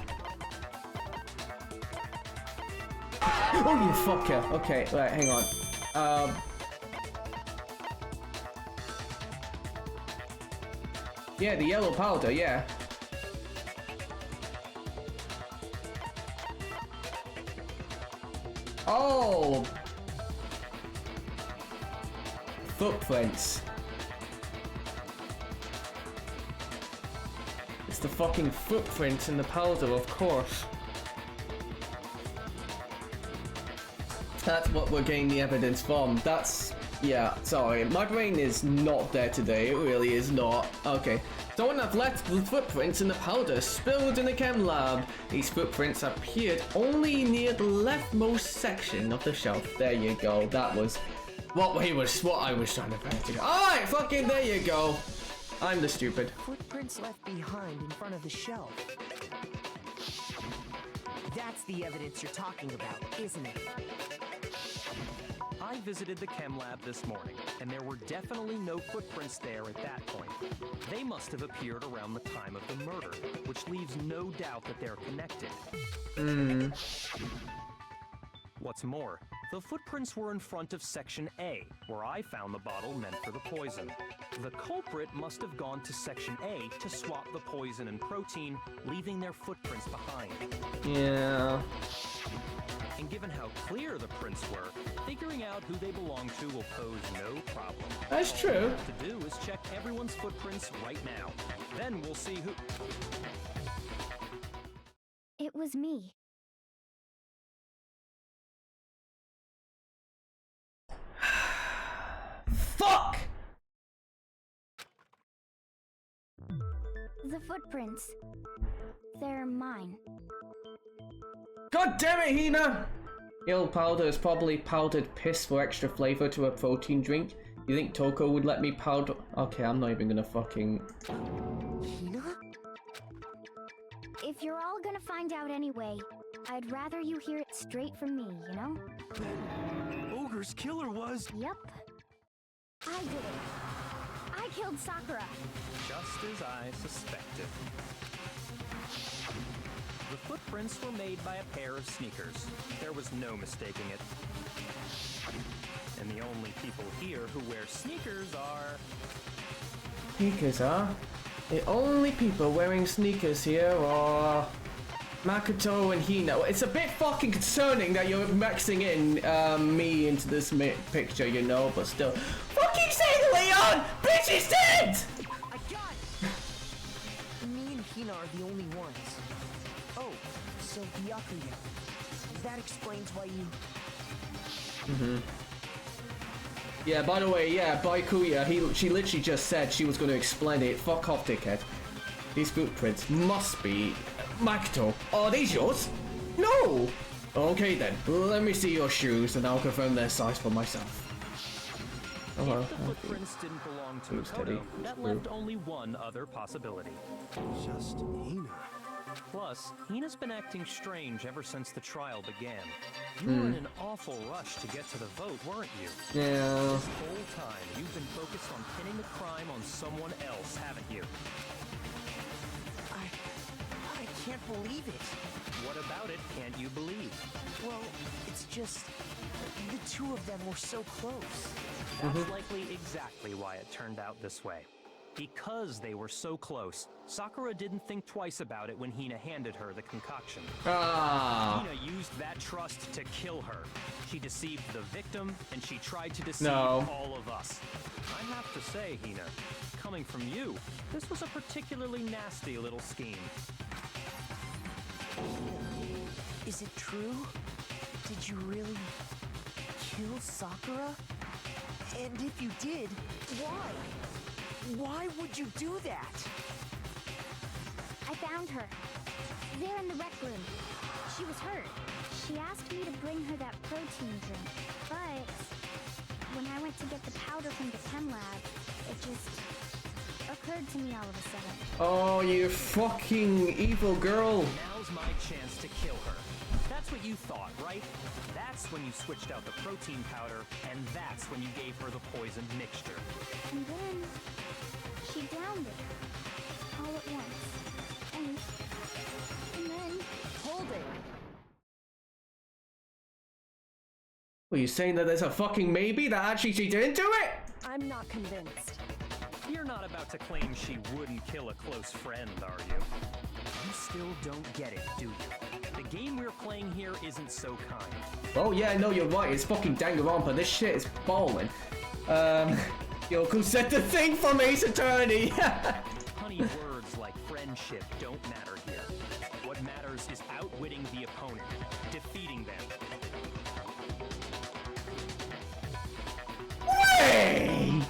Oh, you fucker. Okay, right, hang on. Yeah, the yellow powder, yeah. Oh! Footprints. It's the fucking footprints in the powder, of course. That's what we're getting the evidence from. That's... yeah, sorry. My brain is not there today. It really is not. Okay. Someone have left the footprints in the powder spilled in the chem lab. These footprints appeared only near the leftmost section of the shelf. There you go. That was what I was trying to figure out. Alright, fucking there you go. I'm the stupid. Footprints left behind in front of the shelf. That's the evidence you're talking about, isn't it? I visited the chem lab this morning, and there were definitely no footprints there at that point. They must have appeared around the time of the murder, which leaves no doubt that they're connected. What's more, the footprints were in front of Section A, where I found the bottle meant for the poison. The culprit must have gone to Section A to swap the poison and protein, leaving their footprints behind. Yeah. And given how clear the prints were, figuring out who they belong to will pose no problem. That's true. All we have to do is check everyone's footprints right now. Then we'll see who... It was me. Fuck! The footprints. They're mine. God damn it, Hina! Yellow powder is probably powdered piss for extra flavor to a protein drink. You think Toko would let me powder? Okay, I'm not even gonna fucking... Hina? If you're all gonna find out anyway, I'd rather you hear it straight from me, you know? Ogre's killer was... Yep. I did it. I killed Sakura. Just as I suspected. The footprints were made by a pair of sneakers. There was no mistaking it. And the only people here who wear sneakers are... Sneakers, huh? The only people wearing sneakers here are... Makoto and Hina. It's a bit fucking concerning that you're mixing in me into this picture, you know, but still. Fucking say Leon! Bitch is dead! I got it! Me and Hina are the only ones. Oh, so Byakuya. That explains why you... Yeah, by the way, yeah, Byakuya, she literally just said she was going to explain it. Fuck off, dickhead. These footprints must be... Makoto, are these yours? No! Okay then, let me see your shoes and I'll confirm their size for myself. Oh, If the footprints didn't belong to Makoto, that left only one other possibility. Just Hina. Plus, Hina's been acting strange ever since the trial began. You were in an awful rush to get to the vote, weren't you? Yeah. This whole time, you've been focused on pinning the crime on someone else, haven't you? I can't believe it. What about it can't you believe? Well, it's just the two of them were so close. That's likely exactly why it turned out this way. Because they were so close, Sakura didn't think twice about it when Hina handed her the concoction. Hina used that trust to kill her. She deceived the victim, and she tried to deceive all of us. I have to say, Hina, coming from you, this was a particularly nasty little scheme. Is it true? Did you really kill Sakura? And if you did, why? Why would you do that? I found her. There in the rec room. She was hurt. She asked me to bring her that protein drink. But when I went to get the powder from the chem lab, it just occurred to me all of a sudden. Oh, you fucking evil girl. Now's my chance to kill her. That's what you thought, right? That's when you switched out the protein powder, and that's when you gave her the poisoned mixture. And then she downed it all at once. And then hold it. Were you saying that there's a fucking maybe that actually she didn't do it? I'm not convinced. You're not about to claim she wouldn't kill a close friend, are you? You still don't get it, do you? The game we're playing here isn't so kind. Oh yeah, no, you're right. It's fucking Danganronpa. This shit is balling. Yoko said the thing from Ace Attorney. Honey, words like friendship don't matter here. What matters is outwitting the opponent, defeating them. Wait!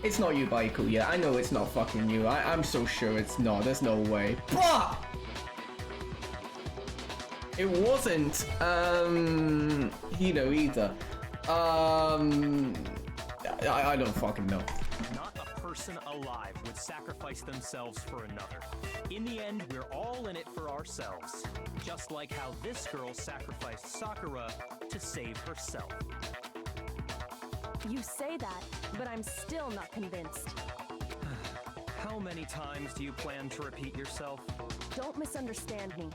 It's not you, Baiku. Yeah, I know it's not fucking you. I'm so sure it's not. There's no way. But it wasn't Hino either. I don't fucking know. Not a person alive would sacrifice themselves for another. In the end, we're all in it for ourselves. Just like how this girl sacrificed Sakura to save herself. You say that, but I'm still not convinced. How many times do you plan to repeat yourself? Don't misunderstand me.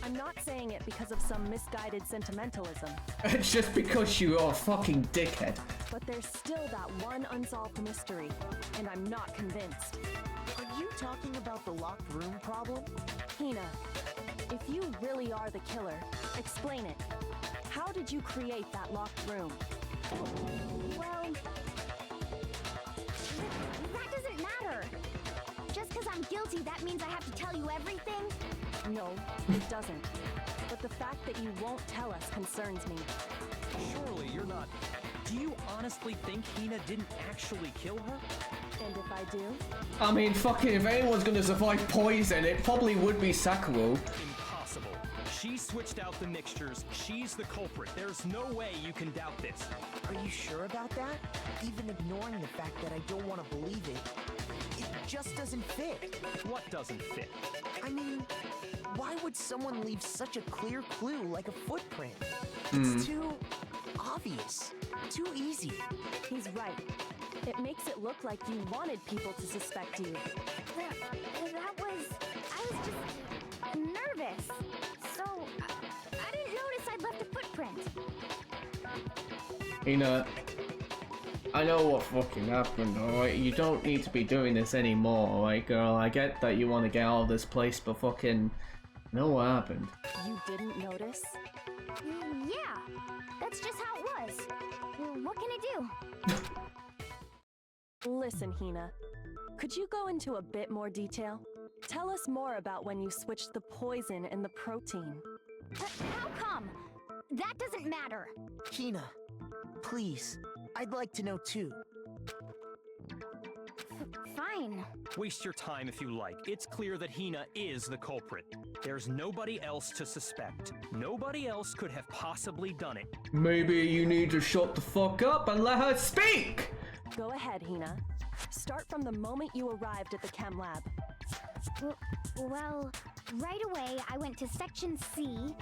I'm not saying it because of some misguided sentimentalism. It's just because you are a fucking dickhead. But there's still that one unsolved mystery, and I'm not convinced. Are you talking about the locked room problem? Hina, if you really are the killer, explain it. How did you create that locked room? well, that doesn't matter. Just because I'm guilty, that means I have to tell you everything? No, it doesn't. But the fact that you won't tell us concerns me. Surely you're not... Do you honestly think Hina didn't actually kill her? And if I do? I mean, fucking, if anyone's gonna survive poison, it probably would be Sakura. Impossible. She switched out the mixtures. She's the culprit. There's no way you can doubt this. Are you sure about that? Even ignoring the fact that I don't want to believe it, it just doesn't fit. What doesn't fit? I mean, why would someone leave such a clear clue like a footprint? It's too obvious, too easy. He's right. It makes it look like you wanted people to suspect you. I was just nervous. So, I didn't notice I'd left a footprint. Hina, I know what fucking happened, alright? You don't need to be doing this anymore, alright, girl? I get that you want to get out of this place, but fucking... I know what happened. You didn't notice? Yeah, that's just how it was. What can I do? Listen, Hina. Could you go into a bit more detail? Tell us more about when you switched the poison and the protein. How come? That doesn't matter. Hina, please, I'd like to know too. Fine. Waste your time if you like. It's clear that Hina is the culprit. There's nobody else to suspect. Nobody else could have possibly done it. Maybe you need to shut the fuck up and let her speak! Go ahead, Hina. Start from the moment you arrived at the chem lab. Well, right away I went to Section C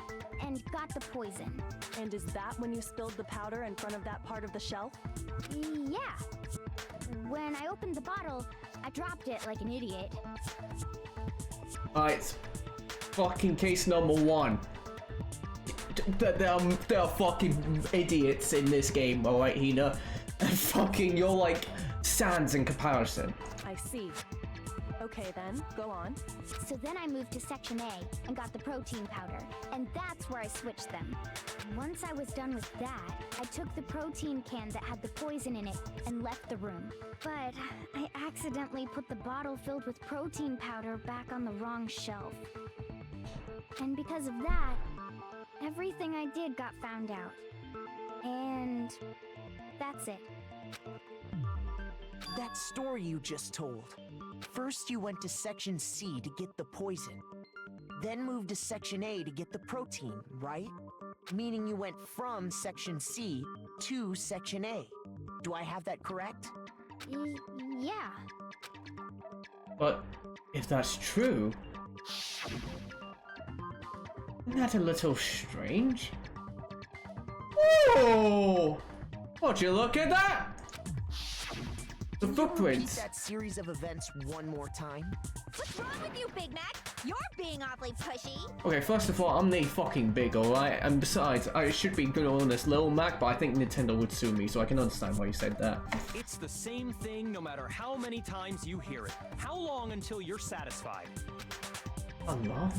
and got the poison. And is that when you spilled the powder in front of that part of the shelf? Yeah. When I opened the bottle, I dropped it like an idiot. Alright, fucking case number 1. There are fucking idiots in this game, alright, Hina? And fucking, you're like Sans in comparison. I see. Okay then, go on. So then I moved to Section A and got the protein powder, and that's where I switched them. Once I was done with that, I took the protein can that had the poison in it and left the room. But I accidentally put the bottle filled with protein powder back on the wrong shelf. And because of that, everything I did got found out. And that's it. That story you just told. First you went to Section C to get the poison, then moved to Section A to get the protein, right? Meaning you went from Section C to Section A. Do I have that correct? Yeah. But if that's true, isn't that a little strange? Whoa! Would you look at that? The footprints. Repeat that series of events one more time. What's wrong with you, Big Mac? You're being awfully pushy. Okay, first of all, I'm the fucking big, alright? And besides, I should be good on this Little Mac, but I think Nintendo would sue me, so I can understand why you said that. It's the same thing no matter how many times you hear it. How long until you're satisfied? How long?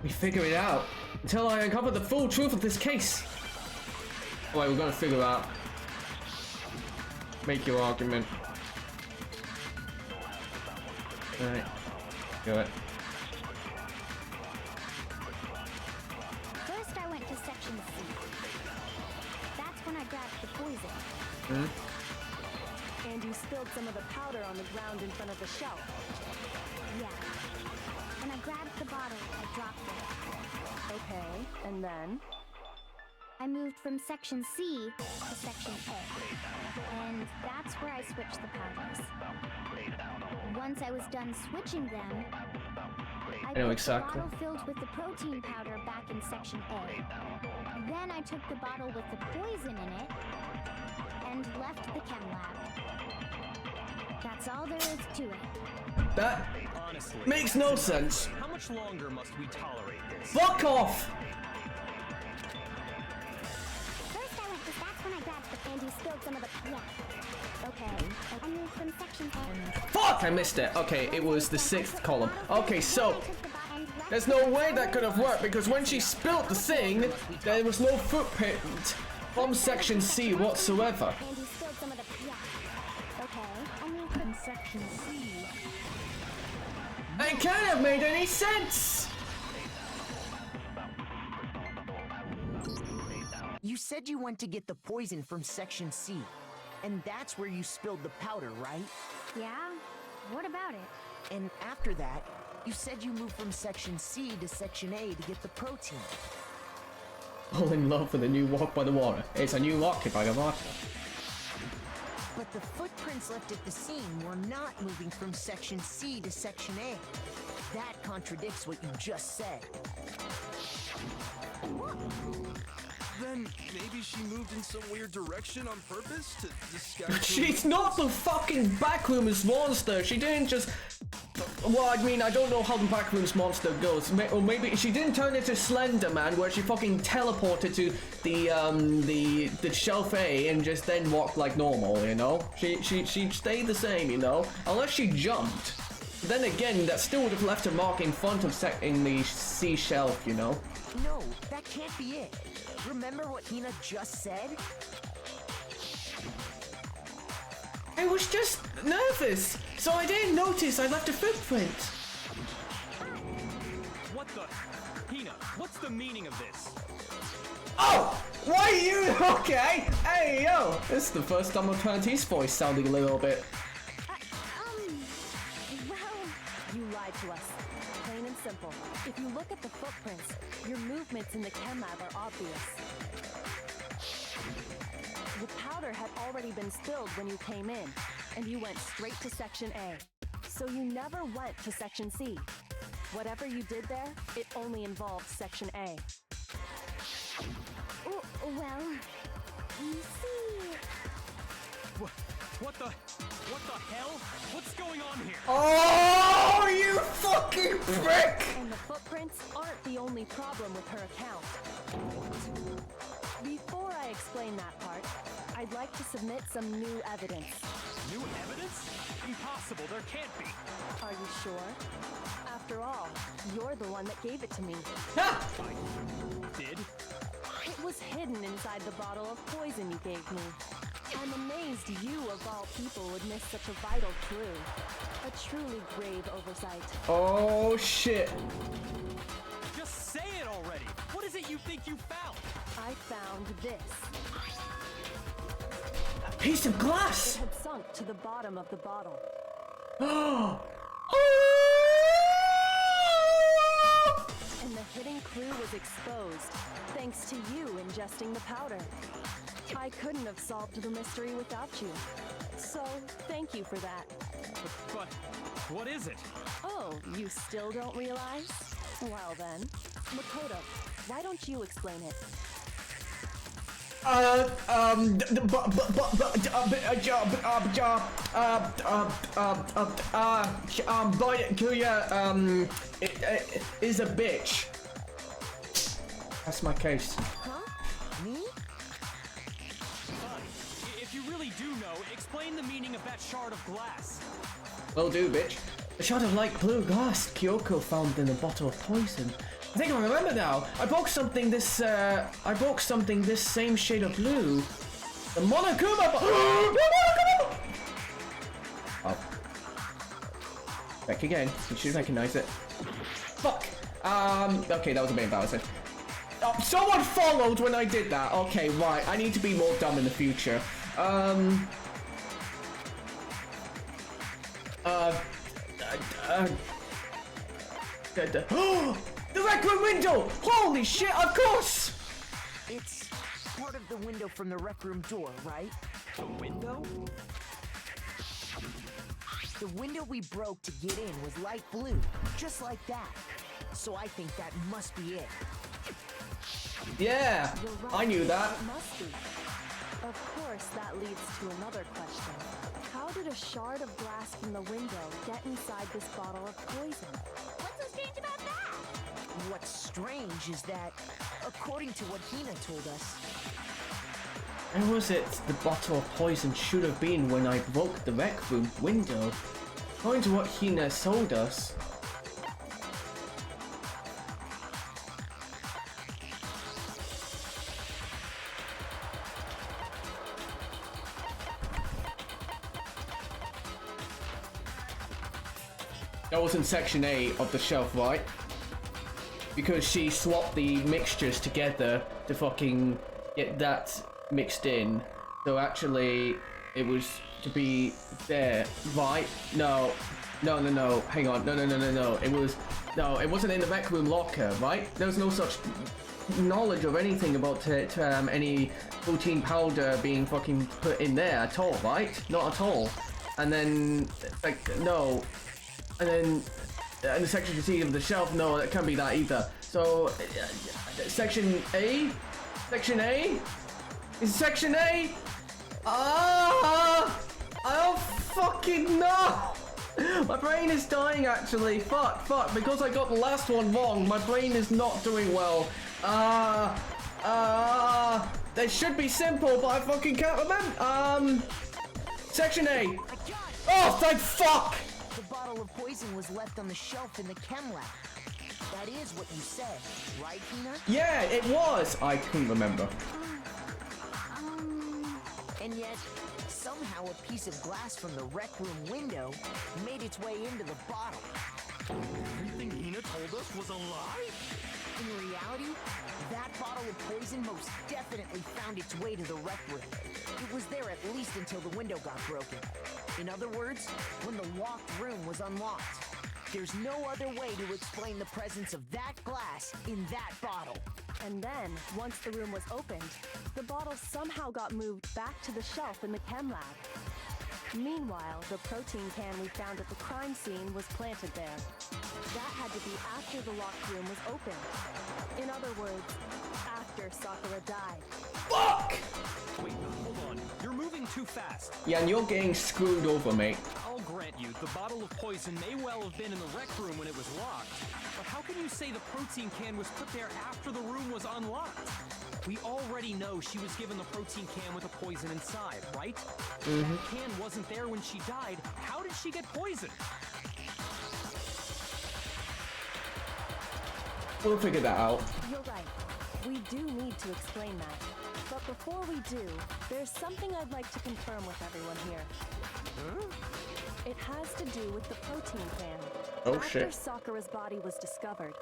We figure it out. Until I uncover the full truth of this case. Alright, we're gonna figure out. Make your argument. Alright. Do it. First I went to Section C. That's when I grabbed the poison. And you spilled some of the powder on the ground in front of the shelf. Yeah. When I grabbed the bottle, I dropped it. Okay, and then? I moved from Section C to Section A, and that's where I switched the powders. Once I was done switching them, I know put exactly. the bottle filled with the protein powder back in Section A. Then I took the bottle with the poison in it and left the chem lab. That's all there is to it. That Honestly, makes no sense. How much longer must we tolerate this? Fuck off! That's when I grabbed the and you spilled some of the Okay. I moved from Section A. Fuck! I missed it. Okay, it was the 6th column. Okay, so there's no way that could have worked because when she spilled the thing, there was no footprint from Section C whatsoever. And you spilled some of the Okay. I moved from Section C. It can't have made any sense! You said you went to get the poison from Section C, and that's where you spilled the powder, right? Yeah? What about it? And after that, you said you moved from Section C to Section A to get the protein. All in love with a new walk by the water. It's a new walk by the water. But the footprints left at the scene were not moving from Section C to Section A. That contradicts what you just said. Then maybe she moved in some weird direction on purpose to disguise. She's not the fucking Backrooms monster. She didn't just. Well, I mean, I don't know how the Backrooms monster goes. Or maybe she didn't turn into Slender Man, where she fucking teleported to the shelf A and just then walked like normal. You know, she stayed the same. You know, unless she jumped. Then again, that still would have left a mark in front of in the C shelf. You know. No, that can't be it. Remember what Hina just said? I was just nervous, so I didn't notice I left a footprint. What the? Hina, what's the meaning of this? Oh! Why you? Okay. Hey, yo. This is the first time I've heard his voice sounding a little bit. Well, you lied to us. Plain and simple. If you look at the footprints, your movements in the chem lab are obvious. The powder had already been spilled when you came in, and you went straight to Section A. So you never went to Section C. Whatever you did there, it only involved Section A. Well, you see... What the hell? What's going on here? Oh, you fucking prick! And the footprints aren't the only problem with her account. Before I explain that part, I'd like to submit some new evidence. New evidence? Impossible, there can't be. Are you sure? After all, you're the one that gave it to me. I did? It was hidden inside the bottle of poison you gave me. I'm amazed you, of all people, would miss such a vital clue. A truly grave oversight. Oh, shit. Just say it already. What is it you think you found? I found this. Piece of glass! It had sunk to the bottom of the bottle. And the hidden clue was exposed, thanks to you ingesting the powder. I couldn't have solved the mystery without you. So, thank you for that. But what is it? Oh, you still don't realize? Well then, Makoto, why don't you explain it? Is a bitch. That's my case. Huh? Me? If you really do know, explain the meaning of that shard of glass. Will do, bitch. A shard of light blue glass Kyoko found in a bottle of poison. I think I remember now. I broke something this same shade of blue. The Monokuma Oh. Back again. You should recognize it. Fuck. Okay, that was a bit embarrassing. Oh, someone followed when I did that. Okay, right. I need to be more dumb in the future. The Rec Room window! Holy shit, of course! It's part of the window from the Rec Room door, right? The window? The window we broke to get in was light blue, just like that. So I think that must be it. Yeah, You're right. I knew that. It must be. Of course, that leads to another question. How did a shard of glass from the window get inside this bottle of poison? What's so strange about that? What's strange is that, according to what Hina told us, Where was it the bottle of poison should have been when I broke the Rec Room window? According to what Hina told us. That was in section A of the shelf, right? Because she swapped the mixtures together to fucking get that mixed in. So actually, it was to be there, right? No. Hang on. No. It wasn't in the Rec Room locker, right? There was no such knowledge of anything about any protein powder being fucking put in there at all, right? Not at all. And then, like, no. And then, in the section C of the shelf, no, it can't be that either. So, section A? Section A? Is it section A? I don't fucking know! My brain is dying, actually. Fuck. Because I got the last one wrong, my brain is not doing well. They should be simple, but I fucking can't remember. Section A. Oh, thank fuck! the bottle of poison was left on the shelf in the chem lab. That is what you said, right, Hina? Yeah, it was! I couldn't remember. And yet, somehow a piece of glass from the Rec Room window made its way into the bottle. Everything Hina told us was a lie? In reality, that bottle of poison most definitely found its way to the rec room. It was there at least until the window got broken. In other words, when the locked room was unlocked. There's no other way to explain the presence of that glass in that bottle. And then, once the room was opened, the bottle somehow got moved back to the shelf in the chem lab. Meanwhile, the protein can we found at the crime scene was planted there. That had to be after the locked room was opened. In other words, after Sakura died. Fuck! Wait, hold on. You're moving too fast. Yeah, and you're getting screwed over, mate. I'll grant you, the bottle of poison may well have been in the rec room when it was locked. But how can you say the protein can was put there after the room was unlocked? We already know she was given the protein can with the poison inside, right? That can wasn't there when she died. How did she get poisoned? We'll figure that out. You're right. We do need to explain that. But before we do, there's something I'd like to confirm with everyone here. It has to do with the protein can. Oh, shit. After Sakura's body was discovered,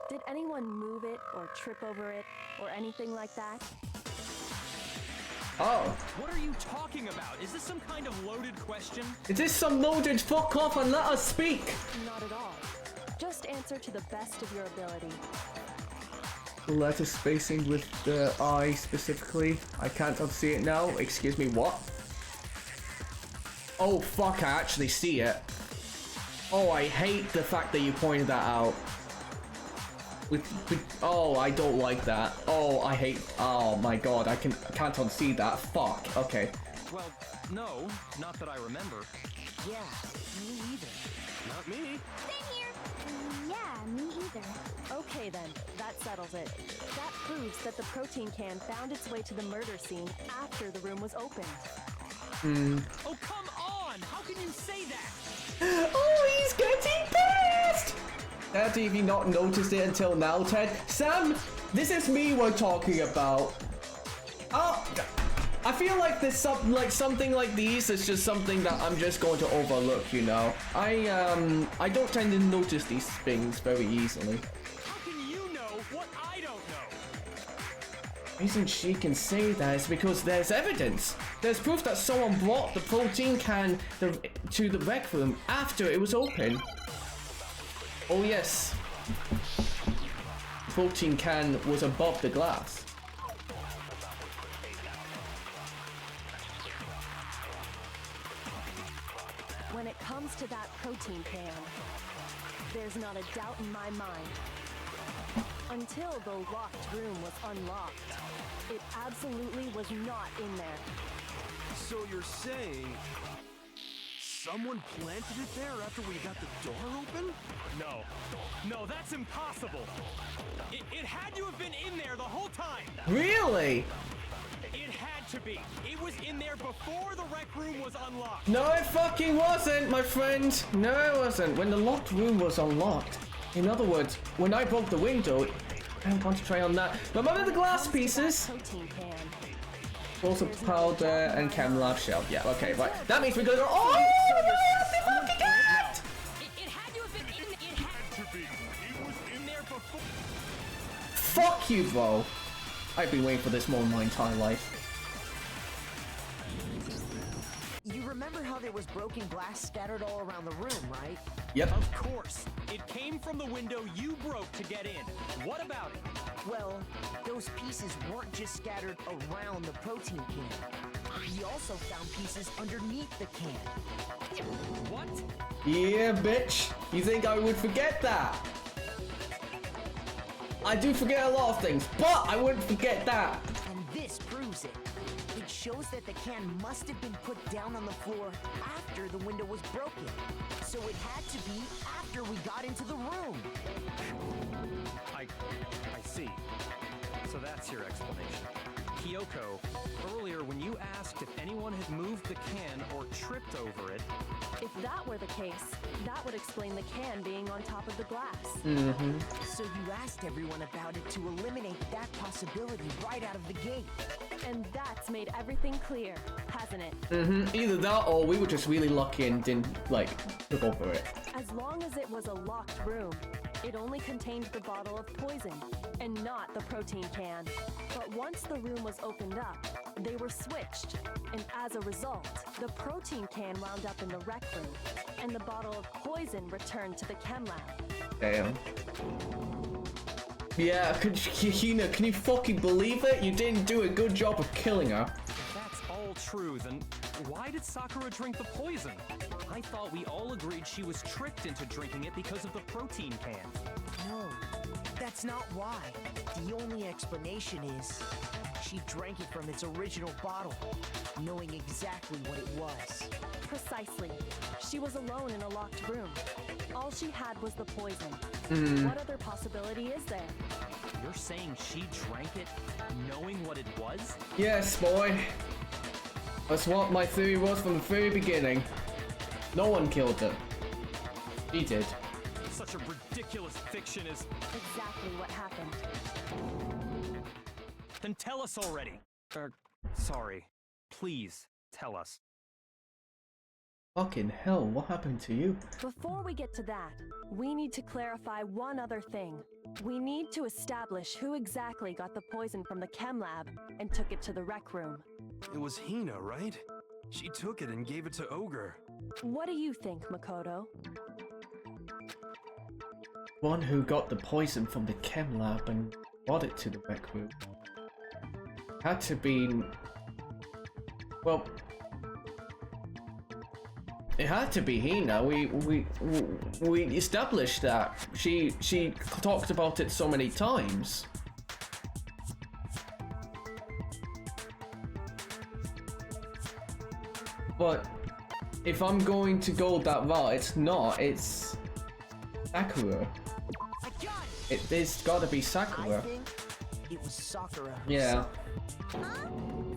did anyone move it or trip over it or anything like that? Oh. What are you talking about? Is this some kind of loaded question? Is this some loaded fuck off and let us speak? Not at all. Just answer to the best of your ability. Letter spacing with the I specifically. I can't unsee it now. Excuse me, what? Oh fuck, I actually see it. Oh, I hate the fact that you pointed that out. Oh, I don't like that. Oh, I hate. Oh my god, I can't unsee that. Fuck. Okay. Well, no, not that I remember. Yeah, me either. Not me. Same here. Yeah, me either. Okay then, that settles it. That proves that the protein can found its way to the murder scene after the room was opened. Oh, come on! How can you say that? Oh, he's getting pissed! Have you not noticed it until now, Ted? Sam, this is me we're talking about. Oh, I feel like there's something like these is just something that I'm just going to overlook, you know. I don't tend to notice these things very easily. How can you know what I don't know? The reason she can say that is because there's evidence. There's proof that someone brought the protein can to the rec room after it was open. Oh yes. The protein can was above the glass. When it comes to that protein can, there's not a doubt in my mind. Until the locked room was unlocked, it absolutely was not in there. So you're saying someone planted it there after we got the door open? No, that's impossible. It had to have been in there the whole time. Really? It had to be. It was in there before the rec room was unlocked. No, it fucking wasn't, my friend. No, it wasn't. When the locked room was unlocked. In other words, when I broke the window, I can't concentrate on that. Remember the glass pieces? Protein can. Also powder and chem lab shell. Yeah, okay, right. That means we're gonna go. Oh, no, fucking it! It had to have been in. It had to be. It was in there before. Fuck you, bro. I've been waiting for this moment my entire life. You remember how there was broken glass scattered all around the room, right? Yep. Of course. It came from the window you broke to get in. What about it? Well, those pieces weren't just scattered around the protein can. We also found pieces underneath the can. What? Yeah, bitch. You think I would forget that? I do forget a lot of things, but I wouldn't forget that. And this proves it. It shows that the can must have been put down on the floor after the window was broken. So it had to be after we got into the room. I see. So that's your explanation. Kyoko, earlier when you asked if anyone had moved the can or tripped over it... If that were the case, that would explain the can being on top of the glass. So you asked everyone about it to eliminate that possibility right out of the gate. And that's made everything clear, hasn't it? Either that or we were just really lucky and didn't, like, look over it. As long as it was a locked room, It only contained the bottle of poison, and not the protein can. But once the room was opened up, they were switched, and as a result, the protein can wound up in the rec room, and the bottle of poison returned to the chem lab. Damn. Yeah, Hina, can you fucking believe it? You didn't do a good job of killing her. If that's all true, then why did Sakura drink the poison? I thought we all agreed she was tricked into drinking it because of the protein can. No, that's not why. The only explanation is she drank it from its original bottle, knowing exactly what it was. Precisely. She was alone in a locked room. All she had was the poison. What other possibility is there? You're saying she drank it knowing what it was? Yes, boy. That's what my theory was from the very beginning. No one killed her. She did. Such a ridiculous fiction is exactly what happened. Then tell us already. Sorry. Please, tell us. Fucking hell, what happened to you? Before we get to that, we need to clarify one other thing. We need to establish who exactly got the poison from the chem lab and took it to the rec room. It was Hina, right? She took it and gave it to Ogre. What do you think, Makoto? One who got the poison from the chem lab and brought it to the rec room. Had to be... Well... It had to be Hina. We established that. She talked about it so many times. But if I'm going to go that route, it's not. It's Sakura. It's gotta be Sakura. I think it was Sakura herself. Yeah. Huh?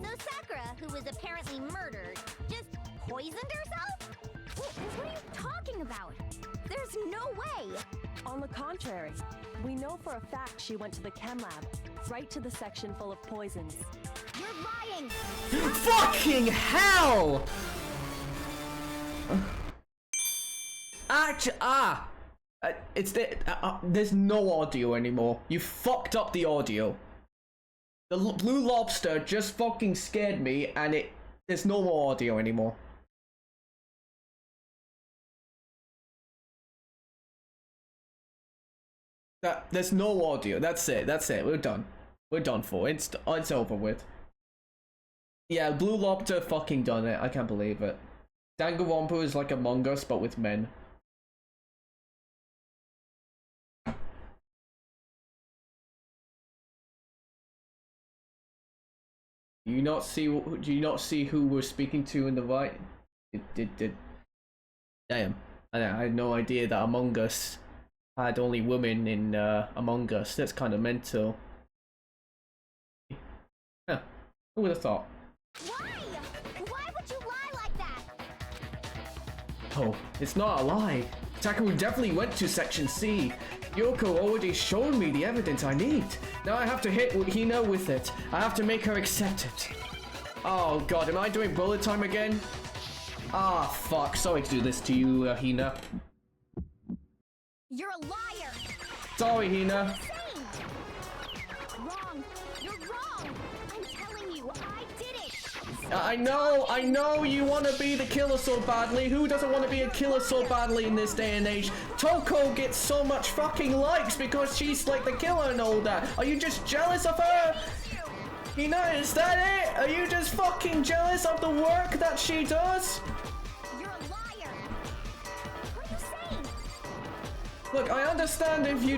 So Sakura, who was apparently murdered, just poisoned herself? What are you talking about? There's no way! On the contrary, we know for a fact she went to the chem lab, right to the section full of poisons. You're lying! Fucking hell! It's there's no audio anymore. You fucked up the audio. The blue lobster just fucking scared me, and there's no more audio anymore. There's no audio. That's it. We're done. We're done for. It's over with. Yeah, blue lobster fucking done it. I can't believe it. Danganronpa is like Among Us, but with men. Do you not see who we're speaking to in the right? Damn. I had no idea that Among Us had only women in Among Us. That's kind of mental. Yeah, who would have thought? Why? Why would you lie like that? Oh, it's not a lie. Sakura definitely went to Section C. Yoko already showed me the evidence I need. Now I have to hit Hina with it. I have to make her accept it. Oh god, am I doing bullet time again? Ah, fuck. Sorry to do this to you, Hina. You're a liar! Sorry, Hina. Wrong! You're wrong! I'm telling you, I did it! I know you want to be the killer so badly. Who doesn't want to be a killer so badly in this day and age? Toko gets so much fucking likes because she's like the killer and all that. Are you just jealous of her? Hina, is that it? Are you just fucking jealous of the work that she does? You're a liar! What are you saying? Look, I understand if you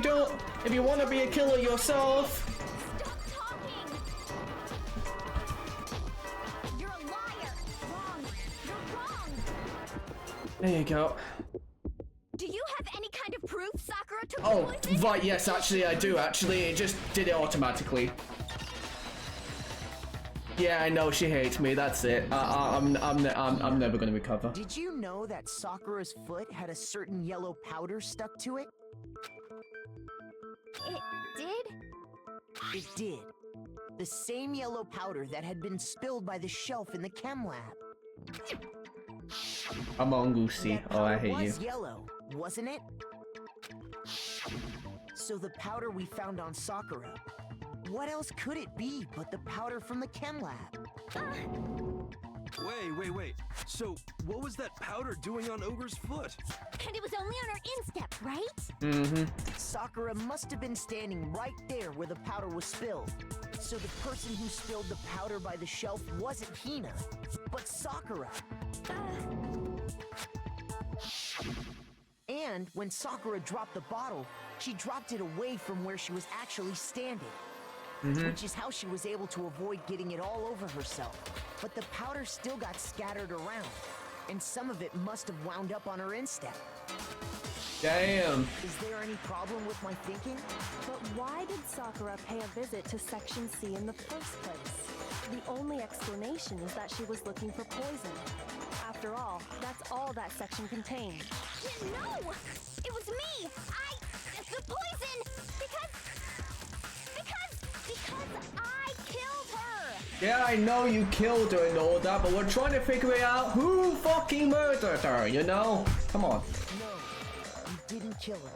want to be a killer yourself. Stop talking! You're a liar! Wrong! You're wrong! There you go. Do you have any kind of proof Sakura took the Oh, poison? right, yes, actually I do, actually. It just did it automatically. Yeah, I know, she hates me, that's it. I'm never gonna recover. Did you know that Sakura's foot had a certain yellow powder stuck to it? It did? It did. The same yellow powder that had been spilled by the shelf in the chem lab. I'm on Lucy. Oh, I hate you. Was yellow, wasn't it? So the powder we found on Sakura, what else could it be but the powder from the chem lab? Wait. So, what was that powder doing on Ogre's foot? And it was only on her instep, right? Mm-hmm. Sakura must have been standing right there where the powder was spilled. So the person who spilled the powder by the shelf wasn't Hina, but Sakura. And when Sakura dropped the bottle, she dropped it away from where she was actually standing. Which is how she was able to avoid getting it all over herself. But the powder still got scattered around, and some of it must have wound up on her instep. Damn. Is there any problem with my thinking? But why did Sakura pay a visit to Section C in the first place? The only explanation is that she was looking for poison. After all, that's all that section contained. No! It was me! The poison! Because I killed her! Yeah, I know you killed her and all that, but we're trying to figure out who fucking murdered her, you know? Come on. No, you didn't kill her.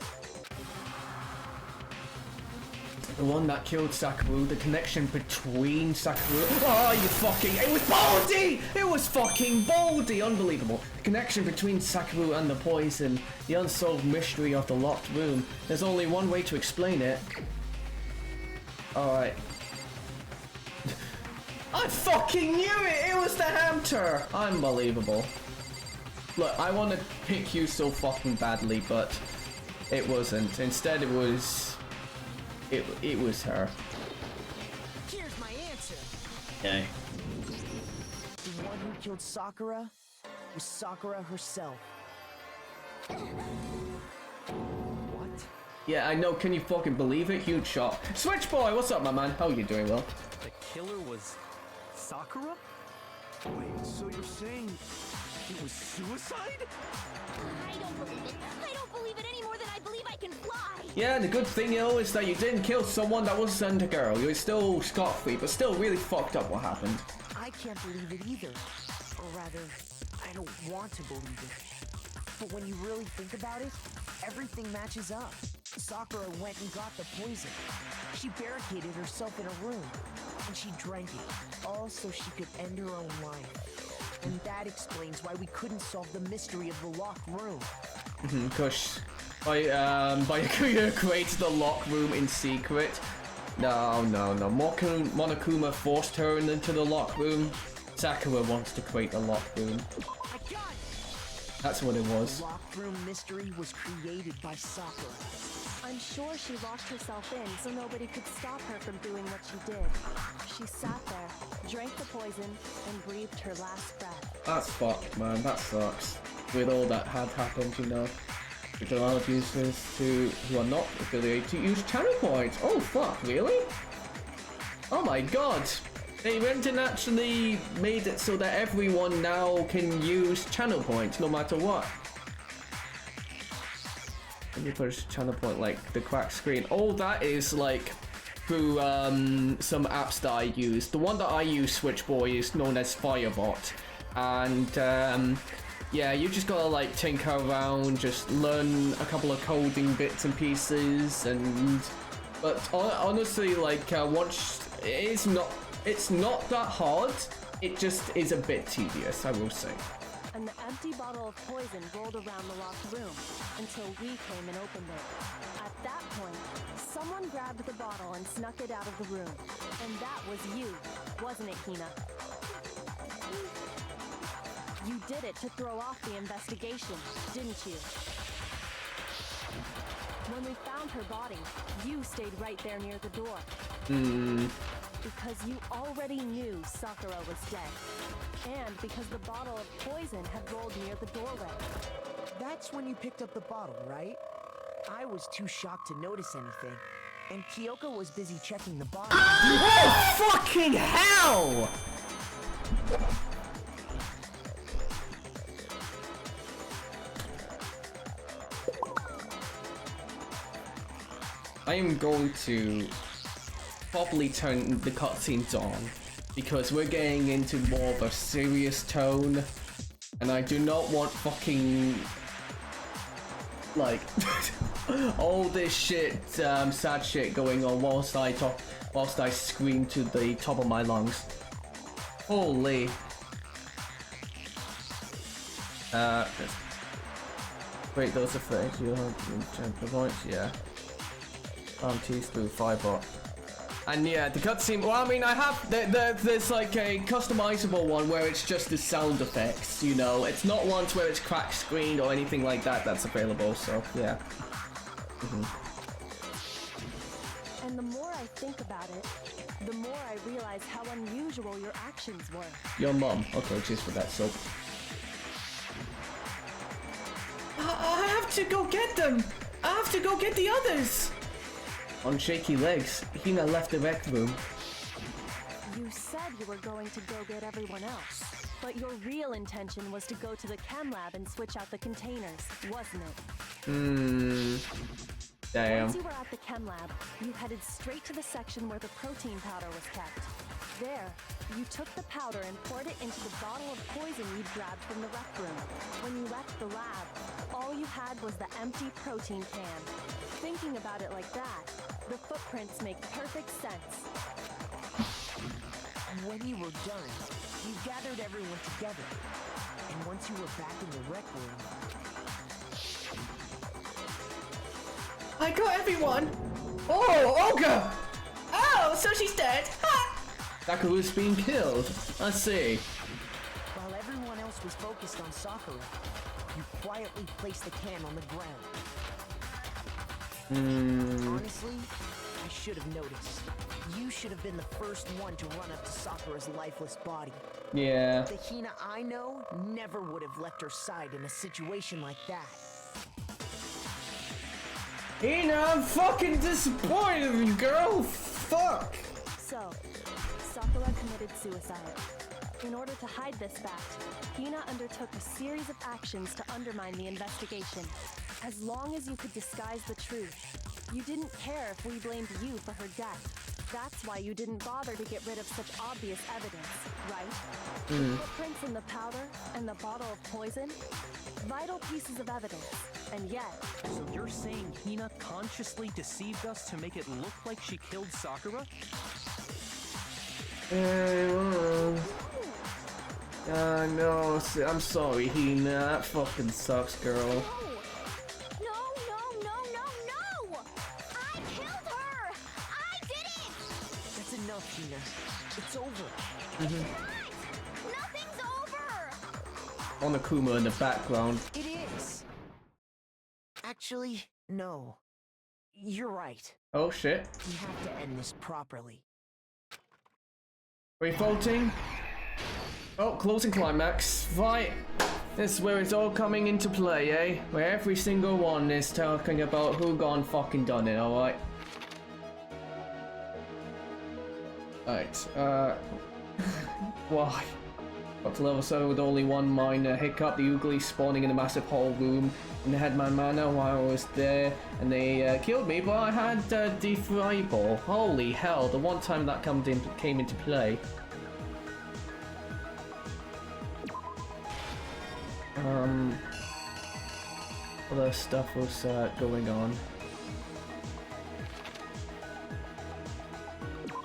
The one that killed Sakura, the connection between Sakura. Oh, you fucking. It was Baldy! It was fucking Baldy! Unbelievable. The connection between Sakura and the poison, the unsolved mystery of the locked room. There's only one way to explain it. Alright. I fucking knew it! It was the Hamter! Unbelievable. Look, I want to pick you so fucking badly, but it wasn't. Instead, it was her. Here's my answer. Okay. The one who killed Sakura was Sakura herself. What? Yeah, I know. Can you fucking believe it? Huge shot. Switch Boy, what's up, my man? How are you doing, Will? The killer was Sakura? Wait, so you're saying it was suicide? I don't believe it. I don't believe it any more than I believe I can fly. Yeah, and the good thing, is that you didn't kill someone that wasn't a girl. You were still scot-free, but still really fucked up what happened. I can't believe it either. Or rather, I don't want to believe it. But when you really think about it, everything matches up. Sakura went and got the poison. She barricaded herself in a room, and she drank it, all so she could end her own life. And that explains why we couldn't solve the mystery of the locked room. Because by created the lock room in secret. No. Monokuma forced her into the lock room. Sakura wants to create the lock room. That's what it was. The locked room mystery was created by Sakura. I'm sure she locked herself in so nobody could stop her from doing what she did. She sat there, drank the poison, and breathed her last breath. That's fucked, man. That sucks. With all that had happened, Which allowed users who are not affiliated to use channel points. Oh fuck, really? Oh my god. They went and actually made it so that everyone now can use channel points no matter what. Let me push channel point like the cracked screen. Oh, that is like through some apps that I use. The one that I use, Switchboy, is known as Firebot. And yeah, you just gotta like tinker around, just learn a couple of coding bits and pieces, but honestly, like once it's not that hard. It just is a bit tedious, I will say. And the empty bottle of poison rolled around the locked room until we came and opened it. At that point, someone grabbed the bottle and snuck it out of the room. And that was you, wasn't it, Hina? You did it to throw off the investigation, didn't you? When we found her body, you stayed right there near the door. Because you already knew Sakura was dead. And because the bottle of poison had rolled near the doorway. That's when you picked up the bottle, right? I was too shocked to notice anything. And Kyoko was busy checking the bottle. Oh, fucking hell! I am going to properly turn the cutscenes on because we're getting into more of a serious tone, and I do not want fucking like all this shit, sad shit going on whilst I scream to the top of my lungs. Holy. Wait, those are things you have points, yeah. T through 5 bot. And yeah, the cutscene. Well, I mean, I have there's like a customizable one where it's just the sound effects. You know, it's not ones where it's cracked screened or anything like that. That's available. So yeah. And the more I think about it, the more I realize how unusual your actions were. Your mom. Okay, cheers for that. So. I have to go get them! I have to go get the others! On shaky legs, Hina left the rec room. You said you were going to go get everyone else, but your real intention was to go to the chem lab and switch out the containers, wasn't it? Damn. Once you were at the chem lab, you headed straight to the section where the protein powder was kept. There, you took the powder and poured it into the bottle of poison you'd grabbed from the rec room. When you left the lab, all you had was the empty protein can. Thinking about it like that, the footprints make perfect sense. When you were done, you gathered everyone together. And once you were back in the rec room... I got everyone! Oh, Olga! Oh, so she's dead! Ha! Sakura's being killed. I see. While everyone else was focused on Sakura, you quietly placed the can on the ground. Honestly, I should have noticed. You should have been the first one to run up to Sakura's lifeless body. Yeah. The Hina I know never would have left her side in a situation like that. Hina, I'm fucking disappointed in you, girl! Fuck! So, Sakura committed suicide. In order to hide this fact, Hina undertook a series of actions to undermine the investigation. As long as you could disguise the truth, you didn't care if we blamed you for her death. That's why you didn't bother to get rid of such obvious evidence, right? The footprints in the powder and the bottle of poison? Vital pieces of evidence, and yet... So you're saying Hina consciously deceived us to make it look like she killed Sakura? No, I'm sorry, Hina. That fucking sucks, girl. No! I killed her! I did it! That's enough, Hina. It's over. It's not! Nothing's over! Onakuma in the background. It is. Actually, no. You're right. Oh shit. We have to end this properly. Revolting. Oh, closing climax. Right. This is where it's all coming into play, eh? Where every single one is talking about who gone fucking done it, alright? Alright, why? Got to level 7 with only one minor hiccup, the Oogly spawning in a massive hall room in the Headman Manor while I was there, and they killed me, but I had Defribble. Holy hell, the one time that came into play. Other stuff was going on.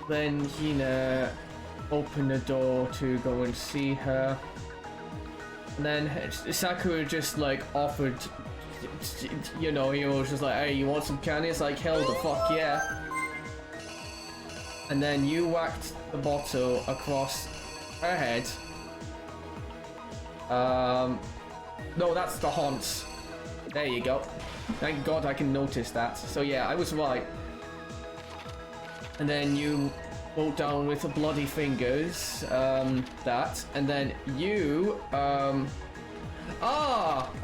Then Hina opened the door to go and see her. And then Sakura just like offered, you know, he was just like, hey, you want some candy? It's like, hell the fuck yeah. And then you whacked the bottle across her head. No, that's the haunts. There you go. Thank God I can notice that. So yeah, I was right. And then you wrote down with the bloody fingers, that, and then you,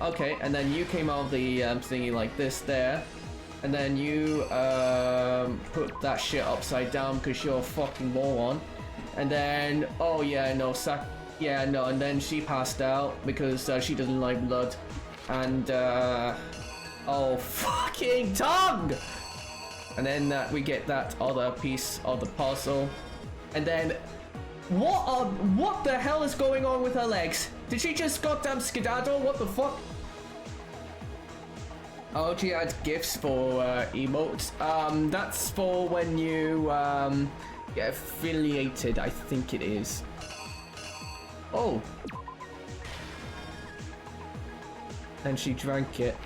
okay, and then you came out of the thingy like this there, and then you put that shit upside down because you're a fucking moron, and then, oh yeah, no, and then she passed out because she doesn't like blood, and oh fucking tongue! And then we get that other piece of the puzzle. And then, what the hell is going on with her legs? Did she just goddamn skedaddle? What the fuck? RG had gifts for emotes. That's for when you get affiliated, I think it is. Oh. And she drank it.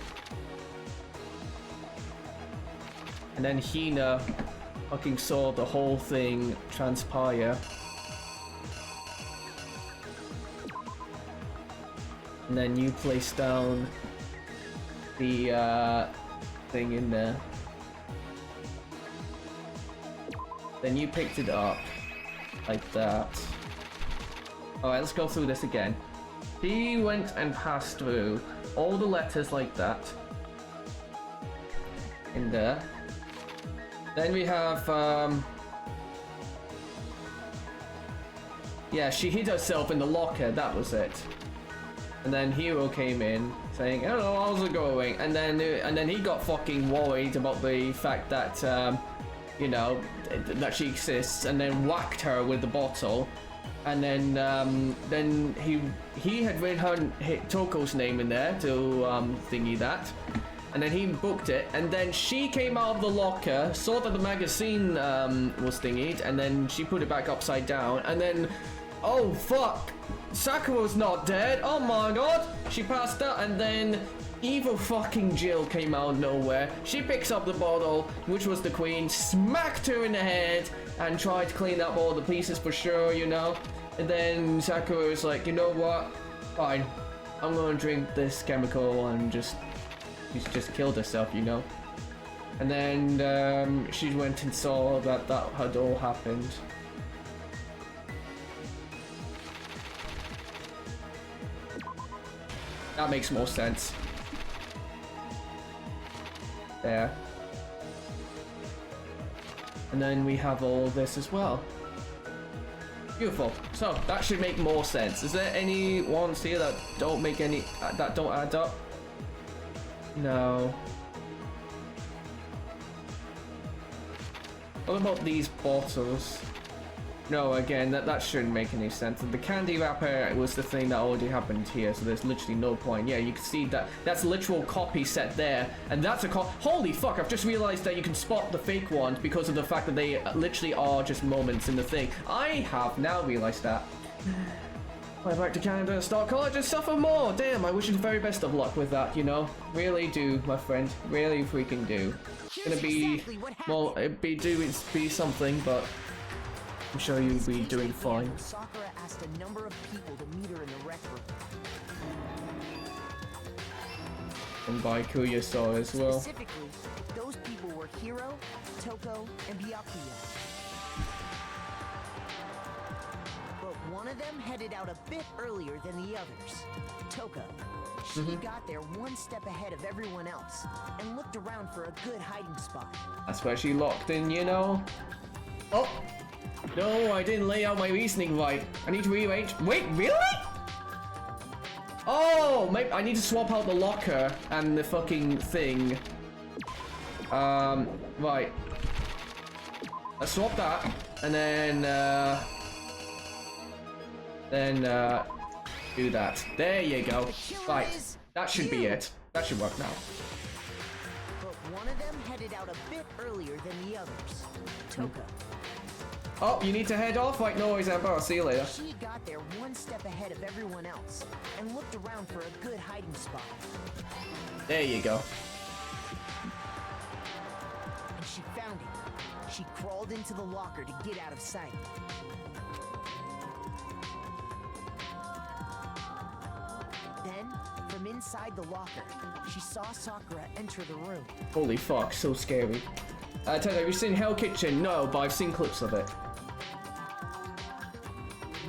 And then Hina fucking saw the whole thing transpire. And then you placed down the thing in there. Then you picked it up like that. Alright, let's go through this again. He went and passed through all the letters like that in there. Then we have yeah, she hid herself in the locker, that was it. And then Hero came in saying, hello, how's it going? And then he got fucking worried about the fact that you know, that she exists, and then whacked her with the bottle. And then he had written Toko's name in there to thingy that. And then he booked it, and then she came out of the locker, saw that the magazine was thingied, and then she put it back upside down, and then, oh fuck, Sakura's not dead, oh my god, she passed out, and then evil fucking Jill came out of nowhere. She picks up the bottle, which was the queen, smacked her in the head, and tried to clean up all the pieces for sure, you know. And then Sakura was like, you know what, fine, I'm gonna drink this chemical and she's just killed herself, you know. And then she went and saw that that had all happened. That makes more sense. There. And then we have all this as well. Beautiful. So that should make more sense. Is there any ones here that don't make any that don't add up? No. What about these bottles? No, again, that shouldn't make any sense. The candy wrapper was the thing that already happened here, so there's literally no point. Yeah, you can see that that's a literal copy set there, and that's a holy fuck, I've just realized that you can spot the fake ones because of the fact that they literally are just moments in the thing. I have now realized that. Fly back to Canada, start college and suffer more. Damn, I wish you the very best of luck with that, you know? Really do, my friend. Really freaking do. It's gonna be, well, it'd be something, but I'm sure you'll be doing fine. Sakura asked a number of people to meet her in the rec room. And by Kuya saw as well. Specifically, those people were Hiro, Toko, and Byakuya. But one of them headed out a bit earlier than the others. Toka. She got there one step ahead of everyone else and looked around for a good hiding spot. That's where she locked in, you know? Oh! No, I didn't lay out my reasoning right. I need to rearrange. Wait, really? Oh, maybe I need to swap out the locker and the fucking thing. Right. Let's swap that, and then do that. There you go. Right, that should be it. That should work now. But one of them headed out a bit earlier than the others. Toka. Oh, you need to head off? Right, no worries, Amber. I'll see you later. She got there one step ahead of everyone else and looked around for a good hiding spot. There you go. And she found it. She crawled into the locker to get out of sight. Then, from inside the locker, she saw Sakura enter the room. Holy fuck, so scary. Ted, have you seen Hell Kitchen? No, but I've seen clips of it.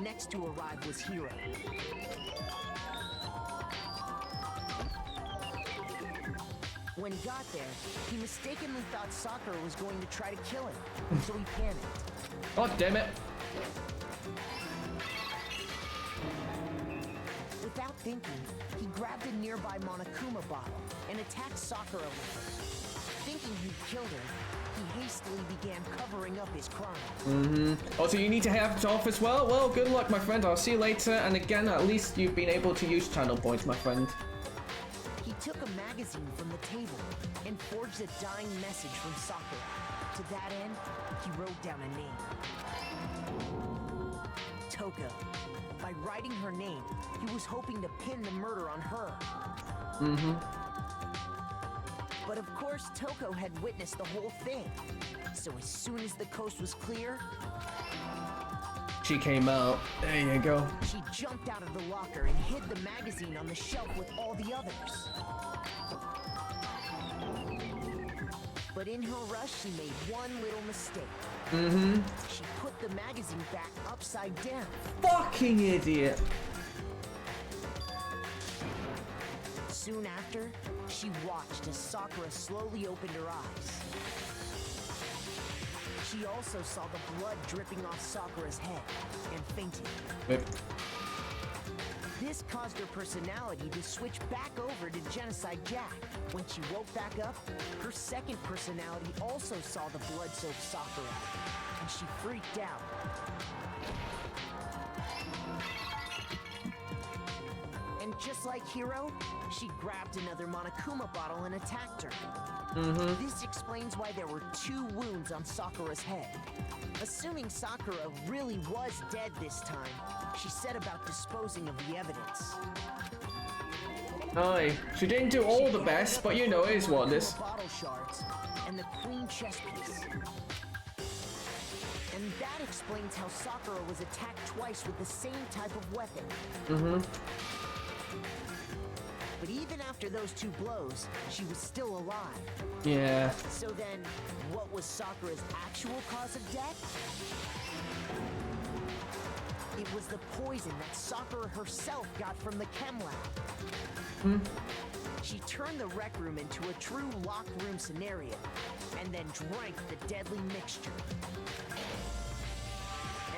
Next to arrive was Hiro. When he got there, he mistakenly thought Sakura was going to try to kill him, so he panicked. God damn it. Without thinking, he grabbed a nearby Monokuma bottle and attacked Sakura with it. Thinking he'd killed her, he hastily began covering up his crime. Oh, so you need to head off as well? Well, good luck, my friend. I'll see you later. And again, at least you've been able to use channel points, my friend. He took a magazine from the table and forged a dying message from Sakura. To that end, he wrote down a name. Toko. By writing her name, he was hoping to pin the murder on her. But of course, Toko had witnessed the whole thing. So as soon as the coast was clear, she came out. There you go. She jumped out of the locker and hid the magazine on the shelf with all the others. But in her rush, she made one little mistake. She put the magazine back upside down. Fucking idiot. Soon after, she watched as Sakura slowly opened her eyes. She also saw the blood dripping off Sakura's head and fainted. This caused her personality to switch back over to Genocide Jack. When she woke back up, her second personality also saw the blood-soaked Sakura, and she freaked out. And just like Hiro, she grabbed another Monokuma bottle and attacked her. This explains why there were 2 wounds on Sakura's head. Assuming Sakura really was dead this time, she set about disposing of the evidence. Aye, she didn't do all the best, but you know, it is what it is. Bottle shards and the queen chess piece. And that explains how Sakura was attacked twice with the same type of weapon. But even after those 2 blows, she was still alive. Yeah. So then, what was Sakura's actual cause of death? It was the poison that Sakura herself got from the chem lab. She turned the rec room into a true locked room scenario, and then drank the deadly mixture.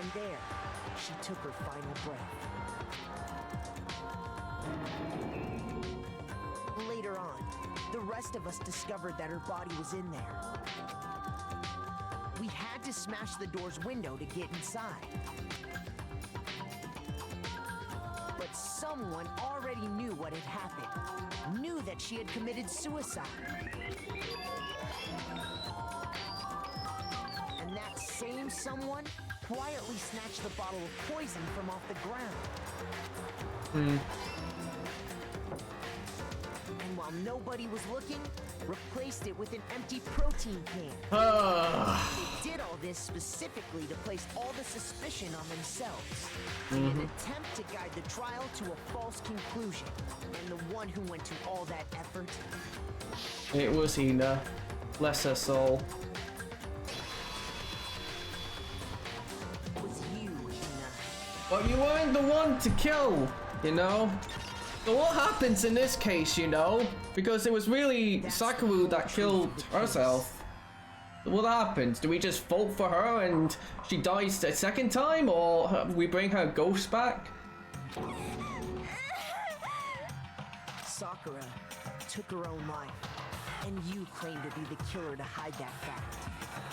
And there, she took her final breath. Later on, the rest of us discovered that her body was in there. We had to smash the door's window to get inside. But someone already knew what had happened, knew that she had committed suicide. And that same someone quietly snatched the bottle of poison from off the ground. And while nobody was looking, replaced it with an empty protein can. They did all this specifically to place all the suspicion on themselves, in an attempt to guide the trial to a false conclusion. And the one who went to all that effort, it was Hina. Bless her soul. was you, Hina. But you weren't the one to kill, you know? So what happens in this case, you know? Because it was really Sakura that killed herself. What happens? Do we just vote for her and she dies a second time? Or we bring her ghost back? Sakura took her own life, and you claim to be the killer to hide that fact.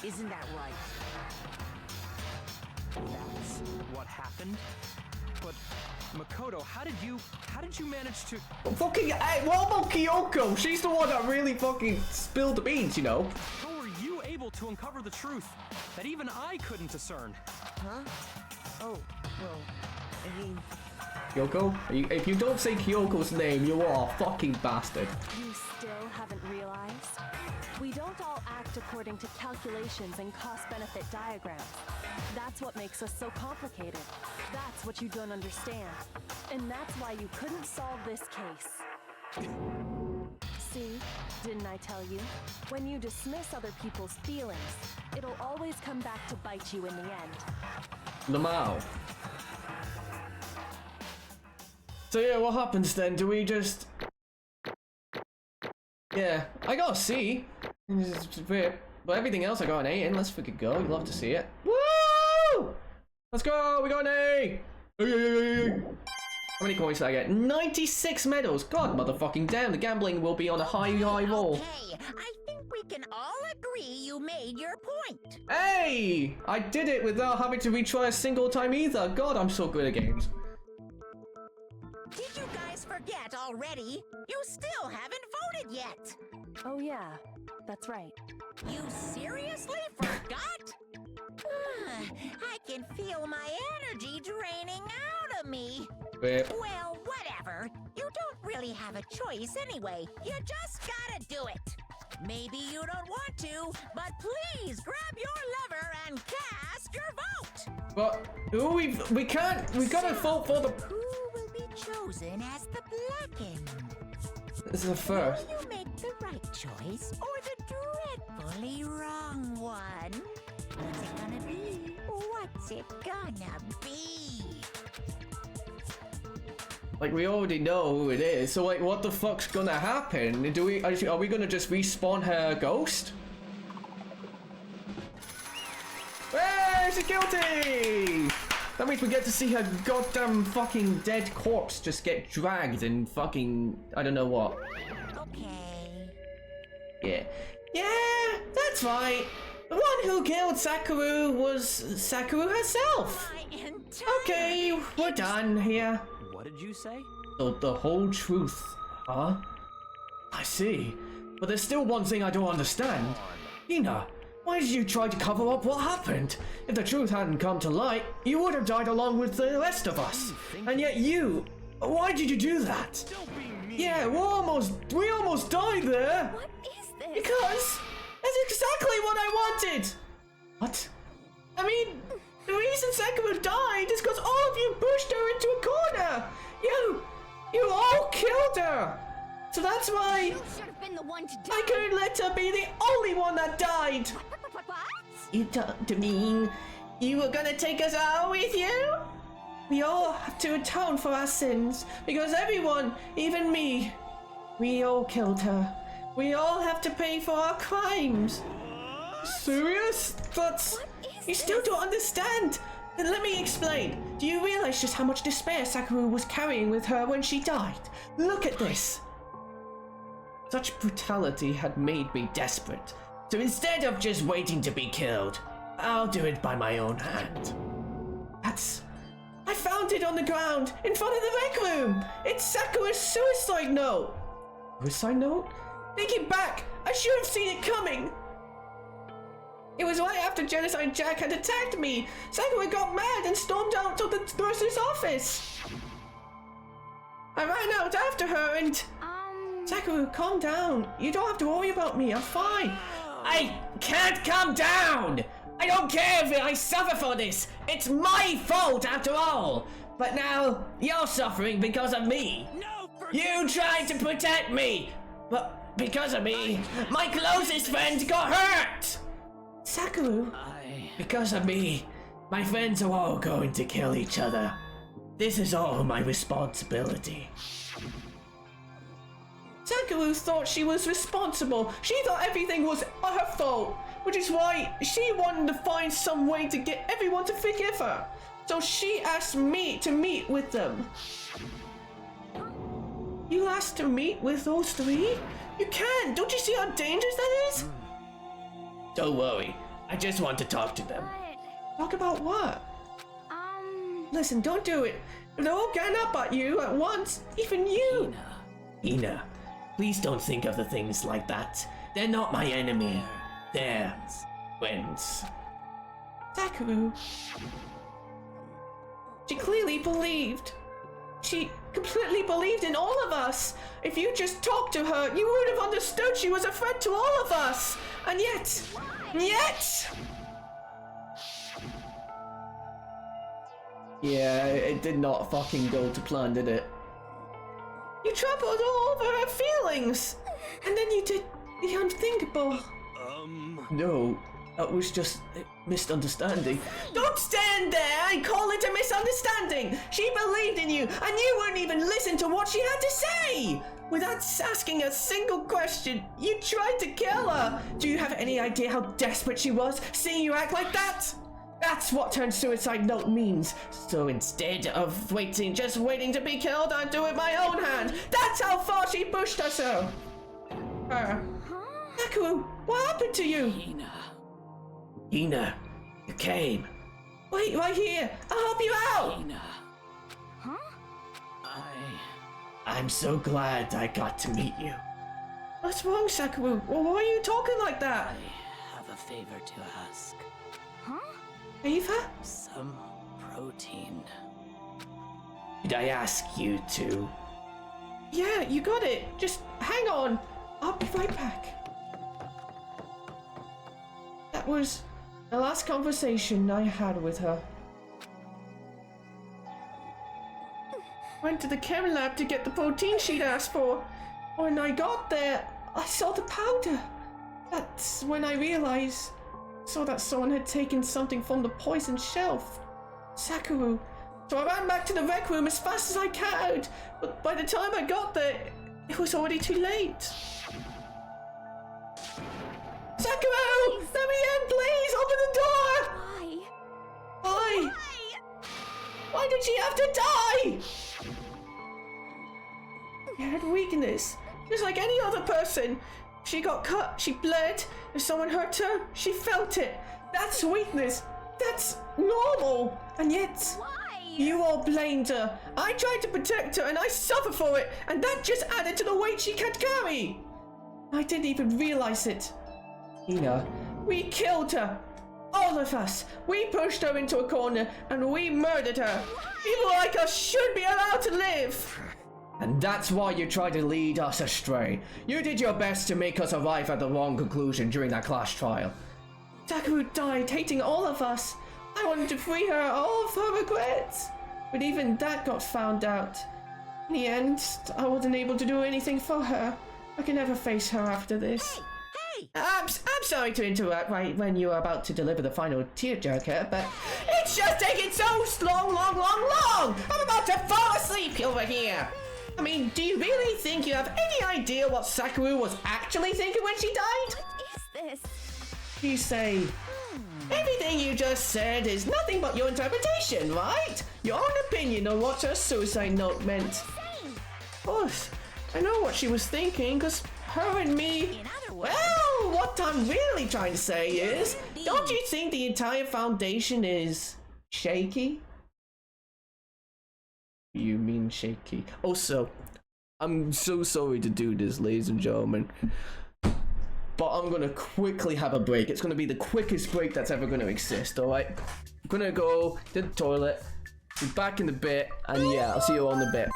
Isn't that right? That's what happened? But Makoto, how did you manage to... Fucking, hey, what about Kyoko? She's the one that really fucking spilled the beans, you know? How were you able to uncover the truth that even I couldn't discern? Huh? Oh, well, I mean... Kyoko? If you don't say Kyoko's name, you are a fucking bastard. You still haven't realized? We don't all act according to calculations and cost-benefit diagrams. That's what makes us so complicated. That's what you don't understand. And that's why you couldn't solve this case. See? Didn't I tell you? When you dismiss other people's feelings, it'll always come back to bite you in the end. Lamau. So yeah, what happens then? Do we just... Yeah, I got a C. But everything else I got an A in. Let's freaking go. You'd love to see it. Woo! Let's go! We got an A! How many coins did I get? 96 medals! God motherfucking damn, the gambling will be on a high roll. Okay, I think we can all agree you made your point. Hey! I did it without having to retry a single time either. God, I'm so good at games. Did you guys forget already? You still haven't voted yet. Oh yeah, that's right. You seriously forgot? I can feel my energy draining out of me. Rip. Well, whatever. You don't really have a choice anyway. You just gotta do it. Maybe you don't want to, but please grab your lever and cast your vote. But we can't. We gotta vote for the. Who will be chosen as the blackened? This is the first. Will you make the right choice or the dreadfully wrong one? What's it gonna be? What's it gonna be? Like, we already know who it is, so like, what the fuck's gonna happen? Are we gonna just respawn her ghost? Hey, she's guilty! That means we get to see her goddamn fucking dead corpse just get dragged and fucking, I don't know what. Okay. Yeah. Yeah, that's right. The one who killed Sakura was Sakura herself. Okay, we're done here. What did you say? The whole truth, huh? I see. But there's still one thing I don't understand. Hina, why did you try to cover up what happened? If the truth hadn't come to light, you would have died along with the rest of us. And yet why did you do that? Yeah, we almost died there. What is this? Because that's exactly what I wanted. What? I mean, the reason Sakura died is because all of you pushed her into a corner. You all killed her. So that's why You should have been the one to die. I couldn't let her be the only one that died. What? You don't mean you were gonna take us out with you? We all have to atone for our sins because everyone, even me, we all killed her. We all have to pay for our crimes. Serious? You still don't understand. Then let me explain. Do you realize just how much despair Sakura was carrying with her when she died? Look at this. Such brutality had made me desperate. So instead of just waiting to be killed, I'll do it by my own hand. I found it on the ground in front of the rec room. It's Sakura's suicide note. Suicide note? Thinking back, I should have seen it coming. It was right after Genocide Jack had attacked me. Sakura got mad and stormed out to the nurse's office. I ran out after her and... Sakura, calm down. You don't have to worry about me. I'm fine. I can't calm down. I don't care if I suffer for this. It's my fault after all. But now you're suffering because of me. You tried to protect me, but because of me, my closest friend got hurt. Sakura, because of me, my friends are all going to kill each other. This is all my responsibility. Sakura thought she was responsible. She thought everything was her fault, which is why she wanted to find some way to get everyone to forgive her. So she asked me to meet with them. You asked to meet with those three? You can't! Don't you see how dangerous that is? Don't worry. I just want to talk to them. Talk about what? Listen, don't do it. They're all getting up at you at once. Even you. Hina, please don't think of the things like that. They're not my enemy. They're friends. Sakura. She clearly believed. She completely believed in all of us. If you just talked to her, you would have understood she was a friend to all of us. And yet... Yeah, it did not fucking go to plan, did it? You trampled all over her feelings. And then you did the unthinkable. No, that was just a misunderstanding. Don't stand there and call it a misunderstanding! She believed in you, and you wouldn't even listen to what she had to say! Without asking a single question, you tried to kill her! Do you have any idea how desperate she was, seeing you act like that? That's what her suicide note means. So instead of just waiting to be killed, I'd do it my own hand. That's how far she pushed herself. Sakura, what happened to you? Hina, you came. Wait, right here. I'll help you out. I'm so glad I got to meet you. What's wrong, Sakura? Well, why are you talking like that? I have a favor to ask. Huh? Favor? Some protein. Did I ask you to? Yeah, you got it. Just hang on. I'll be right back. That was the last conversation I had with her. Went to the chem lab to get the protein she'd asked for. When I got there, I saw the powder. That's when I saw that someone had taken something from the poison shelf. Sakura. So I ran back to the rec room as fast as I could, but by the time I got there, it was already too late. Sakura! Let me in, please! Open the door! Why? Why? Why did she have to die? She had weakness, just like any other person. She got cut, she bled. If someone hurt her, she felt it. That's weakness. That's normal. And yet, you all blamed her. I tried to protect her and I suffer for it. And that just added to the weight she can't carry. I didn't even realize it. Ina, we killed her. All of us. We pushed her into a corner and we murdered her. People like us should be allowed to live. And that's why you tried to lead us astray. You did your best to make us arrive at the wrong conclusion during that class trial. Sakura died hating all of us. I wanted to free her of all of her regrets. But even that got found out. In the end, I wasn't able to do anything for her. I can never face her after this. Hey! I'm sorry to interrupt right when you are about to deliver the final tearjerker, but it's just taking so long. I'm about to fall asleep over here. I mean, do you really think you have any idea what Sakura was actually thinking when she died? What is this? You say, everything you just said is nothing but your interpretation, right? Your own opinion on what her suicide note meant. Of course, I know what she was thinking, because her and me... Well, what I'm really trying to say is, don't you think the entire foundation is shaky? You mean shaky. Also, I'm so sorry to do this, ladies and gentlemen, but I'm gonna quickly have a break. It's gonna be the quickest break that's ever gonna exist, alright? I'm gonna go to the toilet, be back in a bit, and yeah, I'll see you all in a bit.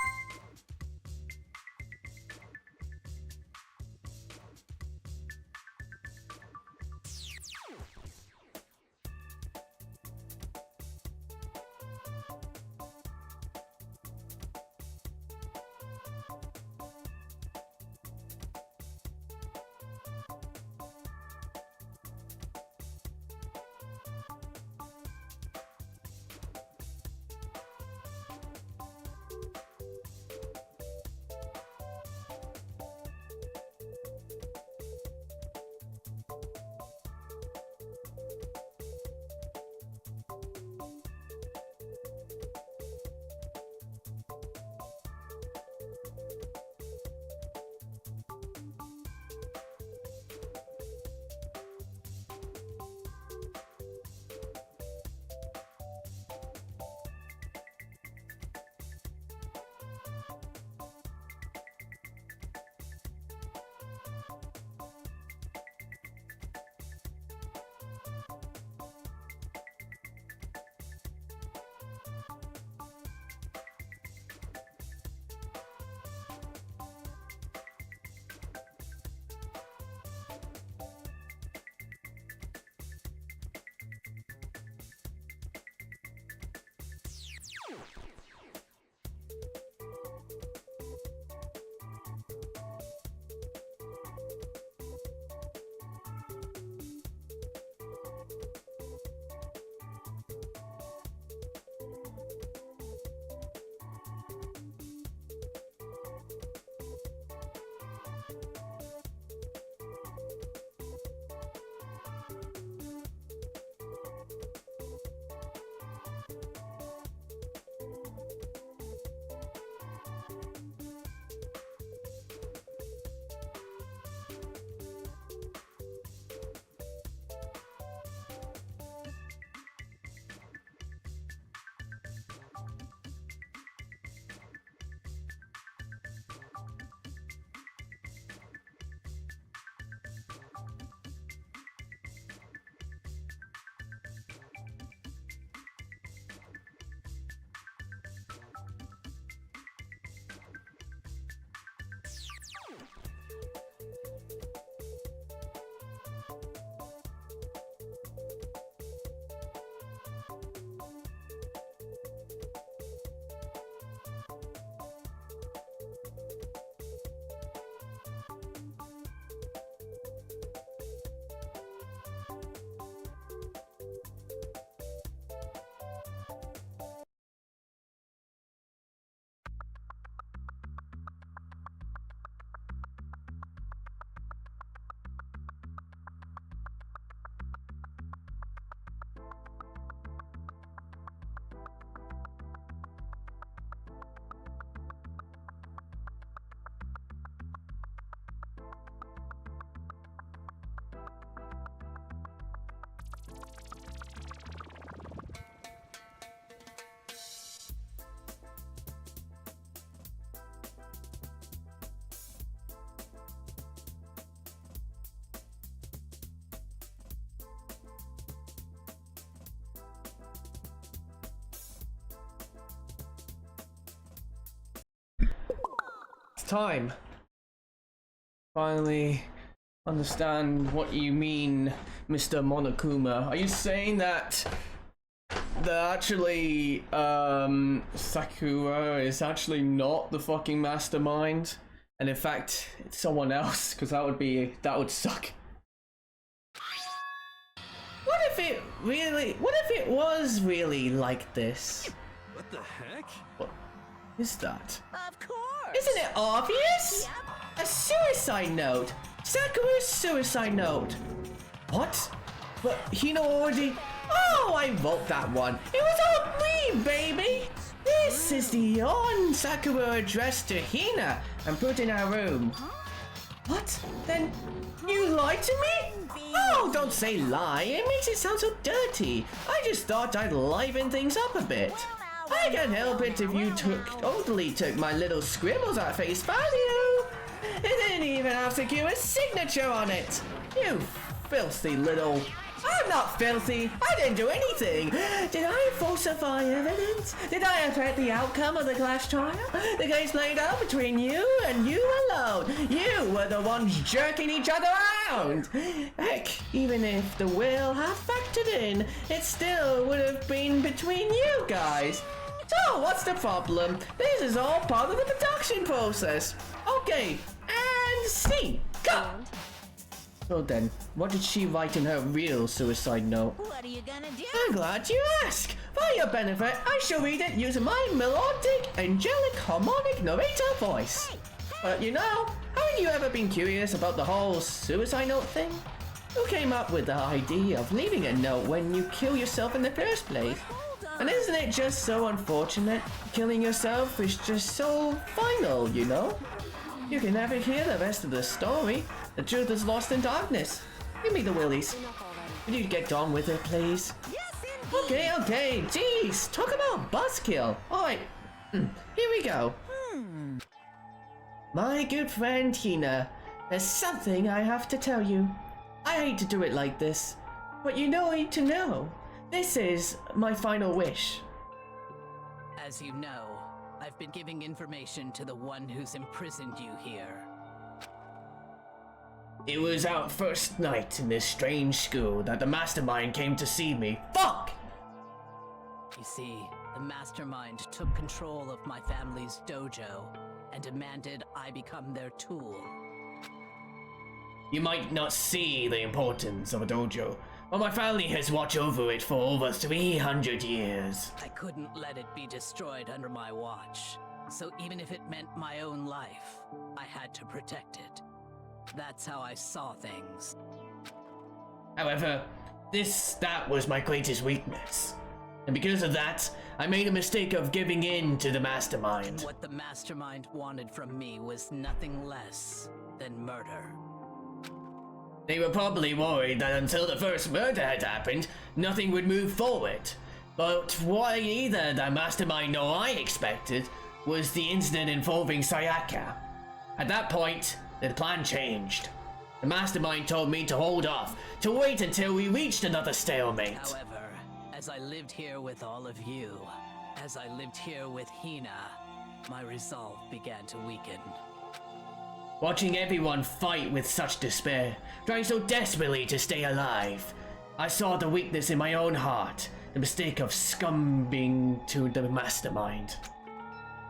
time. Finally understand what you mean, Mr. Monokuma. Are you saying that actually Sakura is actually not the fucking mastermind, and in fact it's someone else? Because that would suck. What if it was really like this? What the heck? What is that? Of course! Isn't it obvious? A suicide note! Sakura's suicide note! What? But Hina already... Oh, I wrote that one. It was all me, baby! This is the one Sakura addressed to Hina and put in our room. What? Then you lied to me? Oh, don't say lie. It makes it sound so dirty. I just thought I'd liven things up a bit. I can't help it if you totally took my little scribbles at face value. It didn't even have Sakura's signature on it. You filthy little... I'm not filthy. I didn't do anything. Did I falsify evidence? Did I affect the outcome of the class trial? The case played out between you and you alone. You were the ones jerking each other around. Heck, even if the will had factored in, it still would have been between you guys. So what's the problem? This is all part of the production process. Okay, and see. Go. So then, what did she write in her real suicide note? What are you gonna do? I'm glad you ask. For your benefit, I shall read it using my melodic, angelic, harmonic narrator voice. But you know, haven't you ever been curious about the whole suicide note thing? Who came up with the idea of leaving a note when you kill yourself in the first place? And isn't it just so unfortunate? Killing yourself is just so final, you know? You can never hear the rest of the story. The truth is lost in darkness. Give me the willies. Could you get on with it, please? Yes, Okay. Jeez, talk about buzzkill. Alright, here we go. My good friend Hina, there's something I have to tell you. I hate to do it like this, but you need to know. This is my final wish. As you know, I've been giving information to the one who's imprisoned you here. It was our first night in this strange school that the mastermind came to see me. Fuck! You see, the mastermind took control of my family's dojo and demanded I become their tool. You might not see the importance of a dojo, but my family has watched over it for over 300 years. I couldn't let it be destroyed under my watch, so even if it meant my own life, I had to protect it. That's how I saw things. However, that was my greatest weakness. And because of that, I made a mistake of giving in to the mastermind. And what the mastermind wanted from me was nothing less than murder. They were probably worried that until the first murder had happened, nothing would move forward. But what neither the mastermind nor I expected was the incident involving Sayaka. At that point, the plan changed. The mastermind told me to hold off, to wait until we reached another stalemate. However, as I lived here with all of you, as I lived here with Hina, my resolve began to weaken. Watching everyone fight with such despair, trying so desperately to stay alive, I saw the weakness in my own heart, the mistake of succumbing to the mastermind.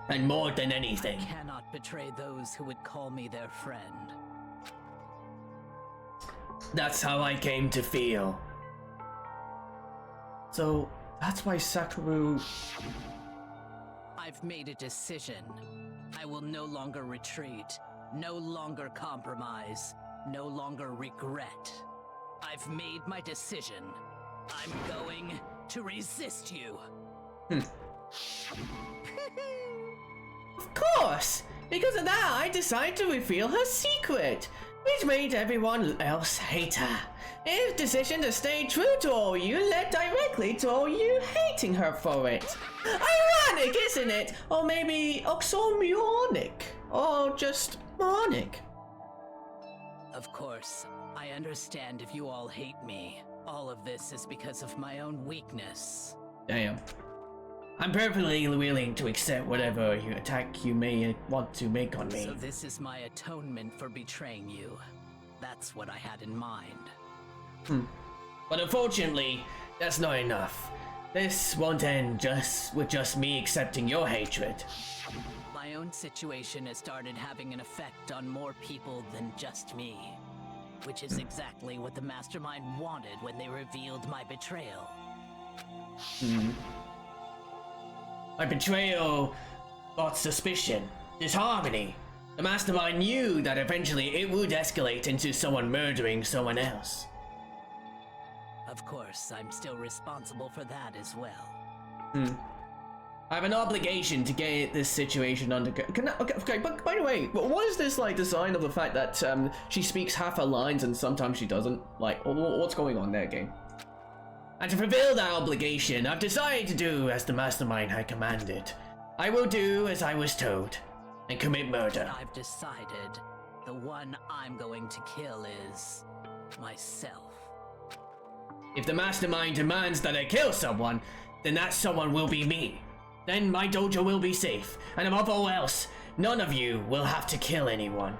And more than anything, I cannot betray those who would call me their friend. That's how I came to feel. So, that's why Sakura... I've made a decision. I will no longer retreat, no longer compromise, no longer regret. I've made my decision. I'm going to resist you. Of course! Because of that, I decided to reveal her secret, which made everyone else hate her. His decision to stay true to all you led directly to all you hating her for it. Ironic, isn't it? Or maybe oxymoronic. Or just moronic. Of course, I understand if you all hate me. All of this is because of my own weakness. Damn. I'm perfectly willing to accept whatever attack you may want to make on me. So this is my atonement for betraying you. That's what I had in mind. But unfortunately, that's not enough. This won't end with just me accepting your hatred. My own situation has started having an effect on more people than just me. Which is exactly what the Mastermind wanted when they revealed my betrayal. My betrayal brought suspicion, disharmony. The Mastermind knew that eventually it would escalate into someone murdering someone else. Of course, I'm still responsible for that as well. I have an obligation to get this situation under control. Okay, but by the way, what is this like design of the fact that she speaks half her lines and sometimes she doesn't? Like, what's going on there, game? And to fulfill that obligation, I've decided to do as the Mastermind had commanded. I will do as I was told, and commit murder. I've decided the one I'm going to kill is myself. If the Mastermind demands that I kill someone, then that someone will be me. Then my dojo will be safe, and above all else, none of you will have to kill anyone.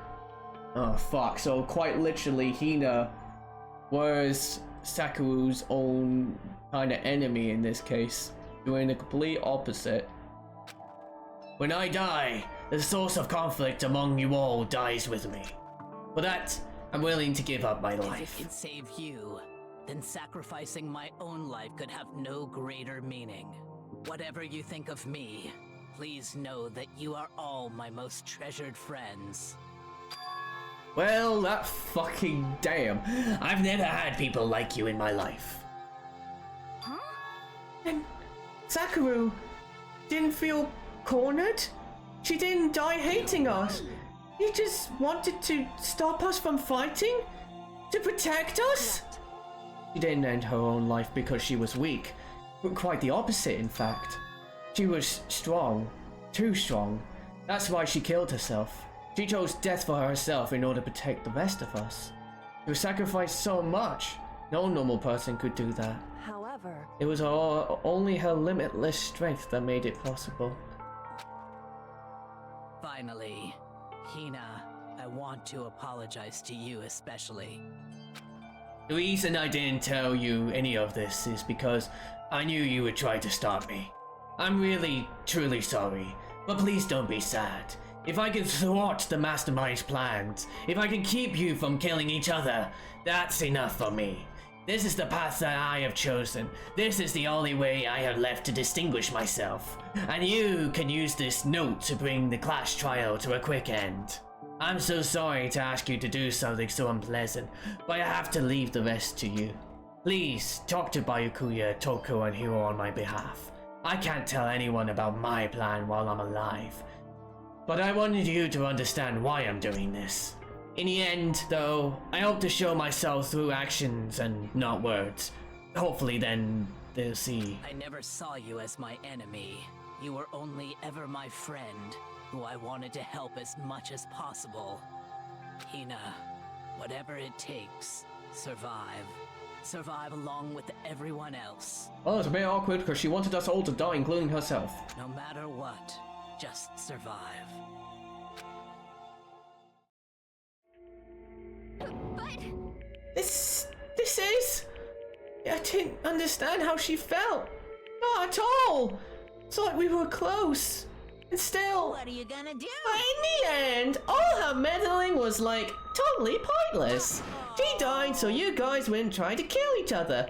Oh fuck, so quite literally Hina was Sakuru's own kind of enemy in this case, doing the complete opposite. When I die, the source of conflict among you all dies with me. For that, I'm willing to give up my life. If it could save you, then sacrificing my own life could have no greater meaning. Whatever you think of me, please know that you are all my most treasured friends. Well, that fucking damn. I've never had people like you in my life. Huh? And Sakura didn't feel cornered? She didn't die hating us. She just wanted to stop us from fighting? To protect us? She didn't end her own life because she was weak. But quite the opposite, in fact. She was strong. Too strong. That's why she killed herself. She chose death for herself in order to protect the rest of us. She sacrificed so much. No normal person could do that. However, it was only her limitless strength that made it possible. Finally, Hina, I want to apologize to you especially. The reason I didn't tell you any of this is because I knew you would try to stop me. I'm really, truly sorry, but please don't be sad. If I can thwart the Mastermind's plans, if I can keep you from killing each other, that's enough for me. This is the path that I have chosen. This is the only way I have left to distinguish myself. And you can use this note to bring the clash trial to a quick end. I'm so sorry to ask you to do something so unpleasant, but I have to leave the rest to you. Please, talk to Byakuya, Toko, and Hiro on my behalf. I can't tell anyone about my plan while I'm alive. But I wanted you to understand why I'm doing this. In the end, though, I hope to show myself through actions and not words. Hopefully then, they'll see. I never saw you as my enemy. You were only ever my friend, who I wanted to help as much as possible. Hina, whatever it takes, survive. Survive along with everyone else. Oh, it's a bit awkward because she wanted us all to die, including herself. No matter what, just survive. But This is... I didn't understand how she felt. Not at all. It's like we were close. And still... What are you gonna do? But in the end, all her meddling was like totally pointless. She died so you guys wouldn't try to kill each other.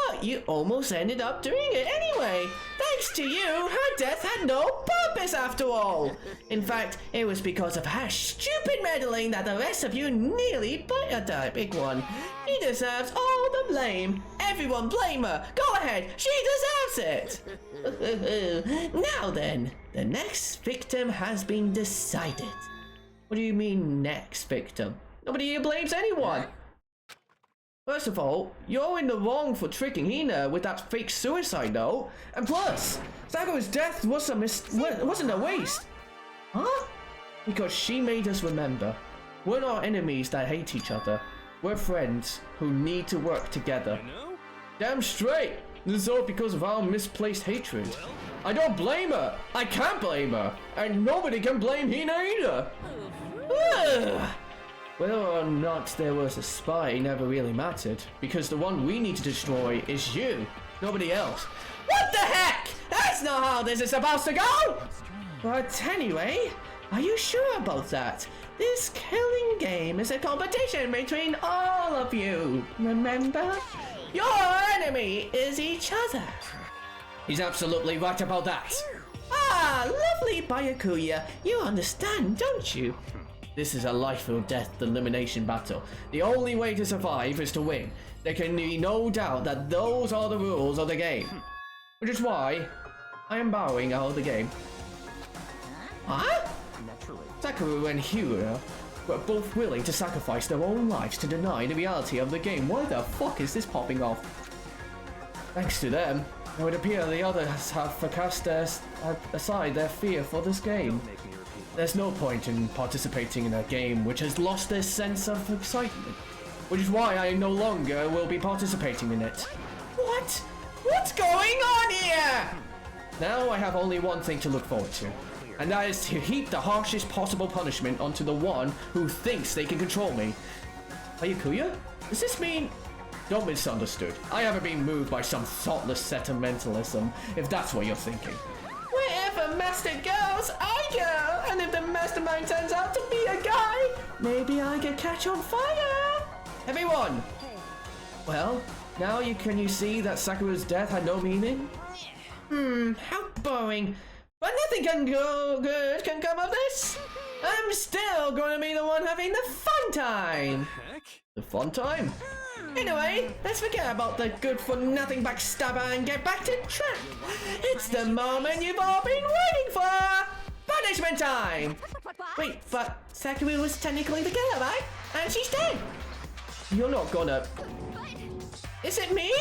But you almost ended up doing it anyway. Thanks to you, her death had no purpose after all. In fact, it was because of her stupid meddling that the rest of you nearly butchered that big one. She deserves all the blame. Everyone blame her. Go ahead, she deserves it. Now then, the next victim has been decided. What do you mean, next victim? Nobody here blames anyone. First of all, you're in the wrong for tricking Hina with that fake suicide note. And plus, Sakura's death wasn't a waste. Huh? Because she made us remember. We're not enemies that hate each other. We're friends who need to work together. Damn straight. This is all because of our misplaced hatred. I don't blame her. I can't blame her. And nobody can blame Hina either. Ugh. Whether or not there was a spy never really mattered, because the one we need to destroy is you, nobody else. What the heck? That's not how this is supposed to go! But anyway, are you sure about that? This killing game is a competition between all of you, remember? Your enemy is each other. He's absolutely right about that. Ah, lovely Byakuya, you understand, don't you? This is a life or death elimination battle. The only way to survive is to win. There can be no doubt that those are the rules of the game. Which is why I am bowing out of the game. Huh? Sakura and Hiro were both willing to sacrifice their own lives to deny the reality of the game. Why the fuck is this popping off? Thanks to them, it would appear the others have cast aside their fear for this game. There's no point in participating in a game which has lost their sense of excitement, which is why I no longer will be participating in it. What? What's going on here? Now I have only one thing to look forward to, and that is to heap the harshest possible punishment onto the one who thinks they can control me. Byakuya? Does this mean... Don't misunderstood. I haven't been moved by some thoughtless sentimentalism, if that's what you're thinking. Wherever Master goes, I go! And if the mastermind turns out to be a guy, maybe I can catch on fire! Everyone! Well, now can you see that Sakura's death had no meaning? How boring. But nothing good can come of this! I'm still gonna be the one having the fun time! The fun time? Anyway, let's forget about the good-for-nothing backstabber and get back to track. It's the moment you've all been waiting for! Punishment time! Wait, but Sakura was technically the killer, right? And she's dead! You're not gonna... Is it me?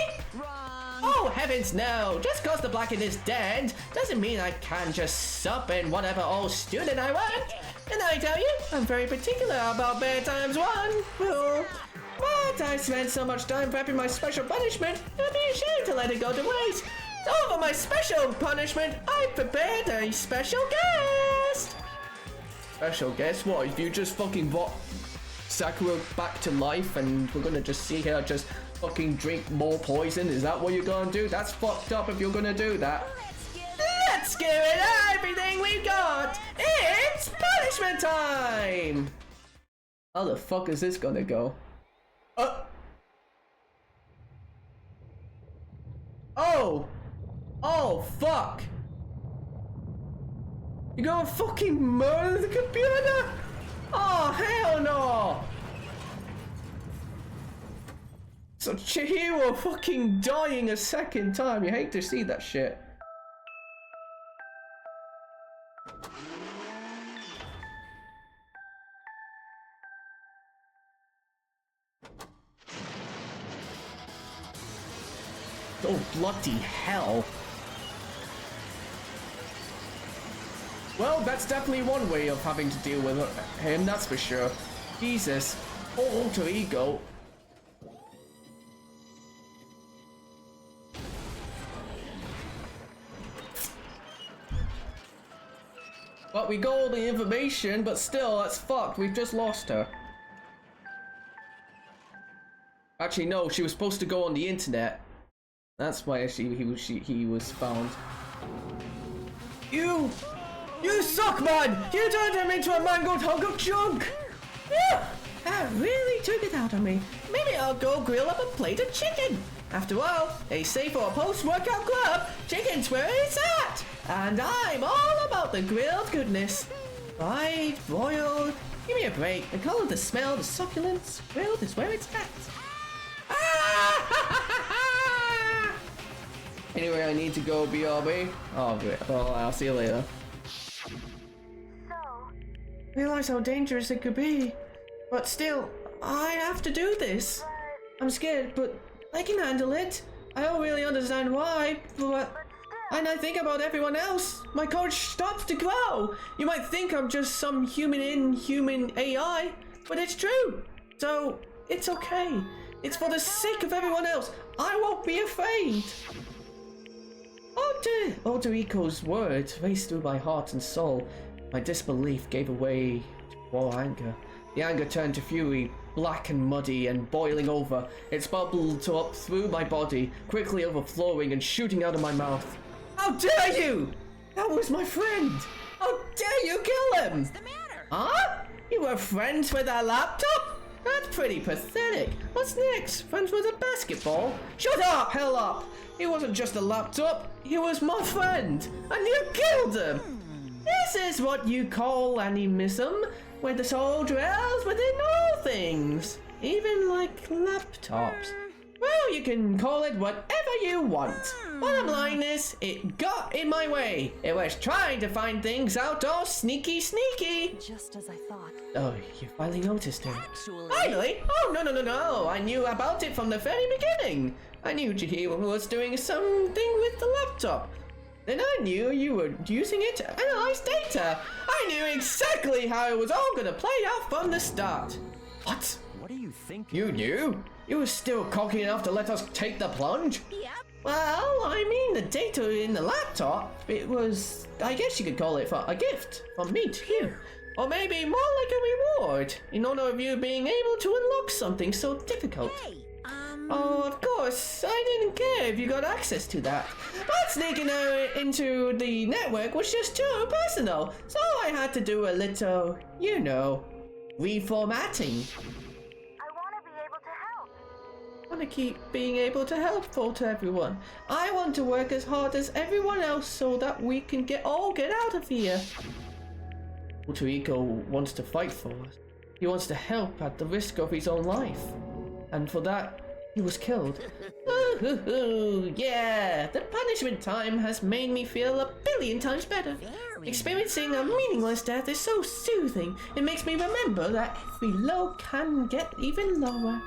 Oh, heavens no! Just cause the Blacken is dead doesn't mean I can just sup in whatever old student I want. And I tell you, I'm very particular about bad times one rule. But I spent so much time prepping my special punishment, I'd be ashamed to let it go to waste. So for my special punishment, I prepared a special guest. Special guest? What, if you just fucking brought Sakura back to life and we're gonna just see her just fucking drink more poison? Is that what you're gonna do? That's fucked up if you're gonna do that. Let's give it everything we've got! It's punishment time! How the fuck is this gonna go? Oh! Oh, fuck! You gonna fucking murder the computer? Oh, hell no! So Chihiro fucking dying a second time. You hate to see that shit. Oh, bloody hell. Well, that's definitely one way of having to deal with him, that's for sure. Jesus. Oh, alter ego. Well, we got all the information, but still, that's fucked. We've just lost her. Actually, no, she was supposed to go on the internet. That's why he was found. You suck, man! You turned him into a mangled hunk of junk! That really took it out of me. Maybe I'll go grill up a plate of chicken. After all, they say for a post-workout club, chicken's where it's at! And I'm all about the grilled goodness. Fried, broiled, give me a break. The color, the smell, the succulence, grilled is where it's at. Anyway, I need to go, BRB. Oh, great. Well, I'll see you later. Realize how dangerous it could be. But still, I have to do this. I'm scared, but I can handle it. I don't really understand why, but... And I think about everyone else. My courage starts to grow. You might think I'm just some human AI, but it's true. So, it's okay. It's for the sake of everyone else. I won't be afraid. after Alter Eco's words raced through my heart and soul, my disbelief gave way to raw anger. The anger turned to fury, black and muddy and boiling over. It bubbled up through my body, quickly overflowing and shooting out of my mouth. How dare you! That was my friend! How dare you kill him? What's the matter? Huh? You were friends with a laptop? That's pretty pathetic. What's next? Friends with a basketball? Shut up, hell up! He wasn't just a laptop, he was my friend, and you killed him! This is what you call animism, where the soul dwells within all things, even like laptops. Well, you can call it whatever you want. Bottom line is, it got in my way. It was trying to find things out all sneaky. Just as I thought. Oh, you finally noticed him. Actually... Finally? Oh, no. I knew about it from the very beginning. I knew Jihiro was doing something with the laptop. Then I knew you were using it to analyze data. I knew exactly how it was all gonna play out from the start. What? What are you thinking? You knew? You were still cocky enough to let us take the plunge? Yep. Well, I mean the data in the laptop, it was, I guess you could call it a gift from me to you. Or maybe more like a reward, in honor of you being able to unlock something so difficult. Hey, Oh, of course, I didn't care if you got access to that. But sneaking out into the network was just too personal, so I had to do a little, you know, reformatting. I want to be able to help. I want to keep being able to helpful to everyone. I want to work as hard as everyone else so that we can get out of here. Alter Ego wants to fight for us. He wants to help at the risk of his own life. And for that, he was killed. Yeah, the punishment time has made me feel a billion times better. Experiencing a meaningless death is so soothing. It makes me remember that every low can get even lower.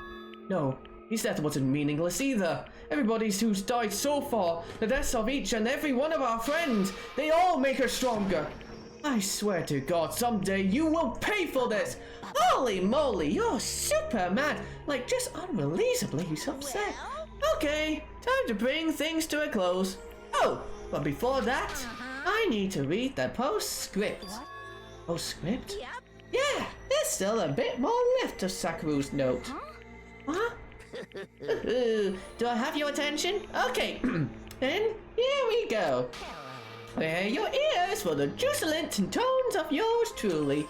No, his death wasn't meaningless either. Everybody who's died so far, the deaths of each and every one of our friends, they all make us stronger. I swear to God, someday you will pay for this. Holy moly, you're super mad. Like, just unreleasably upset. Okay, time to bring things to a close. Oh, but before that, I need to read the postscript. Postscript? Yep. Yeah, there's still a bit more left of Sakuru's note. Huh? Do I have your attention? Okay, then here we go. Prepare your ears for the jubilant tones of yours truly.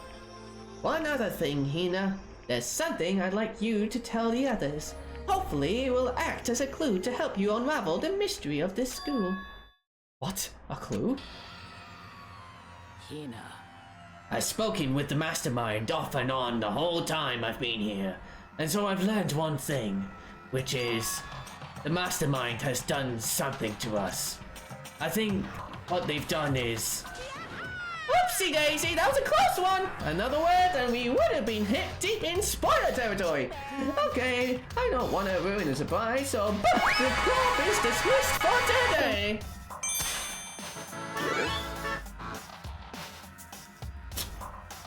One other thing, Hina. There's something I'd like you to tell the others. Hopefully it will act as a clue to help you unravel the mystery of this school. What? A clue? Hina. I've spoken with the mastermind off and on the whole time I've been here. And so I've learned one thing, which is the mastermind has done something to us. I think what they've done is... Oopsie daisy, that was a close one! Another word and we would have been hit deep in spoiler territory. Okay, I don't want to ruin the surprise, so but the club is dismissed for today.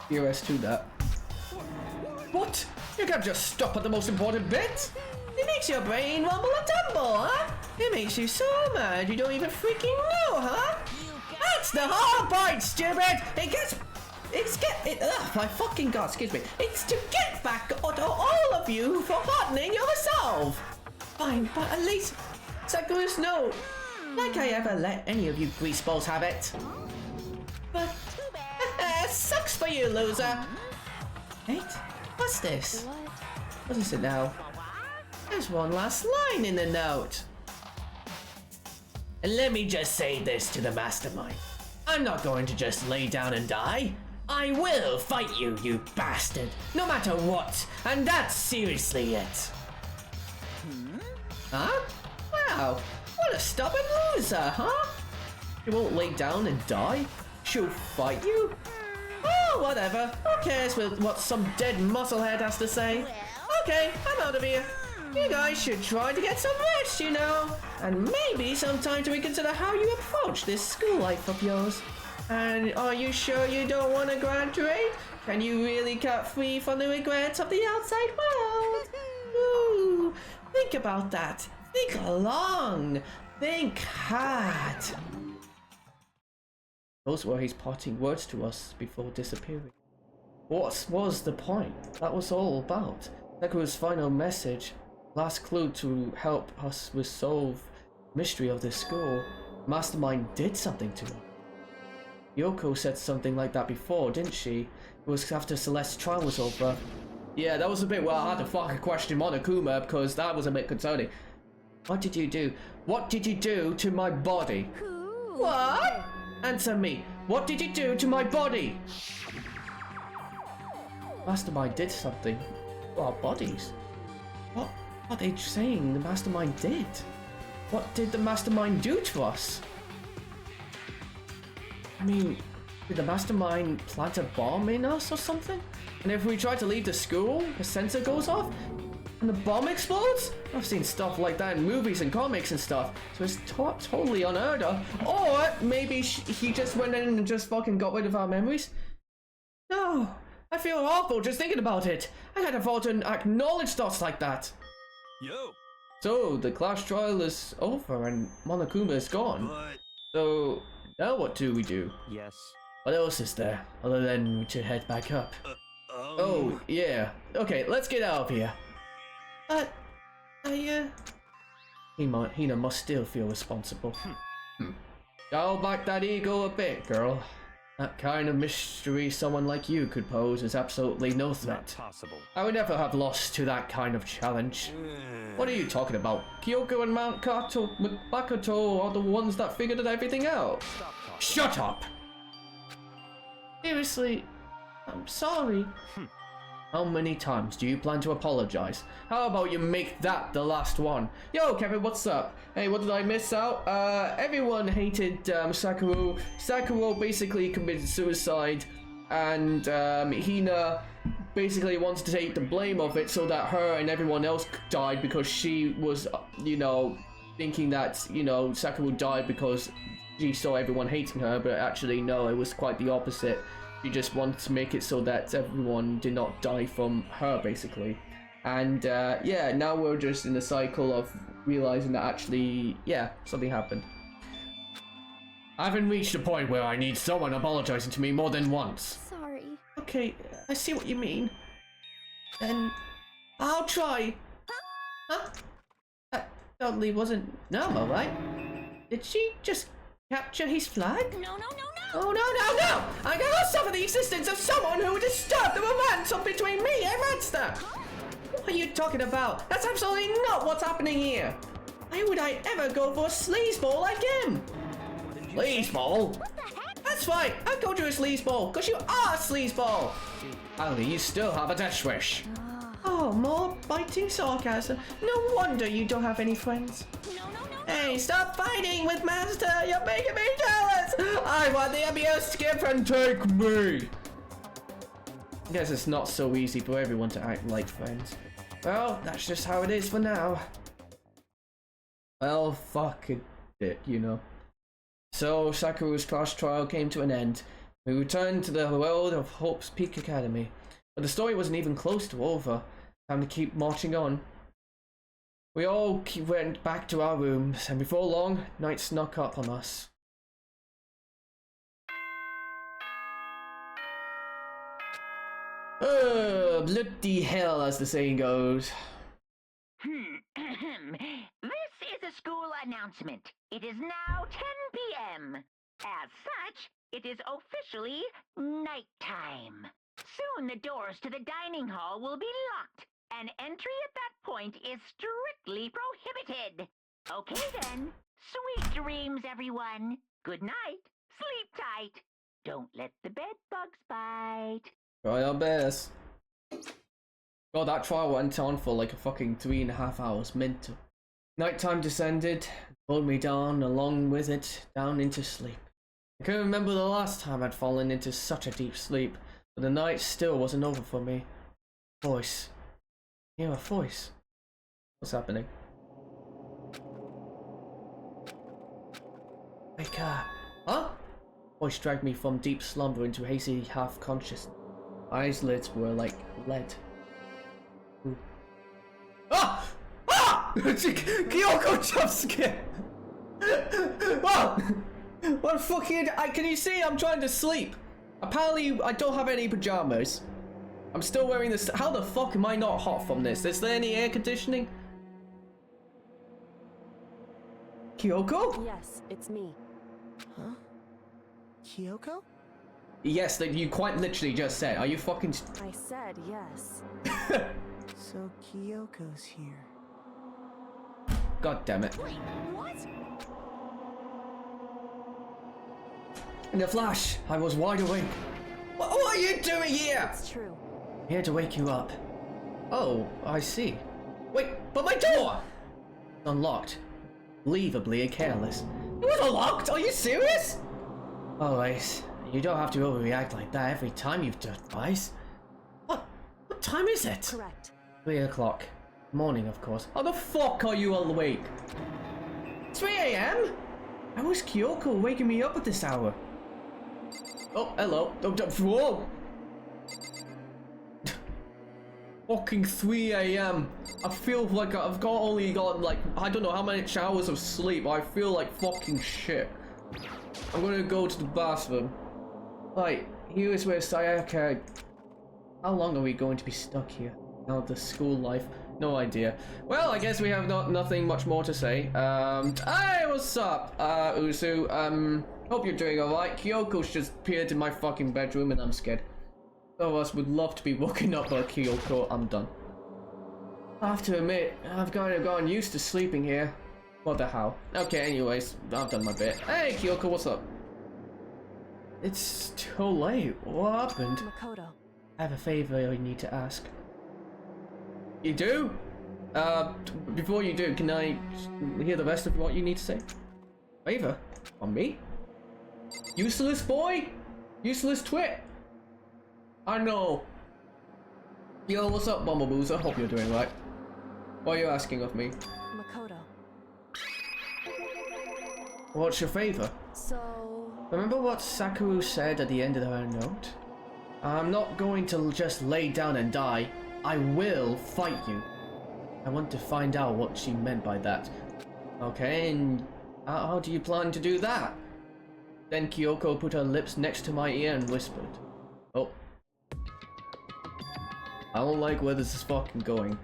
Here's to that. What? You can't just stop at the most important bit? It makes your brain rumble and tumble, huh? It makes you so mad you don't even freaking know, huh? That's the whole point, stupid! My fucking God, excuse me. It's to get back at all of you for hardening your resolve. Fine, but at least Sakuru's note. Like I ever let any of you greaseballs have it. But sucks for you, loser. Wait, what's this? What is it now? There's one last line in the note. And let me just say this to the mastermind. I'm not going to just lay down and die. I will fight you, you bastard, no matter what. And that's seriously it. Huh? Wow, what a stubborn loser, huh? You won't lay down and die? She'll fight you? Oh, whatever. Who cares what some dead musclehead has to say? Okay, I'm out of here. You guys should try to get some rest, you know. And maybe some time to reconsider how you approach this school life of yours. And are you sure you don't want to graduate? Can you really cut free from the regrets of the outside world? Ooh, think about that. Think long. Think hard. Those were his parting words to us before disappearing. What was the point? That was all about. Sakura's final message, last clue to help us solve the mystery of this school. Mastermind did something to her. Yoko said something like that before, didn't she? It was after Celeste's trial was over. Yeah, that was a bit where I had to fucking question Monokuma because that was a bit concerning. What did you do? What did you do to my body? What? Answer me. What did you do to my body? Mastermind did something to our bodies. What are they saying the Mastermind did? What did the Mastermind do to us? I mean, did the Mastermind plant a bomb in us or something? And if we try to leave the school, the sensor goes off and the bomb explodes? I've seen stuff like that in movies and comics and stuff, so it's totally unheard of. Or maybe he just went in and just fucking got rid of our memories? No, I feel awful just thinking about it. I had a fault to acknowledge thoughts like that. Yo. So, the class trial is over and Monokuma is gone. But... So, now what do we do? Yes. What else is there, other than to head back up? Oh, yeah. Okay, let's get out of here. Hina must still feel responsible. Dial back that ego a bit, girl. That kind of mystery someone like you could pose is absolutely no threat. Not possible. I would never have lost to that kind of challenge. What are you talking about? Kyoko and Makoto are the ones that figured everything out. Shut up! Seriously, I'm sorry. How many times do you plan to apologize? How about you make that the last one? Yo, Kevin, what's up? Hey, what did I miss out? Everyone hated Sakura. Sakura basically committed suicide, and Hina basically wanted to take the blame of it so that her and everyone else died because she was, you know, thinking that, you know, Sakura died because she saw everyone hating her, but actually no, it was quite the opposite. She just wanted to make it so that everyone did not die from her, basically. And yeah, now we're just in the cycle of realizing that actually, yeah, something happened. I haven't reached a point where I need someone apologizing to me more than once. Sorry. Okay, I see what you mean. Then I'll try. Huh? That totally wasn't normal, right? Did she just capture his flag? No, no, no, no! Oh, no, no, no! I cannot suffer the existence of someone who would disturb the romance between me and Monster! What are you talking about? That's absolutely not what's happening here! Why would I ever go for a sleazeball like him? Sleazeball? What the heck? That's right, I called you a sleazeball, because you are a sleazeball! Ali, you still have a death wish. Oh, more biting sarcasm. No wonder you don't have any friends. No, no, no! Hey, stop fighting with Master! You're making me jealous! I want the abuse gift and take me! I guess it's not so easy for everyone to act like friends. Well, that's just how it is for now. Well, fuck it, you know. So, Sakura's class trial came to an end. We returned to the world of Hope's Peak Academy. But the story wasn't even close to over. Time to keep marching on. We all went back to our rooms, and before long, night snuck up on us. Bloody hell, as the saying goes. This is a school announcement. It is now 10 p.m. As such, it is officially nighttime. Soon the doors to the dining hall will be locked, and entry at that point is strictly prohibited. Okay then, sweet dreams, everyone. Good night, sleep tight. Don't let the bed bugs bite. Try our best. God, that trial went on for like a fucking 3.5 hours. Mental. Nighttime descended, pulled me down along with it, down into sleep. I couldn't remember the last time I'd fallen into such a deep sleep, but the night still wasn't over for me. Voice. I hear a voice. What's happening? Wake up. Huh? Voice dragged me from deep slumber into hazy half-consciousness. Eyelids were like lead. Ooh. Ah! Ah! Kyoko jump scare! Ah! What fucking... can you see? I'm trying to sleep. Apparently, I don't have any pajamas. I'm still wearing this. How the fuck am I not hot from this? Is there any air conditioning? Kyoko? Yes, it's me. Huh? Kyoko? Yes, that you quite literally just said. Are you fucking... I said yes. So Kyoko's here. God damn it. Wait, what? In a flash, I was wide awake. What are you doing here? It's true. Here to wake you up. Oh, I see. Wait, but my door! Unlocked. Leavably careless. It was unlocked? Are you serious? Oh, Ace, you don't have to overreact like that every time you've done twice. What time is it? Correct. 3 o'clock. Morning, of course. How the fuck are you awake? 3 a.m.? How was Kyoko waking me up at this hour? Oh, hello. Whoa! Fucking 3 a.m. I feel like I've only got like, I don't know how many hours of sleep. I feel like fucking shit. I'm gonna go to the bathroom. Right, here is where Sayaka... How long are we going to be stuck here? Now the school life. No idea. Well, I guess we have nothing much more to say. Hey, what's up, Uzu? Hope you're doing alright. Kyoko's just appeared in my fucking bedroom and I'm scared. Some of us would love to be woken up by Kyoko. I'm done. I have to admit, I've kind of gotten used to sleeping here. What the hell? Okay, anyways, I've done my bit. Hey, Kyoko, what's up? It's too late. What happened? Makoto. I have a favor I need to ask. You do? Before you do, can I hear the rest of what you need to say? Favor? On me? Useless boy? Useless twit? I know. Yo, what's up, Bumblebees? I hope you're doing right. What are you asking of me? Makoto. What's your favor? So... Remember what Sakura said at the end of her note? I'm not going to just lay down and die. I will fight you. I want to find out what she meant by that. Okay, and how do you plan to do that? Then Kyoko put her lips next to my ear and whispered. Oh. I don't like where this is fucking going.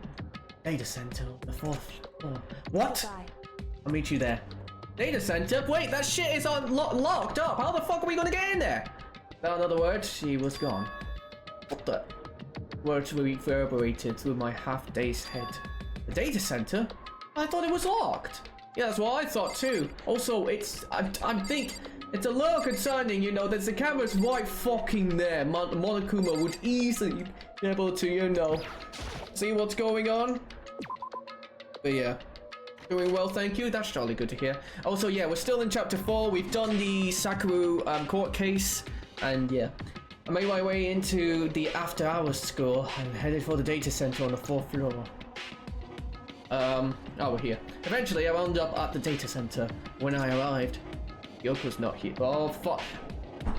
Data center, the 4th floor. What? Bye. I'll meet you there. Data center? Wait, that shit is locked up. How the fuck are we gonna get in there? Without another word, she was gone. What the? Words reverberated through my half-dazed head. The data center? I thought it was locked. Yeah, that's what I thought too. Also, I think it's a little concerning, you know, that the camera's right fucking there. Monokuma would easily be able to, you know, see what's going on. But yeah. Doing well, thank you. That's jolly good to hear. Also, yeah, we're still in chapter 4. We've done the Sakura court case. And yeah, I made my way into the after-hours school and headed for the data center on the 4th floor. Oh, we're here. Eventually, I wound up at the data center. When I arrived, Yoko's not here. Oh, fuck.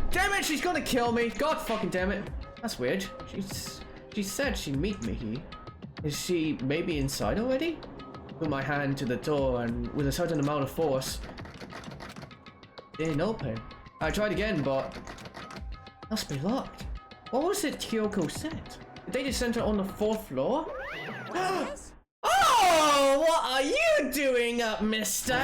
Damn it, she's gonna kill me. God fucking damn it. That's weird. She said she'd meet me here. Is she maybe inside already? Put my hand to the door and with a certain amount of force, didn't open. I tried again, but must be locked. What was it Kyoko said? The data center on the 4th floor? Oh, what are you doing up, mister?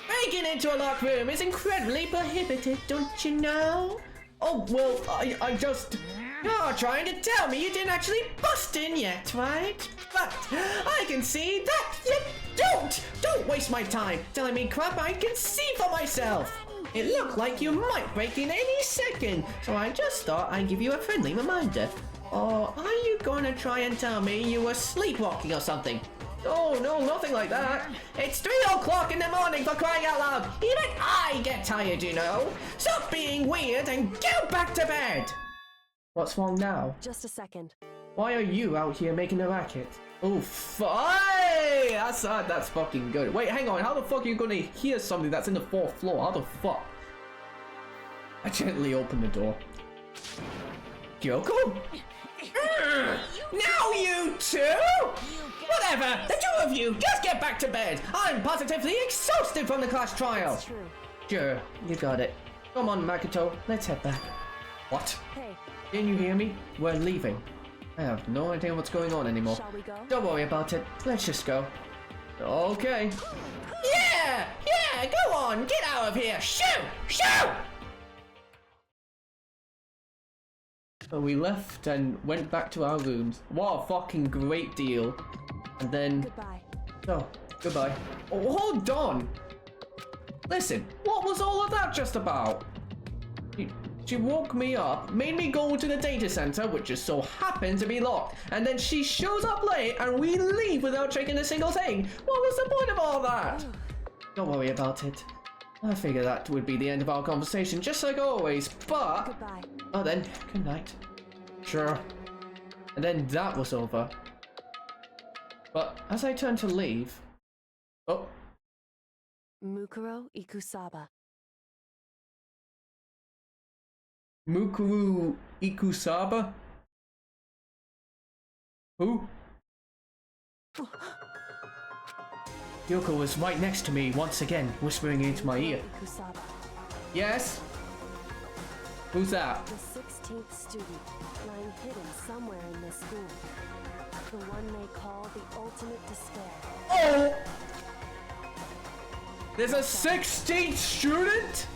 Breaking into a locked room is incredibly prohibited, don't you know? Oh, well, I just... You're trying to tell me you didn't actually bust in yet, right? But I can see that you don't! Don't waste my time telling me crap I can see for myself! It looked like you might break in any second, so I just thought I'd give you a friendly reminder. Or are you gonna try and tell me you were sleepwalking or something? Oh, no, nothing like that. It's 3 o'clock in the morning, for crying out loud! Even I get tired, you know! Stop being weird and go back to bed! What's wrong now? Just a second. Why are you out here making a racket? Oh, fine! That's fucking good. Wait, hang on. How the fuck are you gonna hear something that's in the 4th floor? How the fuck? I gently open the door. Kyoko? Now you two? Whatever! The two of you, just get back to bed! I'm positively exhausted from the class trial! That's true. Sure, you got it. Come on, Makoto, let's head back. What? Hey. Didn't you hear me? We're leaving. I have no idea what's going on anymore. Shall we go? Don't worry about it. Let's just go. Okay. Yeah! Yeah! Go on! Get out of here! Shoot! Shoot! So we left and went back to our rooms. What a fucking great deal. And then... Goodbye. Oh, goodbye. Oh, hold on! Listen, what was all of that just about? She woke me up, made me go to the data center, which just so happened to be locked, and then she shows up late and we leave without checking a single thing. What was the point of all that? Don't worry about it. I figured that would be the end of our conversation, just like always, but... Goodbye. Oh, then, good night. Sure. And then that was over. But as I turned to leave... Oh. Mukuro Ikusaba. Mukuru Ikusaba? Who? Yoko was right next to me once again, whispering into my ear. Ikusaba. Yes? Who's that? The 16th student, lying hidden somewhere in this school. The one they call the ultimate despair. Oh! There's a 16th student?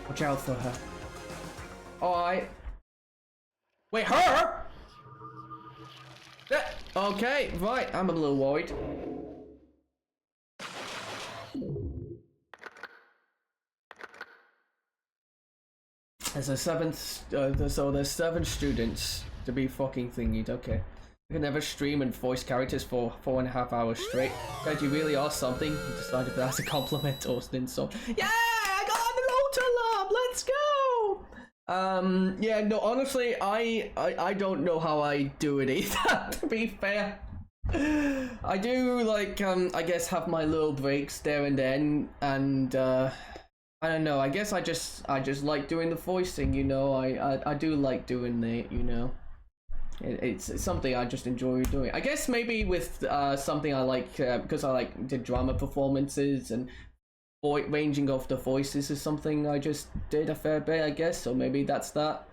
Watch out for her. Alright. Wait, her? Okay, right, I'm a little worried. There's a seventh, so there's 7 students to be fucking thingied, okay. I can never stream and voice characters for 4.5 hours straight. God, you really are something. You decided that's a compliment or an insult. Yeah, I got an ultra love, let's go! Yeah, no, honestly, I don't know how I do it either, to be fair. I do, like, I guess have my little breaks there and then, and, I don't know, I guess I just like doing the voicing, you know, I do like doing it, you know. It's something I just enjoy doing. I guess maybe with something I like, because I like did drama performances and ranging of the voices is something I just did a fair bit, I guess, so maybe that's that.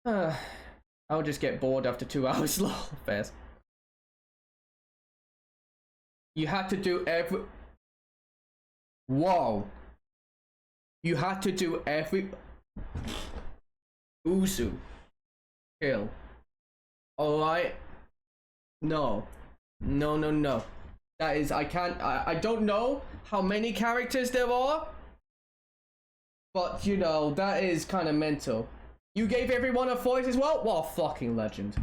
I'll just get bored after 2 hours long. Fairs. You had to do every... Whoa. You had to do every... Uzu. Kill. Alright. No. No, no, no. That is, I can't, I don't know how many characters there are. But, you know, that is kind of mental. You gave everyone a voice as well? What a fucking legend.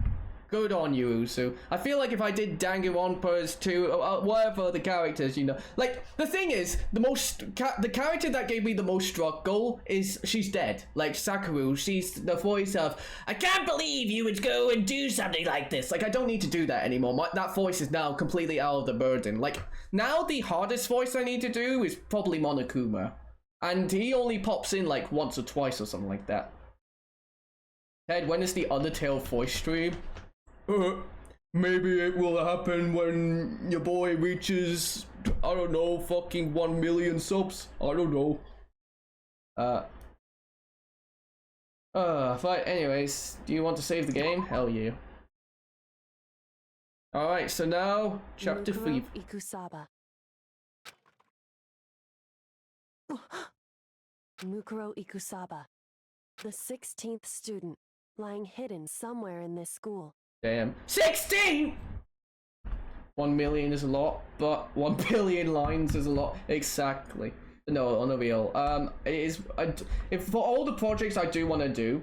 Good on you, Usu. I feel like if I did Danganronpa's too, whatever the characters, you know. Like, the thing is, the character that gave me the most struggle is, she's dead. Like, Sakura, she's the voice of, I can't believe you would go and do something like this. Like, I don't need to do that anymore. That voice is now completely out of the burden. Like, now the hardest voice I need to do is probably Monokuma. And he only pops in like once or twice or something like that. Ted, when is the Undertale voice stream? Maybe it will happen when your boy reaches, I don't know, fucking 1 million subs. I don't know. Right, anyways, do you want to save the game? Hell yeah. Alright, so now, chapter 3. Ikusaba. Mukuro Ikusaba. The 16th student, lying hidden somewhere in this school. Damn. 16! 1 million is a lot, but 1 billion lines is a lot. Exactly. No, unreal. It is. If for all the projects I do want to do,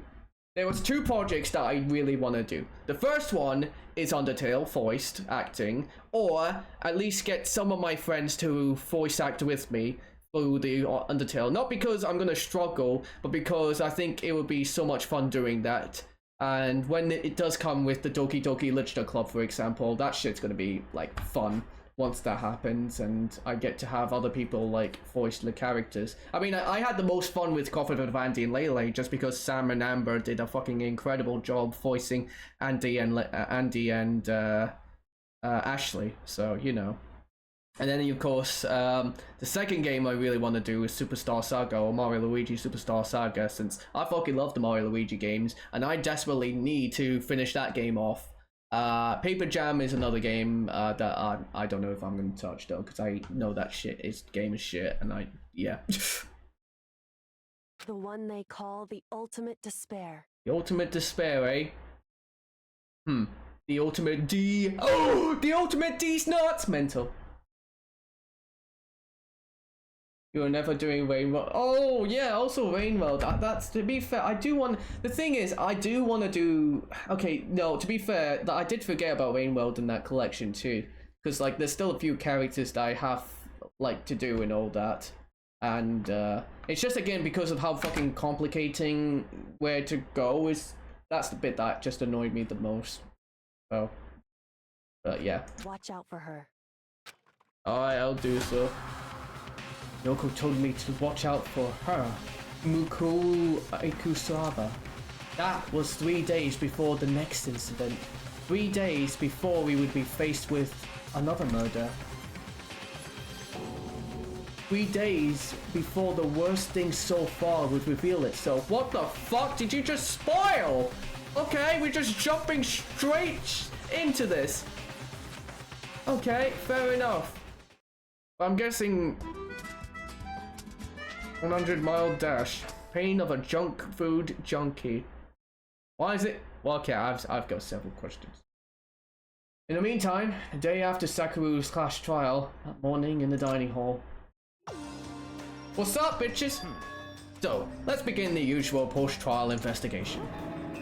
there was 2 projects that I really want to do. The first one is Undertale voiced acting, or at least get some of my friends to voice act with me through the Undertale. Not because I'm gonna struggle, but because I think it would be so much fun doing that. And when it does come with the Doki Doki Literature Club, for example, that shit's gonna be, like, fun once that happens, and I get to have other people, like, voice the characters. I mean, I had the most fun with Coffin of Andy and Lele, just because Sam and Amber did a fucking incredible job voicing Andy and Ashley, so, you know. And then, of course, the second game I really want to do is Superstar Saga, or Mario Luigi Superstar Saga, since I fucking love the Mario Luigi games, and I desperately need to finish that game off. Paper Jam is another game that I don't know if I'm going to touch, though, because I know that game is shit, and yeah. The one they call the ultimate despair. The ultimate despair, eh? The ultimate D. Oh! The ultimate D's nuts! Mental. You're never doing Rainworld. Oh, yeah, also Rainworld. That's, to be fair, I do want... The thing is, I do want to do... Okay, no, to be fair, I did forget about Rainworld in that collection, too. Because, like, there's still a few characters that I have, like, to do and all that. And, it's just, again, because of how fucking complicating where to go is... That's the bit that just annoyed me the most. Oh. But, yeah. Watch out for her. Alright, I'll do so. Yoko told me to watch out for her. Muku Ikusaba. That was 3 days before the next incident. 3 days before we would be faced with another murder. 3 days before the worst thing so far would reveal itself. What the fuck did you just spoil? Okay, we're just jumping straight into this. Okay, fair enough. I'm guessing 100-mile dash. Pain of a junk food junkie. Why is it? Well, okay, I've got several questions. In the meantime, the day after Sakuru's clash trial, that morning in the dining hall. What's up, bitches? So, let's begin the usual post-trial investigation.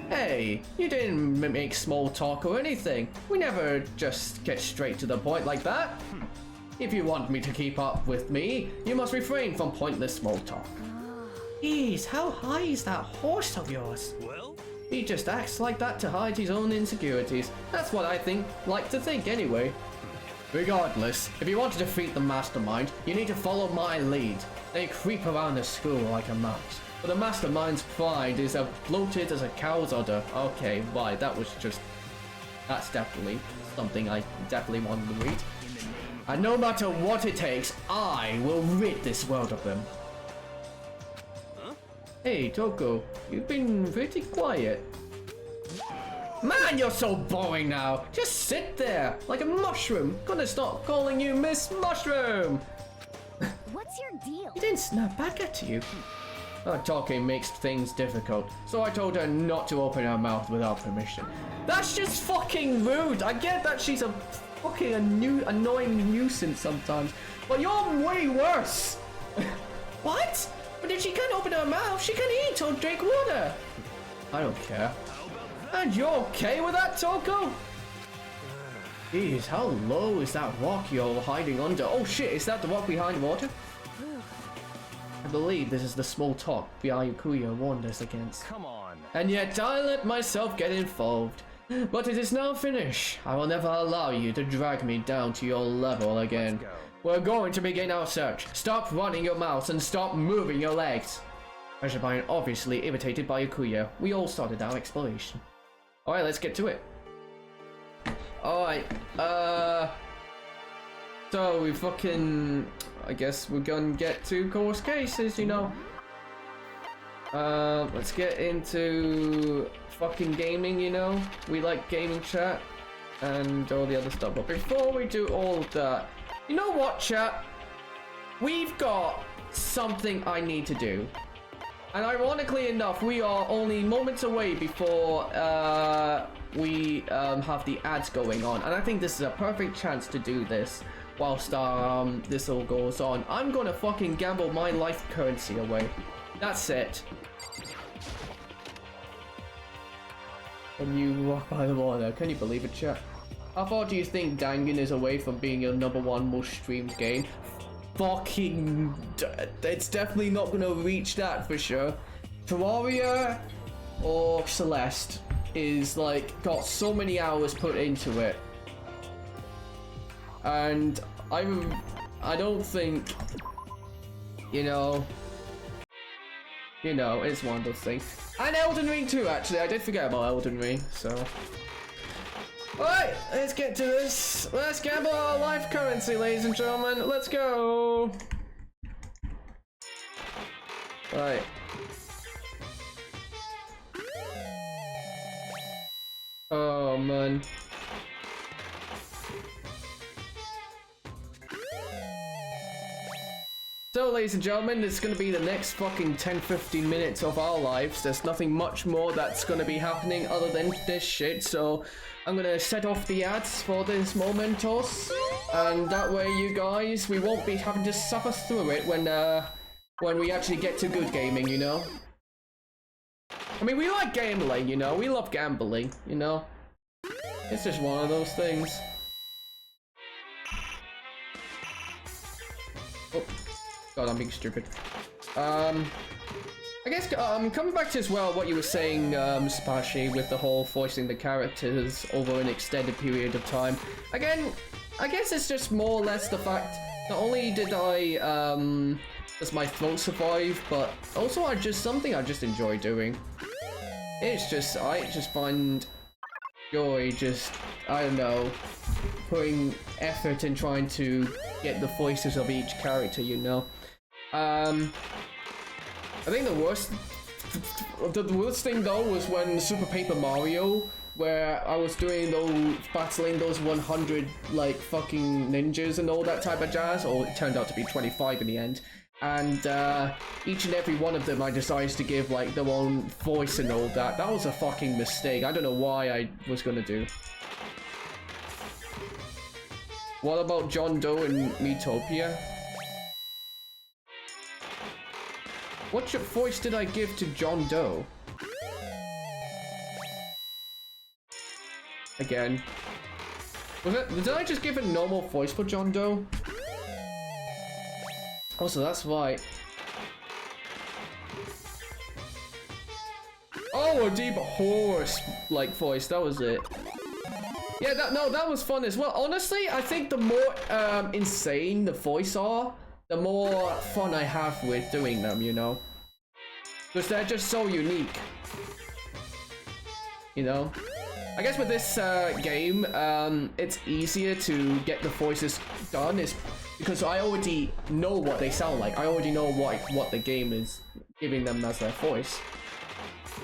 Hey, you didn't make small talk or anything. We never just get straight to the point like that. If you want me to keep up with me, you must refrain from pointless small talk. Jeez, how high is that horse of yours? Well? He just acts like that to hide his own insecurities. That's what I like to think anyway. Regardless, if you want to defeat the mastermind, you need to follow my lead. They creep around the school like a mouse. But the mastermind's pride is as bloated as a cow's udder. Okay, right, that's definitely something I definitely wanted to read. And no matter what it takes, I will rid this world of them. Huh? Hey, Toko, you've been pretty quiet. Man, you're so boring now. Just sit there, like a mushroom. Gonna stop calling you Miss Mushroom. What's your deal? He didn't snap back at you. Talking makes things difficult, so I told her not to open her mouth without permission. That's just fucking rude. I get that she's a fucking annoying nuisance sometimes, but you're way worse. What? But if she can't open her mouth, she can eat or drink water. I don't care. And you're okay with that, Toko? Jeez, how low is that rock you're hiding under? Oh shit, is that the rock behind water? I believe this is the small talk Byakuya warned us against. Come on. And yet I let myself get involved. But it is now finished. I will never allow you to drag me down to your level again. We're going to begin our search. Stop running your mouth and stop moving your legs. Ajabine obviously irritated by Byakuya. We all started our exploration. Alright, let's get to it. Alright, so we fucking... I guess we're gonna get to course cases, you know. Let's get into fucking gaming, you know. We like gaming chat and all the other stuff. But before we do all of that, you know what, chat? We've got something I need to do. And ironically enough, we are only moments away before we have the ads going on. And I think this is a perfect chance to do this. Whilst this all goes on, I'm gonna fucking gamble my life currency away. That's it. And you walk by the water. Can you believe it, chat? How far do you think Dangan is away from being your #1 most streamed game? Fucking... It's definitely not gonna reach that for sure. Terraria or Celeste is like got so many hours put into it. And I don't think, you know, it's one of those things. And Elden Ring too, actually. I did forget about Elden Ring, so. Alright, let's get to this. Let's gamble our life currency, ladies and gentlemen. Let's go. Right. Oh man. So, ladies and gentlemen, this is going to be the next fucking 10-15 minutes of our lives. There's nothing much more that's going to be happening other than this shit, so I'm going to set off the ads for this momentos, and that way you guys, we won't be having to suffer through it when we actually get to good gaming, you know? I mean, we like gambling, you know? We love gambling, you know? It's just one of those things. Oh. God, I'm being stupid. I guess, coming back to as well what you were saying, Spashi, with the whole voicing the characters over an extended period of time. Again, I guess it's just more or less the fact, not only did does my throat survive, but also something I just enjoy doing. It's just, I just find joy I don't know, putting effort in trying to get the voices of each character, you know? I think the worst thing though was when Super Paper Mario, where I was doing battling those 100 like fucking ninjas and all that type of jazz, or it turned out to be 25 in the end. And each and every one of them I decided to give like their own voice and all that. That was a fucking mistake. I don't know why I was gonna do. What about John Doe and Metopia? What voice did I give to John Doe? Again. Did I just give a normal voice for John Doe? Oh, so that's why. Oh, a deep horse-like voice, that was it. Yeah, that was fun as well. Honestly, I think the more insane the voice are, the more fun I have with doing them, you know? Because they're just so unique. You know? I guess with this game, it's easier to get the voices done is because I already know what they sound like. I already know what the game is giving them as their voice.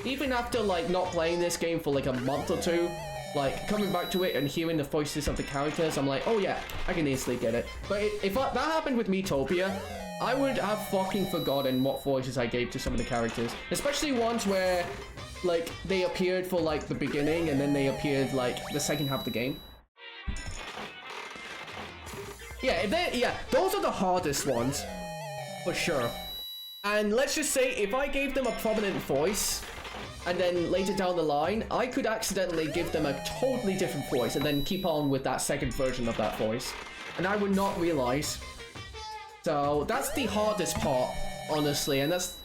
Even after like not playing this game for like a month or two, like coming back to it and hearing the voices of the characters, I'm like, oh yeah, I can easily get it. But if that happened with Metopia, I would have fucking forgotten what voices I gave to some of the characters. Especially ones where like they appeared for like the beginning and then they appeared like the second half of the game. Yeah, those are the hardest ones, for sure. And let's just say, if I gave them a prominent voice, and then later down the line, I could accidentally give them a totally different voice, and then keep on with that second version of that voice. And I would not realize. So, that's the hardest part, honestly, and that's...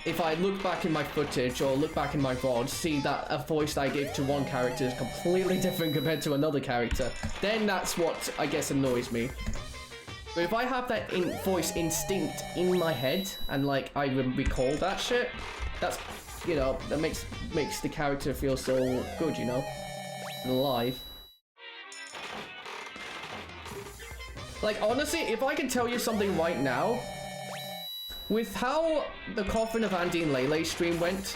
If I look back in my footage, or look back in my VOD, see that a voice that I gave to one character is completely different compared to another character, then that's what, I guess, annoys me. But if I have that voice instinct in my head, and, like, I recall that shit, that's, you know, that makes the character feel so good, you know? And alive. Like, honestly, if I can tell you something right now, with how the Coffin of Andy and Lele stream went,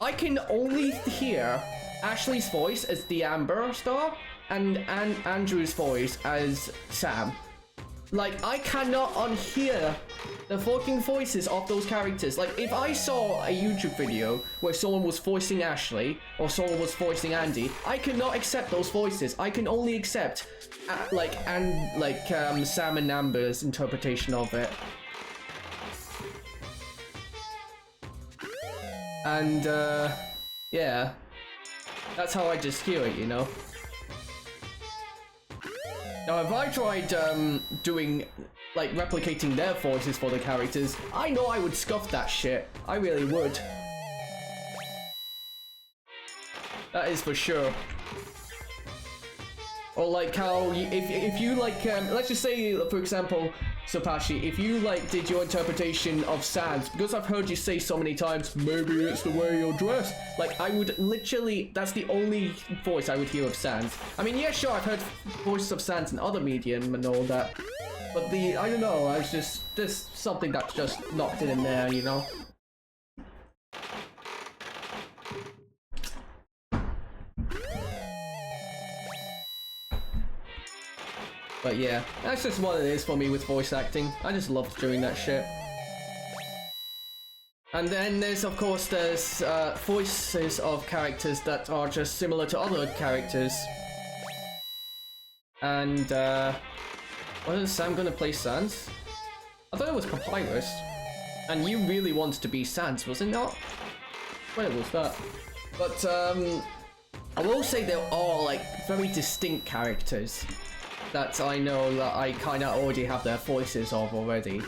I can only hear Ashley's voice as the Amber Star and Andrew's voice as Sam. Like, I cannot unhear the fucking voices of those characters. Like, if I saw a YouTube video where someone was voicing Ashley or someone was voicing Andy, I cannot accept those voices. I can only accept Sam and Amber's interpretation of it. And, yeah. That's how I just hear it, you know? Now, if I tried, doing, like, replicating their voices for the characters, I know I would scuff that shit. I really would. That is for sure. Or like how, if you like, let's just say, for example, Sopashi, if you like did your interpretation of Sans, because I've heard you say so many times, maybe it's the way you're dressed. Like, I would literally, that's the only voice I would hear of Sans. I mean, yeah, sure, I've heard voices of Sans in other medium and all that, but I don't know, I was just, there's something that's just knocked in there, you know? But yeah, that's just what it is for me with voice acting. I just love doing that shit. And then there's, of course, voices of characters that are just similar to other characters. And, wasn't Sam gonna play Sans? I thought it was Papyrus. And you really wanted to be Sans, was it not? Where was that? But, I will say there are, like, very distinct characters that I know that I kind of already have their voices of already.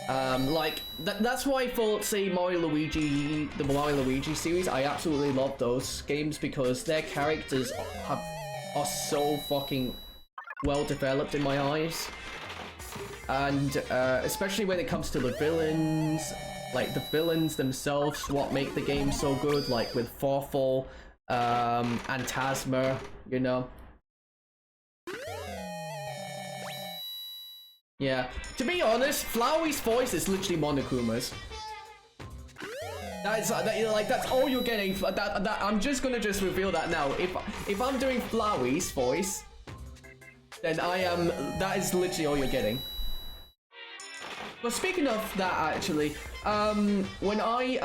Like, that's why for, say, Mario Luigi, the Mario Luigi series, I absolutely love those games because their characters are so fucking well developed in my eyes. And especially when it comes to the villains, like the villains themselves, what make the game so good, like with Farfall, and Tasma, you know. Yeah, to be honest, Flowey's voice is literally Monokuma's. That's all you're getting. I'm just gonna reveal that now. If I'm doing Flowey's voice, then that is literally all you're getting. But speaking of that, actually, when I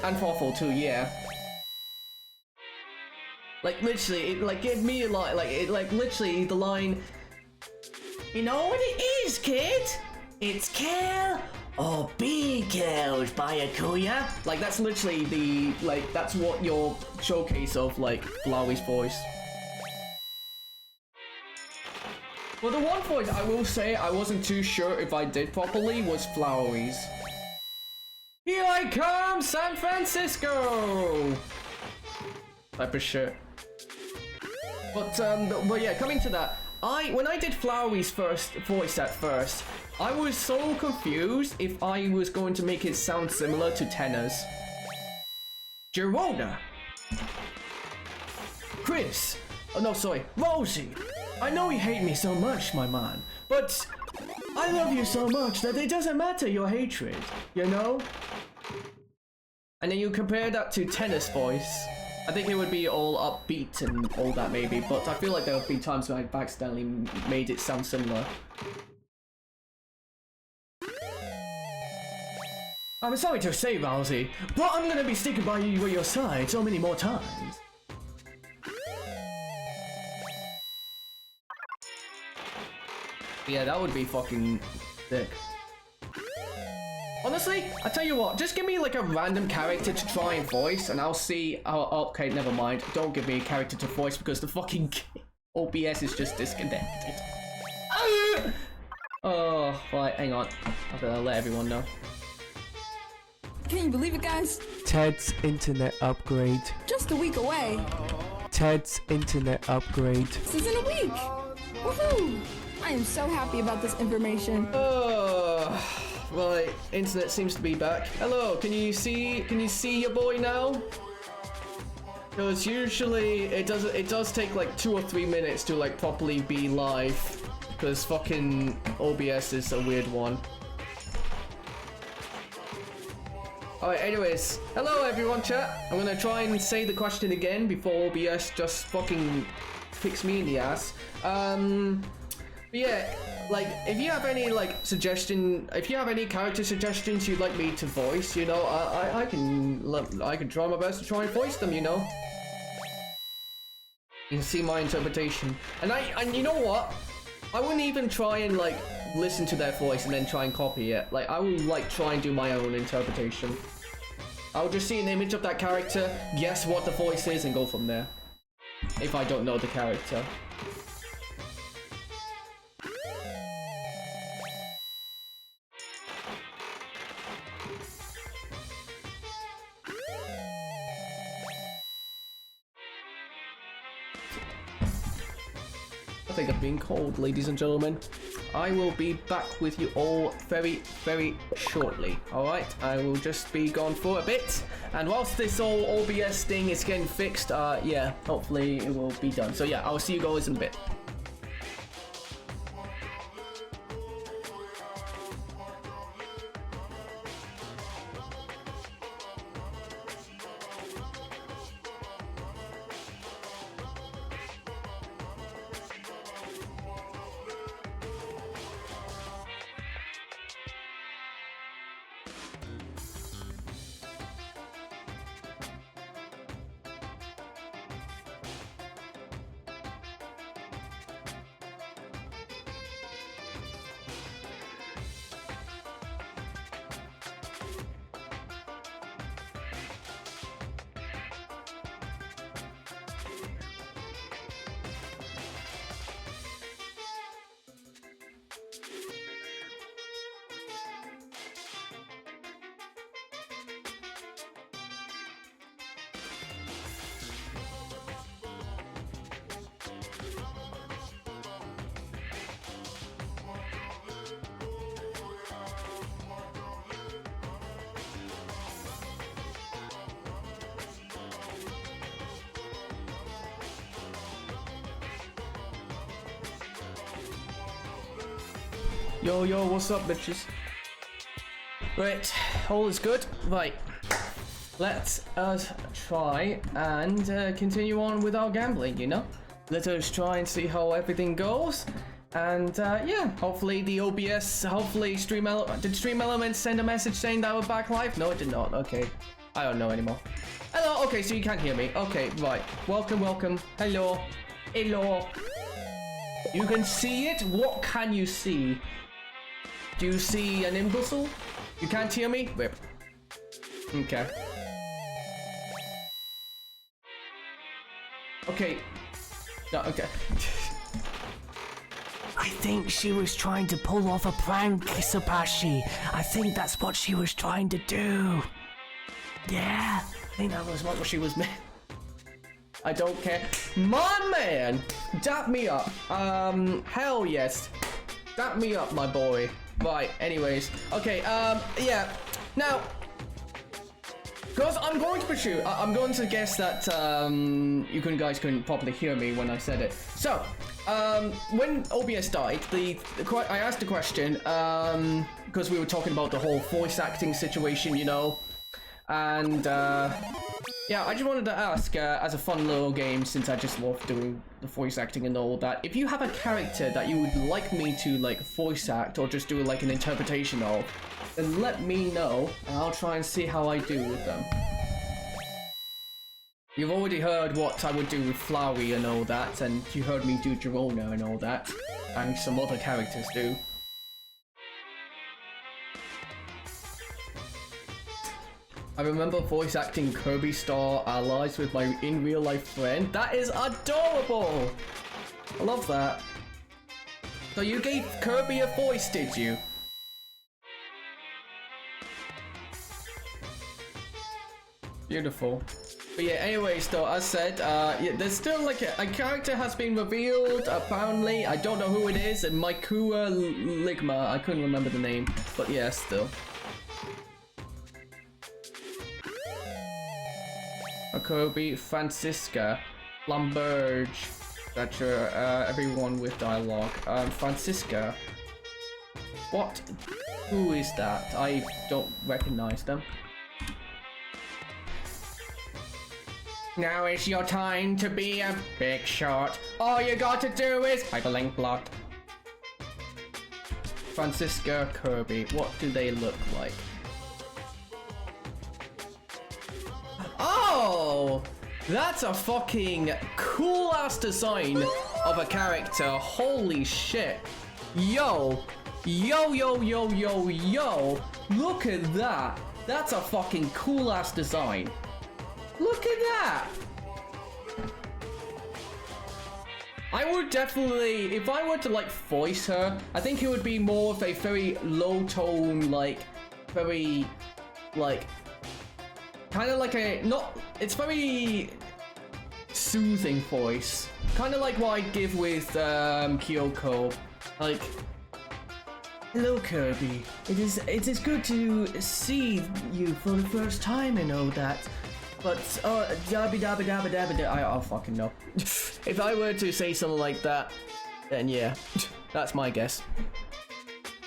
and Farfall too, yeah. Like literally, it gave me a lot. Like literally the line. You know what it is, kid? It's kill or be killed by Akuya. Like that's literally that's what your showcase of like Flowey's voice. Well, the one voice I will say I wasn't too sure if I did properly was Flowey's. Here I come, San Francisco! Type of shit. But yeah, coming to that. When I did Flowey's first voice at first, I was so confused if I was going to make it sound similar to Tenna's. Gerona! Chris! Oh no, sorry, Rosie! I know you hate me so much, my man, but I love you so much that it doesn't matter your hatred, you know? And then you compare that to Tenna's voice. I think it would be all upbeat and all that maybe, but I feel like there have been times when I've accidentally made it sound similar. I'm sorry to say, Rousey, but I'm gonna be sticking by your side so many more times. Yeah, that would be fucking sick. Honestly, I tell you what, just give me like a random character to try and voice and I'll see. Oh, okay, never mind. Don't give me a character to voice because the fucking OBS is just disconnected. Oh, right, hang on. I better let everyone know. Can you believe it, guys? Ted's internet upgrade. Just a week away. Ted's internet upgrade. This is in a week. Woohoo! I am so happy about this information. Right, internet seems to be back. Hello, can you see your boy now? Because usually it does take like 2 or 3 minutes to like properly be live. Because fucking OBS is a weird one. Alright, anyways, hello everyone, chat. I'm gonna try and say the question again before OBS just fucking kicks me in the ass. But yeah, like, if you have any, like, if you have any character suggestions you'd like me to voice, you know, I can try my best to try and voice them, you know? You can see my interpretation. And you know what? I wouldn't even try and, like, listen to their voice and then try and copy it. Like, I would, like, try and do my own interpretation. I would just see an image of that character, guess what the voice is, and go from there. If I don't know the character. think I've been cold, ladies and gentlemen. I will be back with you all very, very shortly. Alright, I will just be gone for a bit. And whilst this whole OBS thing is getting fixed, yeah, hopefully it will be done. So yeah, I'll see you guys in a bit. Yo, what's up, bitches? Right, all is good. Right, let us try and continue on with our gambling, you know? Let us try and see how everything goes. And yeah, hopefully the OBS, hopefully did Stream Elements send a message saying that we're back live? No, it did not. Okay, I don't know anymore. Hello, okay, so you can't hear me. Okay, right, welcome. Hello. You can see it? What can you see? Do you see an imbecile? You can't hear me? Rip. Okay. Okay. No, okay. I think she was trying to pull off a prank, Sabashi. I think that's what she was trying to do. Yeah. I think that was what she was meant. I don't care. My man! Dap me up. Hell yes. Dap me up, my boy. Right, anyways. Okay, yeah. Now, because I'm going to pursue, I'm going to guess that, you guys couldn't properly hear me when I said it. So, when OBS died, I asked a question, because we were talking about the whole voice acting situation, you know, and, yeah, I just wanted to ask, as a fun little game, since I just love doing the voice acting and all that, if you have a character that you would like me to, like, voice act or just do, like, an interpretation of, then let me know, and I'll try and see how I do with them. You've already heard what I would do with Flowey and all that, and you heard me do Girona and all that, and some other characters do. I remember voice acting Kirby Star Allies with my in real life friend. That is adorable! I love that. So you gave Kirby a voice, did you? Beautiful. But yeah, anyways though, as said, yeah, there's still like a character has been revealed, apparently. I don't know who it is, Maikua Ligma, I couldn't remember the name, but yeah, still. Kirby, Francisca, Lamberge, etc. Everyone with dialogue. Francisca. What? Who is that? I don't recognize them. Now is your time to be a big shot. All you got to do is hyperlink block. Francisca, Kirby. What do they look like? Oh, that's a fucking cool ass design of a character. Holy shit. Yo. Look at that. That's a fucking cool ass design. Look at that. I would definitely, if I were to like voice her, I think it would be more of a very low tone, like very like kind of like a, not, it's very soothing voice. Kind of like what I give with Kyoko. Like, hello Kirby. It is good to see you for the first time and all that. But dabby dabby dabby dabby. I'll fucking know. If I were to say something like that, then yeah, that's my guess.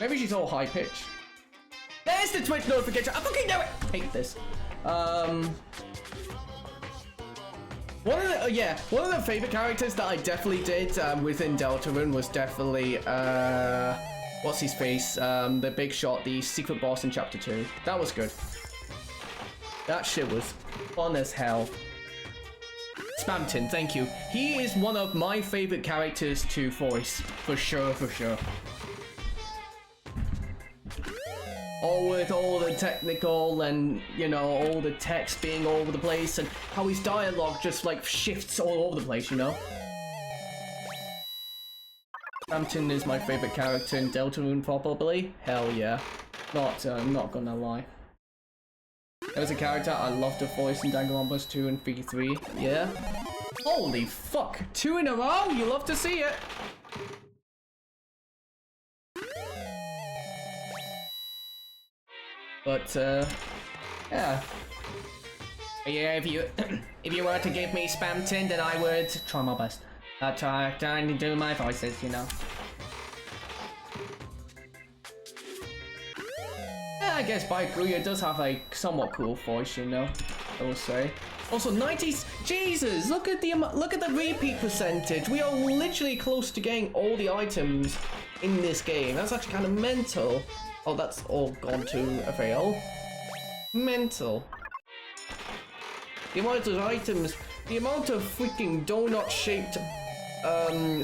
Maybe she's all high pitched. There's the Twitch notification. I fucking know it. Hate this. One of the favorite characters that I definitely did within Deltarune was definitely what's his face? The big shot, the secret boss in chapter 2. That was good. That shit was fun as hell. Spamton, thank you. He is one of my favorite characters to voice, for sure, for sure. All with all the technical and, you know, all the text being all over the place and how his dialogue just like shifts all over the place, you know? Spamton is my favorite character in Deltarune probably. Hell yeah. Not gonna lie. There was a character I loved to voice in Danganronpa 2 and 3. Yeah? Holy fuck! 2 in a row? You love to see it! But, yeah. Yeah, if you were to give me Spamton, then I would try my best. Try to do my voices, you know. Yeah, I guess Baikuya does have a somewhat cool voice, you know. I will say. Also, 90s. Jesus, look at the repeat percentage. We are literally close to getting all the items in this game. That's actually kind of mental. Oh, that's all gone to a fail. Mental. The amount of items, the amount of freaking donut-shaped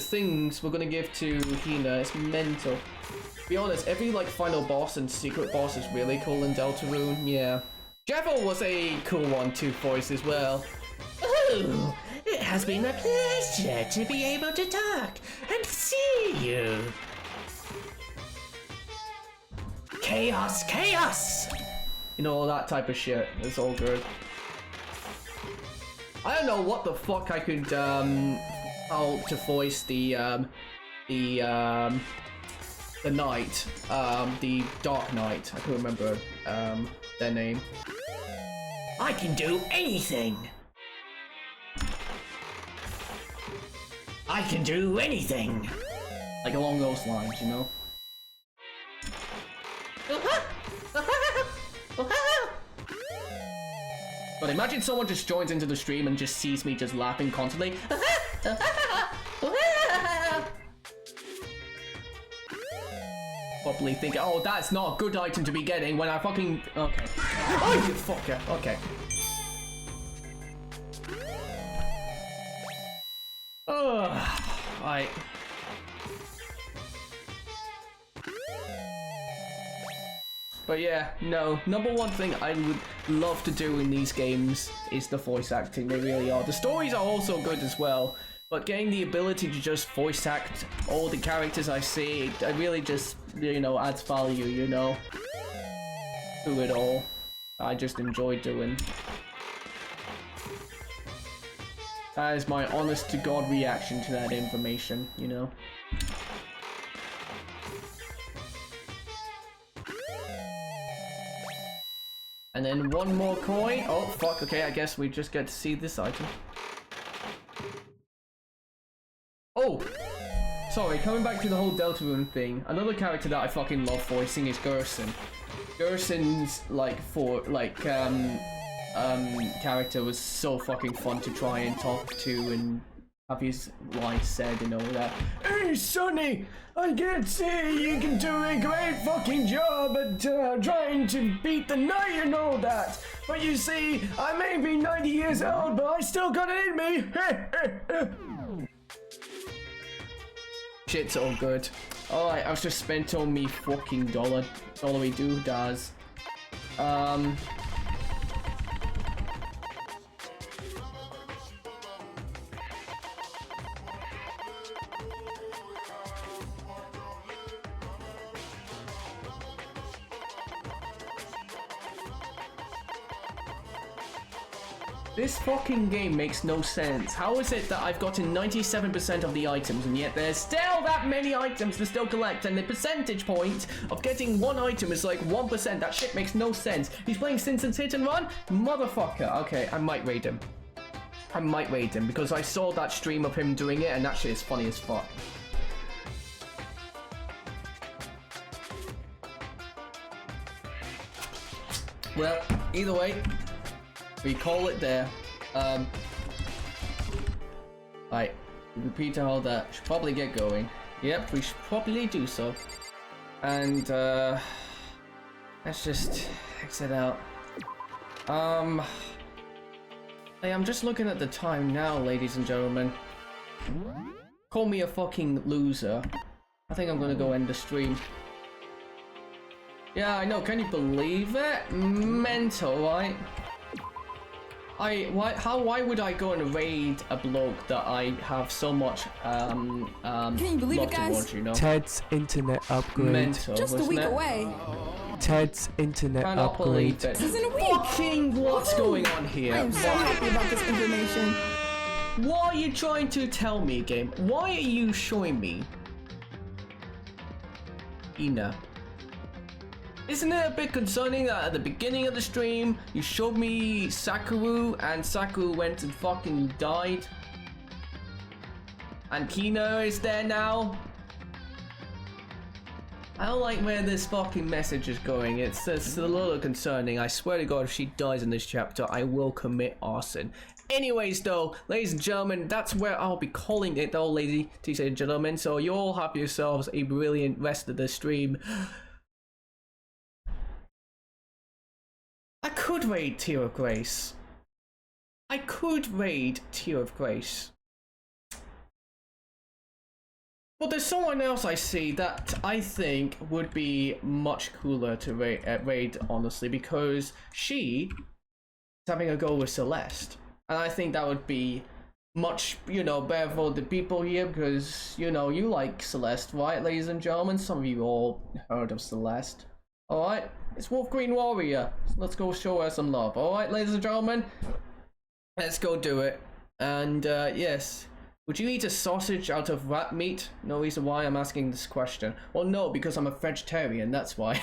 things we're gonna give to Hina is mental. To be honest, every like final boss and secret boss is really cool in Deltarune. Yeah. Jevil was a cool one to voice as well. Oh, it has been a pleasure to be able to talk and see you. Chaos, chaos! You know, all that type of shit. It's all good. I don't know what the fuck I could, how to voice the knight, the Dark Knight. I can't remember, their name. I can do anything! I can do anything! Like along those lines, you know? But imagine someone just joins into the stream and just sees me just laughing constantly. Probably thinking, oh, that's not a good item to be getting when I fucking... Okay. Oh, you fucker. Okay. Right. But yeah, no, number one thing I would love to do in these games is the voice acting. They really are. The stories are also good as well, but getting the ability to just voice act all the characters I see, it really just, you know, adds value, you know, to it all. I just enjoy doing. That is my honest to God reaction to that information, you know. And then one more coin. Oh, fuck. Okay, I guess we just get to see this item. Oh! Sorry, coming back to the whole Deltarune thing. Another character that I fucking love voicing is Gerson. Gerson's, character was so fucking fun to try and talk to and have his lines said and all that. Hey, Sonny! I can see you can do a great fucking job at trying to beat the knight and all that. But you see, I may be 90 years old, but I still got it in me. Shit's all good. Alright, I've just spent on me fucking dollary doodads. This fucking game makes no sense. How is it that I've gotten 97% of the items and yet there's still that many items to still collect, and the percentage point of getting one item is like 1%? That shit makes no sense. He's playing Simpsons Hit and Run? Motherfucker. Okay, I might raid him. I might raid him because I saw that stream of him doing it and that shit is funny as fuck. Well, either way, we call it there. Right, repeat all that. Should probably get going. Yep, we should probably do so. And let's just exit out. Hey, I'm just looking at the time now, ladies and gentlemen. Call me a fucking loser. I think I'm gonna go end the stream. Yeah, I know. Can you believe it? Mental, right? Why would I go and raid a bloke that I have so much Can you believe it, guys? Towards, you know? Ted's internet upgrade. Mental, Just a week away. Ted's internet upgrade. This is in a week. Fucking what's going on here? I am so happy about this information. What are you trying to tell me, game? Why are you showing me? Ina. Isn't it a bit concerning that at the beginning of the stream, you showed me Sakura and Sakura went and fucking died? And Kino is there now? I don't like where this fucking message is going. It's a little concerning. I swear to God, if she dies in this chapter, I will commit arson. Anyways, though, ladies and gentlemen, that's where I'll be calling it, though, ladies and gentlemen. So you all have yourselves a brilliant rest of the stream. I could raid Tear of Grace. I could raid Tear of Grace. But there's someone else I see that I think would be much cooler to raid, honestly, because she is having a go with Celeste. And I think that would be much, you know, better for the people here because, you know, you like Celeste, right, ladies and gentlemen? Some of you all heard of Celeste. Alright? It's Wolf Green Warrior. Let's go show her some love. Alright, ladies and gentlemen? Let's go do it. And, yes. Would you eat a sausage out of rat meat? No reason why I'm asking this question. Well, no, because I'm a vegetarian, that's why.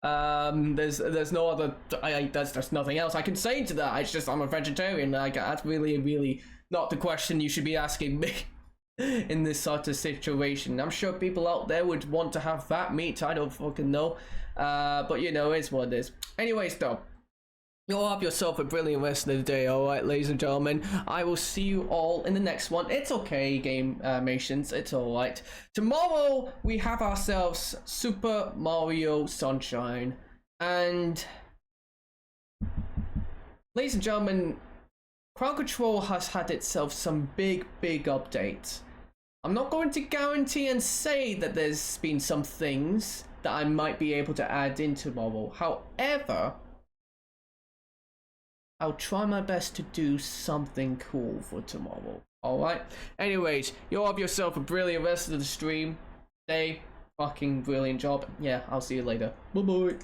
There's no other... there's nothing else I can say to that. It's just I'm a vegetarian. Like, that's really not the question you should be asking me. In this sort of situation. I'm sure people out there would want to have rat meat. I don't fucking know. But you know, it's what it is. Anyways, though, you'll have yourself a brilliant rest of the day, alright, ladies and gentlemen. I will see you all in the next one. It's okay, game nations. It's alright. Tomorrow, we have ourselves Super Mario Sunshine. And, ladies and gentlemen, Crowd Control has had itself some big updates. I'm not going to guarantee and say that there's been some things that I might be able to add in tomorrow. However, I'll try my best to do something cool for tomorrow. Alright? Anyways, you'll have yourself a brilliant rest of the stream. Day. Fucking brilliant job. Yeah, I'll see you later. Bye bye.